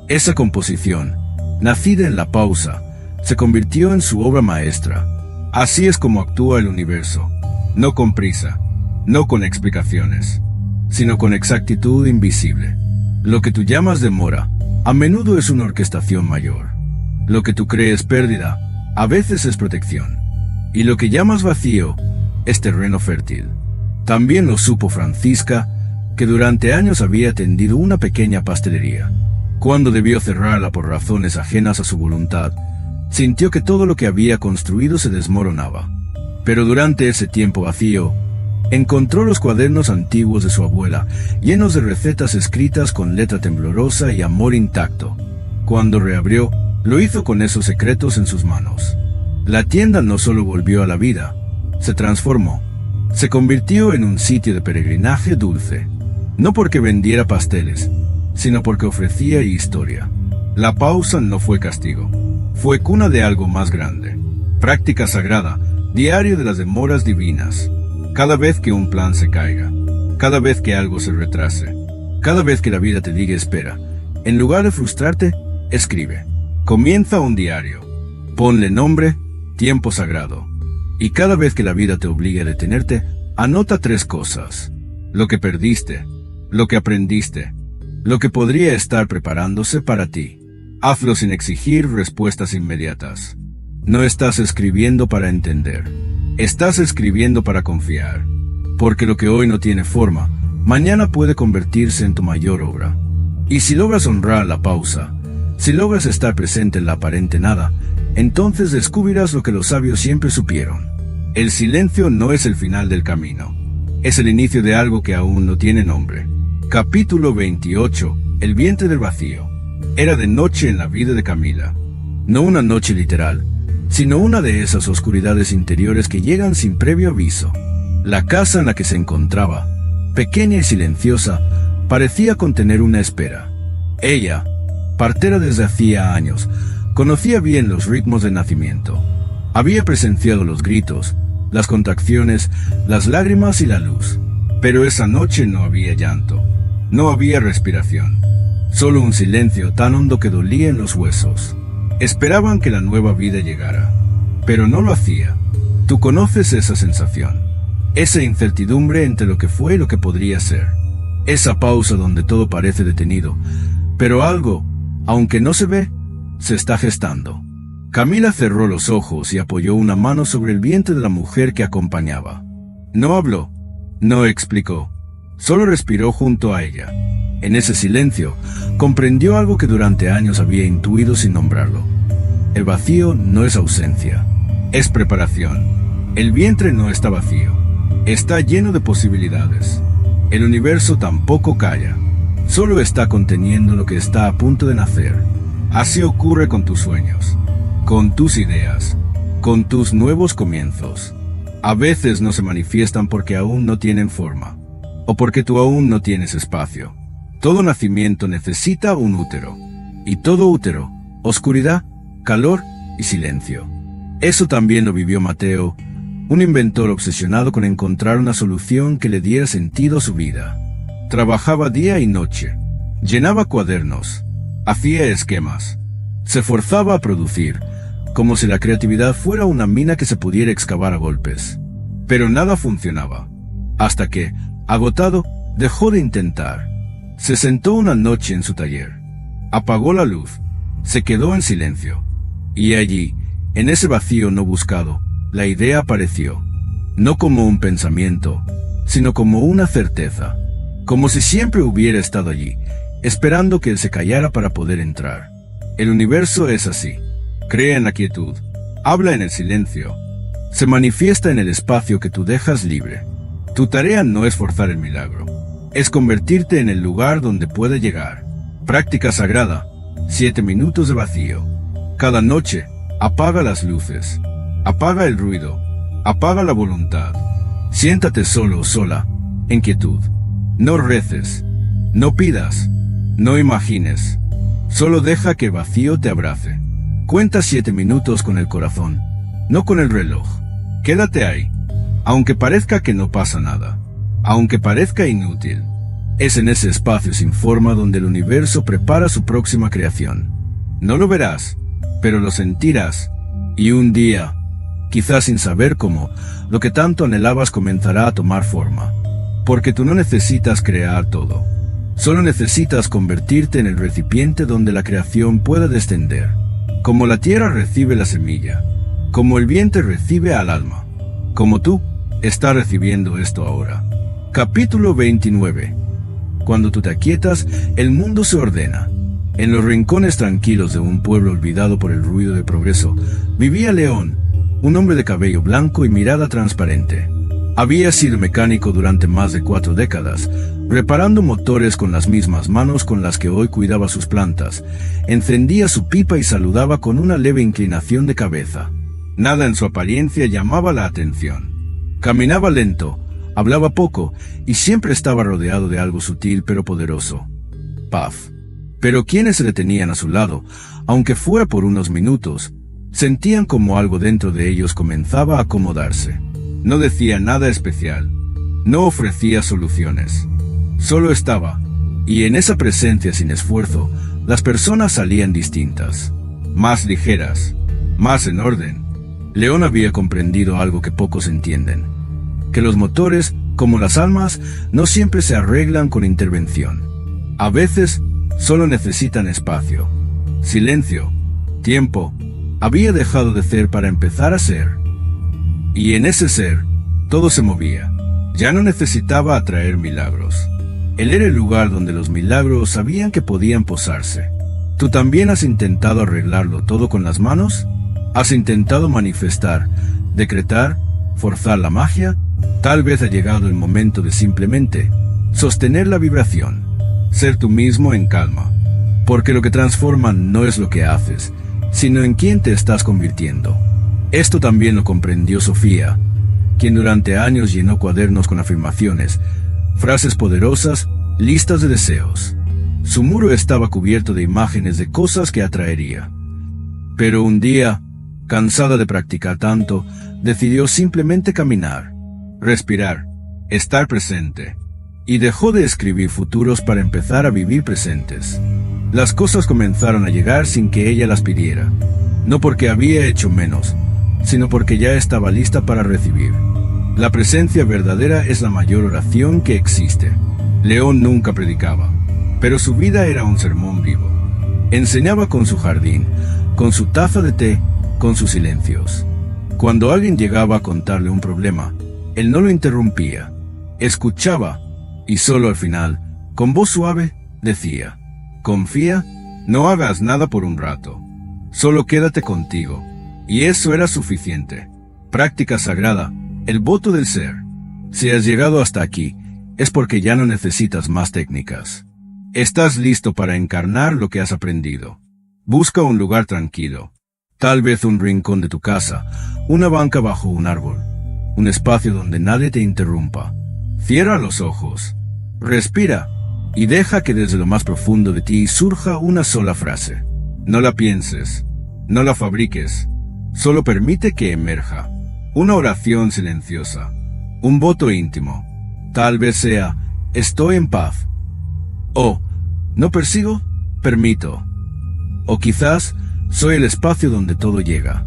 Esa composición, nacida en la pausa, se convirtió en su obra maestra. Así es como actúa el universo, no con prisa, no con explicaciones, sino con exactitud invisible. Lo que tú llamas demora, a menudo es una orquestación mayor. Lo que tú crees pérdida, a veces es protección. Y lo que llamas vacío, es terreno fértil. También lo supo Francisca, que durante años había atendido una pequeña pastelería. Cuando debió cerrarla por razones ajenas a su voluntad, sintió que todo lo que había construido se desmoronaba. Pero durante ese tiempo vacío, encontró los cuadernos antiguos de su abuela, llenos de recetas escritas con letra temblorosa y amor intacto. Cuando reabrió, lo hizo con esos secretos en sus manos. La tienda no solo volvió a la vida, se transformó. Se convirtió en un sitio de peregrinaje dulce, no porque vendiera pasteles, sino porque ofrecía historia. La pausa no fue castigo, fue cuna de algo más grande. Práctica sagrada, diario de las demoras divinas. Cada vez que un plan se caiga, cada vez que algo se retrase, cada vez que la vida te diga espera, en lugar de frustrarte, escribe. Comienza un diario. Ponle nombre, tiempo sagrado. Y cada vez que la vida te obligue a detenerte, anota 3 cosas. Lo que perdiste, lo que aprendiste, lo que podría estar preparándose para ti. Hazlo sin exigir respuestas inmediatas. No estás escribiendo para entender. Estás escribiendo para confiar. Porque lo que hoy no tiene forma, mañana puede convertirse en tu mayor obra. Y si logras honrar la pausa, si logras estar presente en la aparente nada, entonces descubrirás lo que los sabios siempre supieron. El silencio no es el final del camino. Es el inicio de algo que aún no tiene nombre. Capítulo 28. El vientre del vacío. Era de noche en la vida de Camila. No una noche literal, sino una de esas oscuridades interiores que llegan sin previo aviso. La casa en la que se encontraba, pequeña y silenciosa, parecía contener una espera. Ella, partera desde hacía años, conocía bien los ritmos del nacimiento. Había presenciado los gritos, las contracciones, las lágrimas y la luz. Pero esa noche no había llanto, no había respiración, solo un silencio tan hondo que dolía en los huesos. Esperaban que la nueva vida llegara, pero no lo hacía. Tú conoces esa sensación, esa incertidumbre entre lo que fue y lo que podría ser. Esa pausa donde todo parece detenido, pero algo, aunque no se ve, se está gestando. Camila cerró los ojos y apoyó una mano sobre el vientre de la mujer que acompañaba. No habló, no explicó, solo respiró junto a ella. En ese silencio, comprendió algo que durante años había intuido sin nombrarlo. El vacío no es ausencia, es preparación. El vientre no está vacío, está lleno de posibilidades. El universo tampoco calla, solo está conteniendo lo que está a punto de nacer. Así ocurre con tus sueños, con tus ideas, con tus nuevos comienzos. A veces no se manifiestan porque aún no tienen forma, o porque tú aún no tienes espacio. Todo nacimiento necesita un útero, y todo útero, oscuridad, calor y silencio. Eso también lo vivió Mateo, un inventor obsesionado con encontrar una solución que le diera sentido a su vida. Trabajaba día y noche, llenaba cuadernos, hacía esquemas, se forzaba a producir, como si la creatividad fuera una mina que se pudiera excavar a golpes. Pero nada funcionaba, hasta que, agotado, dejó de intentar. Se sentó una noche en su taller, apagó la luz, se quedó en silencio, y allí, en ese vacío no buscado, la idea apareció, no como un pensamiento, sino como una certeza, como si siempre hubiera estado allí, esperando que él se callara para poder entrar. El universo es así, crea en la quietud, habla en el silencio, se manifiesta en el espacio que tú dejas libre. Tu tarea no es forzar el milagro, es convertirte en el lugar donde puede llegar. Práctica sagrada, 7 minutos de vacío. Cada noche, apaga las luces, apaga el ruido, apaga la voluntad. Siéntate solo o sola, en quietud. No reces, no pidas, no imagines. Solo deja que el vacío te abrace. Cuenta 7 minutos con el corazón, no con el reloj. Quédate ahí, aunque parezca que no pasa nada, aunque parezca inútil. Es en ese espacio sin forma donde el universo prepara su próxima creación. No lo verás, pero lo sentirás, y un día, quizás sin saber cómo, lo que tanto anhelabas comenzará a tomar forma. Porque tú no necesitas crear todo. Solo necesitas convertirte en el recipiente donde la creación pueda descender. Como la tierra recibe la semilla, como el viento recibe al alma, como tú estás recibiendo esto ahora. Capítulo 29. Cuando tú te aquietas, el mundo se ordena. En los rincones tranquilos de un pueblo olvidado por el ruido del progreso, vivía León, un hombre de cabello blanco y mirada transparente. Había sido mecánico durante más de 4 décadas, reparando motores con las mismas manos con las que hoy cuidaba sus plantas. Encendía su pipa y saludaba con una leve inclinación de cabeza. Nada en su apariencia llamaba la atención. Caminaba lento, hablaba poco y siempre estaba rodeado de algo sutil pero poderoso: paz. Pero quienes se detenían a su lado, aunque fuera por unos minutos, sentían como algo dentro de ellos comenzaba a acomodarse. No decía nada especial, no ofrecía soluciones. Solo estaba, y en esa presencia sin esfuerzo, las personas salían distintas, más ligeras, más en orden. León había comprendido algo que pocos entienden: que los motores, como las almas, no siempre se arreglan con intervención. A veces, solo necesitan espacio, silencio, tiempo. Había dejado de ser para empezar a ser. Y en ese ser, todo se movía. Ya no necesitaba atraer milagros. Él era el lugar donde los milagros sabían que podían posarse. ¿Tú también has intentado arreglarlo todo con las manos? ¿Has intentado manifestar, decretar, forzar la magia? Tal vez ha llegado el momento de simplemente sostener la vibración, ser tú mismo en calma. Porque lo que transforma no es lo que haces, sino en quién te estás convirtiendo. Esto también lo comprendió Sofía, quien durante años llenó cuadernos con afirmaciones, frases poderosas, listas de deseos. Su muro estaba cubierto de imágenes de cosas que atraería. Pero un día, cansada de practicar tanto, decidió simplemente caminar, respirar, estar presente, y dejó de escribir futuros para empezar a vivir presentes. Las cosas comenzaron a llegar sin que ella las pidiera, no porque había hecho menos, sino porque ya estaba lista para recibir. La presencia verdadera es la mayor oración que existe. León nunca predicaba, pero su vida era un sermón vivo. Enseñaba con su jardín, con su taza de té, con sus silencios. Cuando alguien llegaba a contarle un problema, él no lo interrumpía. Escuchaba, y solo al final, con voz suave, decía: confía, no hagas nada por un rato. Solo quédate contigo. Y eso era suficiente. Práctica sagrada, el voto del ser. Si has llegado hasta aquí, es porque ya no necesitas más técnicas. Estás listo para encarnar lo que has aprendido. Busca un lugar tranquilo. Tal vez un rincón de tu casa, una banca bajo un árbol, un espacio donde nadie te interrumpa. Cierra los ojos, respira y deja que desde lo más profundo de ti surja una sola frase. No la pienses, no la fabriques. Solo permite que emerja. Una oración silenciosa. Un voto íntimo. Tal vez sea: estoy en paz. O: no persigo, permito. O quizás: soy el espacio donde todo llega.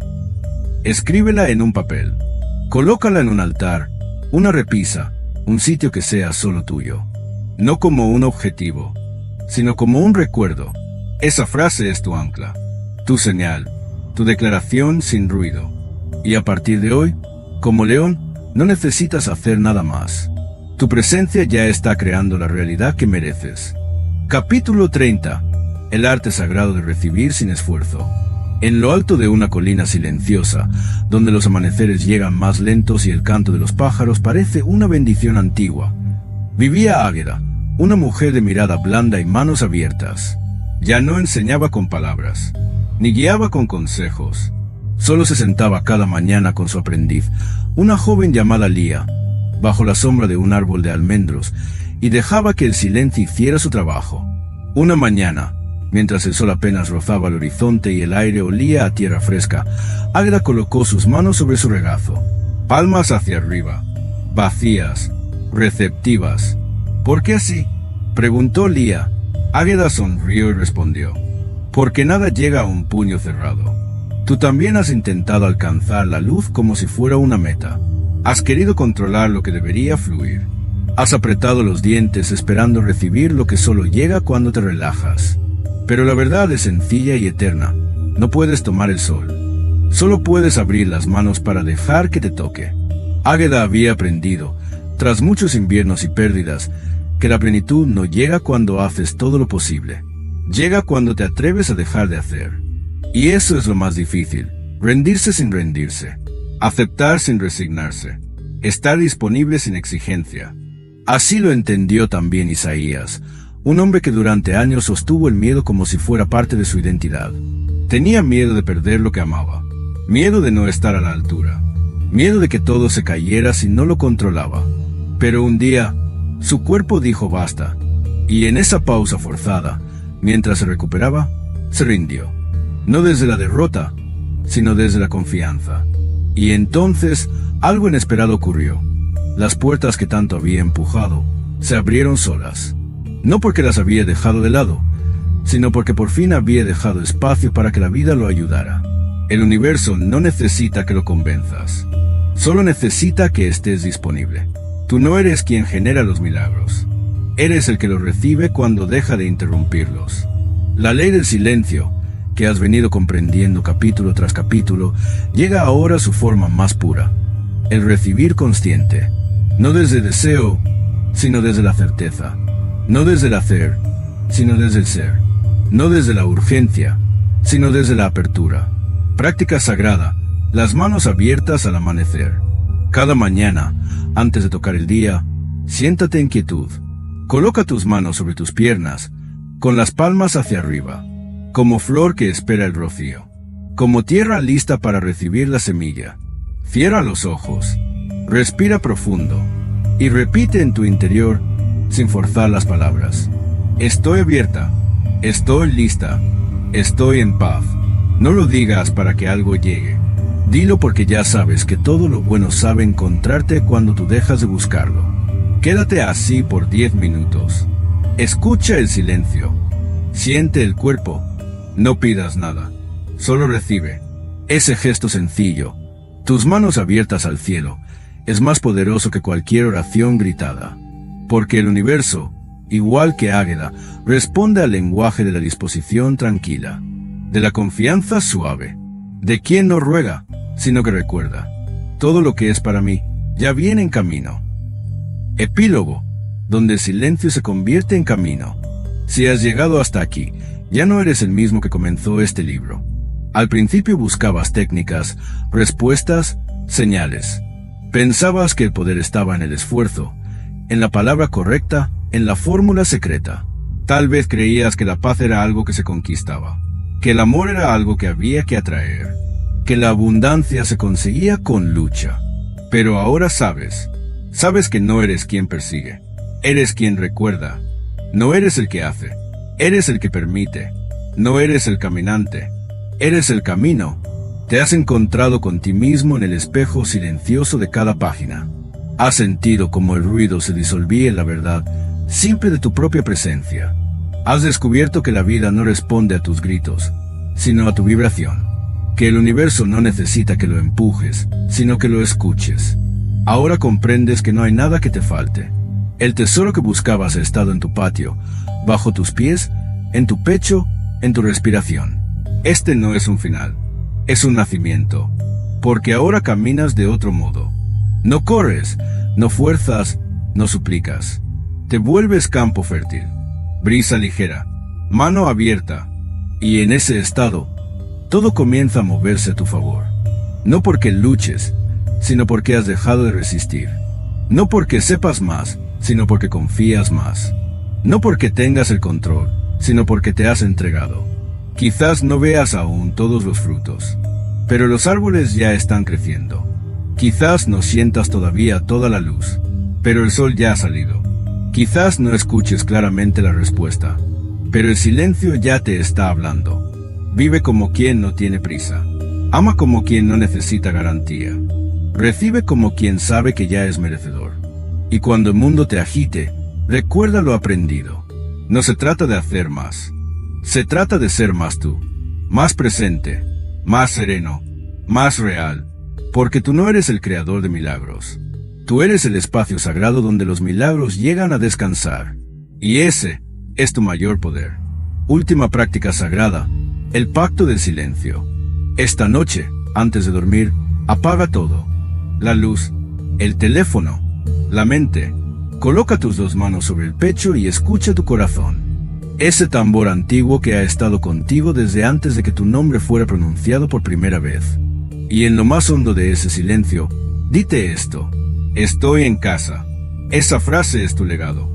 Escríbela en un papel. Colócala en un altar, una repisa, un sitio que sea solo tuyo. No como un objetivo, sino como un recuerdo. Esa frase es tu ancla, tu señal, tu declaración sin ruido. Y a partir de hoy, como León, no necesitas hacer nada más. Tu presencia ya está creando la realidad que mereces. Capítulo 30. El arte sagrado de recibir sin esfuerzo. En lo alto de una colina silenciosa, donde los amaneceres llegan más lentos y el canto de los pájaros parece una bendición antigua, vivía Águeda, una mujer de mirada blanda y manos abiertas. Ya no enseñaba con palabras, ni guiaba con consejos. Solo se sentaba cada mañana con su aprendiz, una joven llamada Lía, bajo la sombra de un árbol de almendros, y dejaba que el silencio hiciera su trabajo. Una mañana, mientras el sol apenas rozaba el horizonte y el aire olía a tierra fresca, Águeda colocó sus manos sobre su regazo, palmas hacia arriba, vacías, receptivas. ¿Por qué así?, preguntó Lía. Águeda sonrió y respondió: porque nada llega a un puño cerrado. Tú también has intentado alcanzar la luz como si fuera una meta. Has querido controlar lo que debería fluir. Has apretado los dientes esperando recibir lo que solo llega cuando te relajas. Pero la verdad es sencilla y eterna. No puedes tomar el sol. Solo puedes abrir las manos para dejar que te toque. Águeda había aprendido, tras muchos inviernos y pérdidas, que la plenitud no llega cuando haces todo lo posible. Llega cuando te atreves a dejar de hacer. Y eso es lo más difícil: rendirse sin rendirse, aceptar sin resignarse, estar disponible sin exigencia. Así lo entendió también Isaías, un hombre que durante años sostuvo el miedo como si fuera parte de su identidad. Tenía miedo de perder lo que amaba, miedo de no estar a la altura, miedo de que todo se cayera si no lo controlaba. Pero un día, su cuerpo dijo basta, y en esa pausa forzada, mientras se recuperaba, se rindió. No desde la derrota, sino desde la confianza. Y entonces, algo inesperado ocurrió. Las puertas que tanto había empujado, se abrieron solas. No porque las había dejado de lado, sino porque por fin había dejado espacio para que la vida lo ayudara. El universo no necesita que lo convenzas, solo necesita que estés disponible. Tú no eres quien genera los milagros, eres el que los recibe cuando deja de interrumpirlos. La ley del silencio, que has venido comprendiendo capítulo tras capítulo, llega ahora a su forma más pura: el recibir consciente, no desde deseo, sino desde la certeza, no desde el hacer, sino desde el ser, no desde la urgencia, sino desde la apertura. Práctica sagrada: las manos abiertas al amanecer. Cada mañana, antes de tocar el día, siéntate en quietud. Coloca tus manos sobre tus piernas, con las palmas hacia arriba, como flor que espera el rocío, como tierra lista para recibir la semilla. Cierra los ojos, respira profundo, y repite en tu interior, sin forzar las palabras: estoy abierta, estoy lista, estoy en paz. No lo digas para que algo llegue. Dilo porque ya sabes que todo lo bueno sabe encontrarte cuando tú dejas de buscarlo. Quédate así por 10 minutos. Escucha el silencio. Siente el cuerpo. No pidas nada. Solo recibe. Ese gesto sencillo, tus manos abiertas al cielo, es más poderoso que cualquier oración gritada. Porque el universo, igual que Águeda, responde al lenguaje de la disposición tranquila, de la confianza suave, de quien no ruega, sino que recuerda: todo lo que es para mí ya viene en camino. Epílogo, donde el silencio se convierte en camino. Si has llegado hasta aquí, ya no eres el mismo que comenzó este libro. Al principio buscabas técnicas, respuestas, señales. Pensabas que el poder estaba en el esfuerzo, en la palabra correcta, en la fórmula secreta. Tal vez creías que la paz era algo que se conquistaba, que el amor era algo que había que atraer, que la abundancia se conseguía con lucha. Pero ahora sabes que no eres quien persigue, eres quien recuerda. No eres el que hace, eres el que permite. No eres el caminante, eres el camino. Te has encontrado con ti mismo en el espejo silencioso de cada página. Has sentido como el ruido se disolvía en la verdad simple de tu propia presencia. Has descubierto que la vida no responde a tus gritos, sino a tu vibración. Que el universo no necesita que lo empujes, sino que lo escuches. Ahora comprendes que no hay nada que te falte. El tesoro que buscabas ha estado en tu patio, bajo tus pies, en tu pecho, en tu respiración. Este no es un final, es un nacimiento, porque ahora caminas de otro modo. No corres, no fuerzas, no suplicas. Te vuelves campo fértil, brisa ligera, mano abierta, y en ese estado, todo comienza a moverse a tu favor. No porque luches, sino porque has dejado de resistir. No porque sepas más, sino porque confías más. No porque tengas el control, sino porque te has entregado. Quizás no veas aún todos los frutos, pero los árboles ya están creciendo. Quizás no sientas todavía toda la luz, pero el sol ya ha salido. Quizás no escuches claramente la respuesta, pero el silencio ya te está hablando. Vive como quien no tiene prisa. Ama como quien no necesita garantía. Recibe como quien sabe que ya es merecedor. Y cuando el mundo te agite, recuerda lo aprendido. No se trata de hacer más. Se trata de ser más tú. Más presente, más sereno, más real. Porque tú no eres el creador de milagros. Tú eres el espacio sagrado donde los milagros llegan a descansar. Y ese es tu mayor poder. Última práctica sagrada, el pacto del silencio. Esta noche, antes de dormir, apaga todo. La luz, el teléfono, la mente. Coloca tus dos manos sobre el pecho y escucha tu corazón. Ese tambor antiguo que ha estado contigo desde antes de que tu nombre fuera pronunciado por primera vez. Y en lo más hondo de ese silencio, dite esto: estoy en casa. Esa frase es tu legado,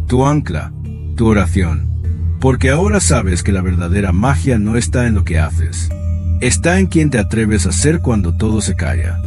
tu ancla, tu oración. Porque ahora sabes que la verdadera magia no está en lo que haces. Está en quien te atreves a ser cuando todo se calla.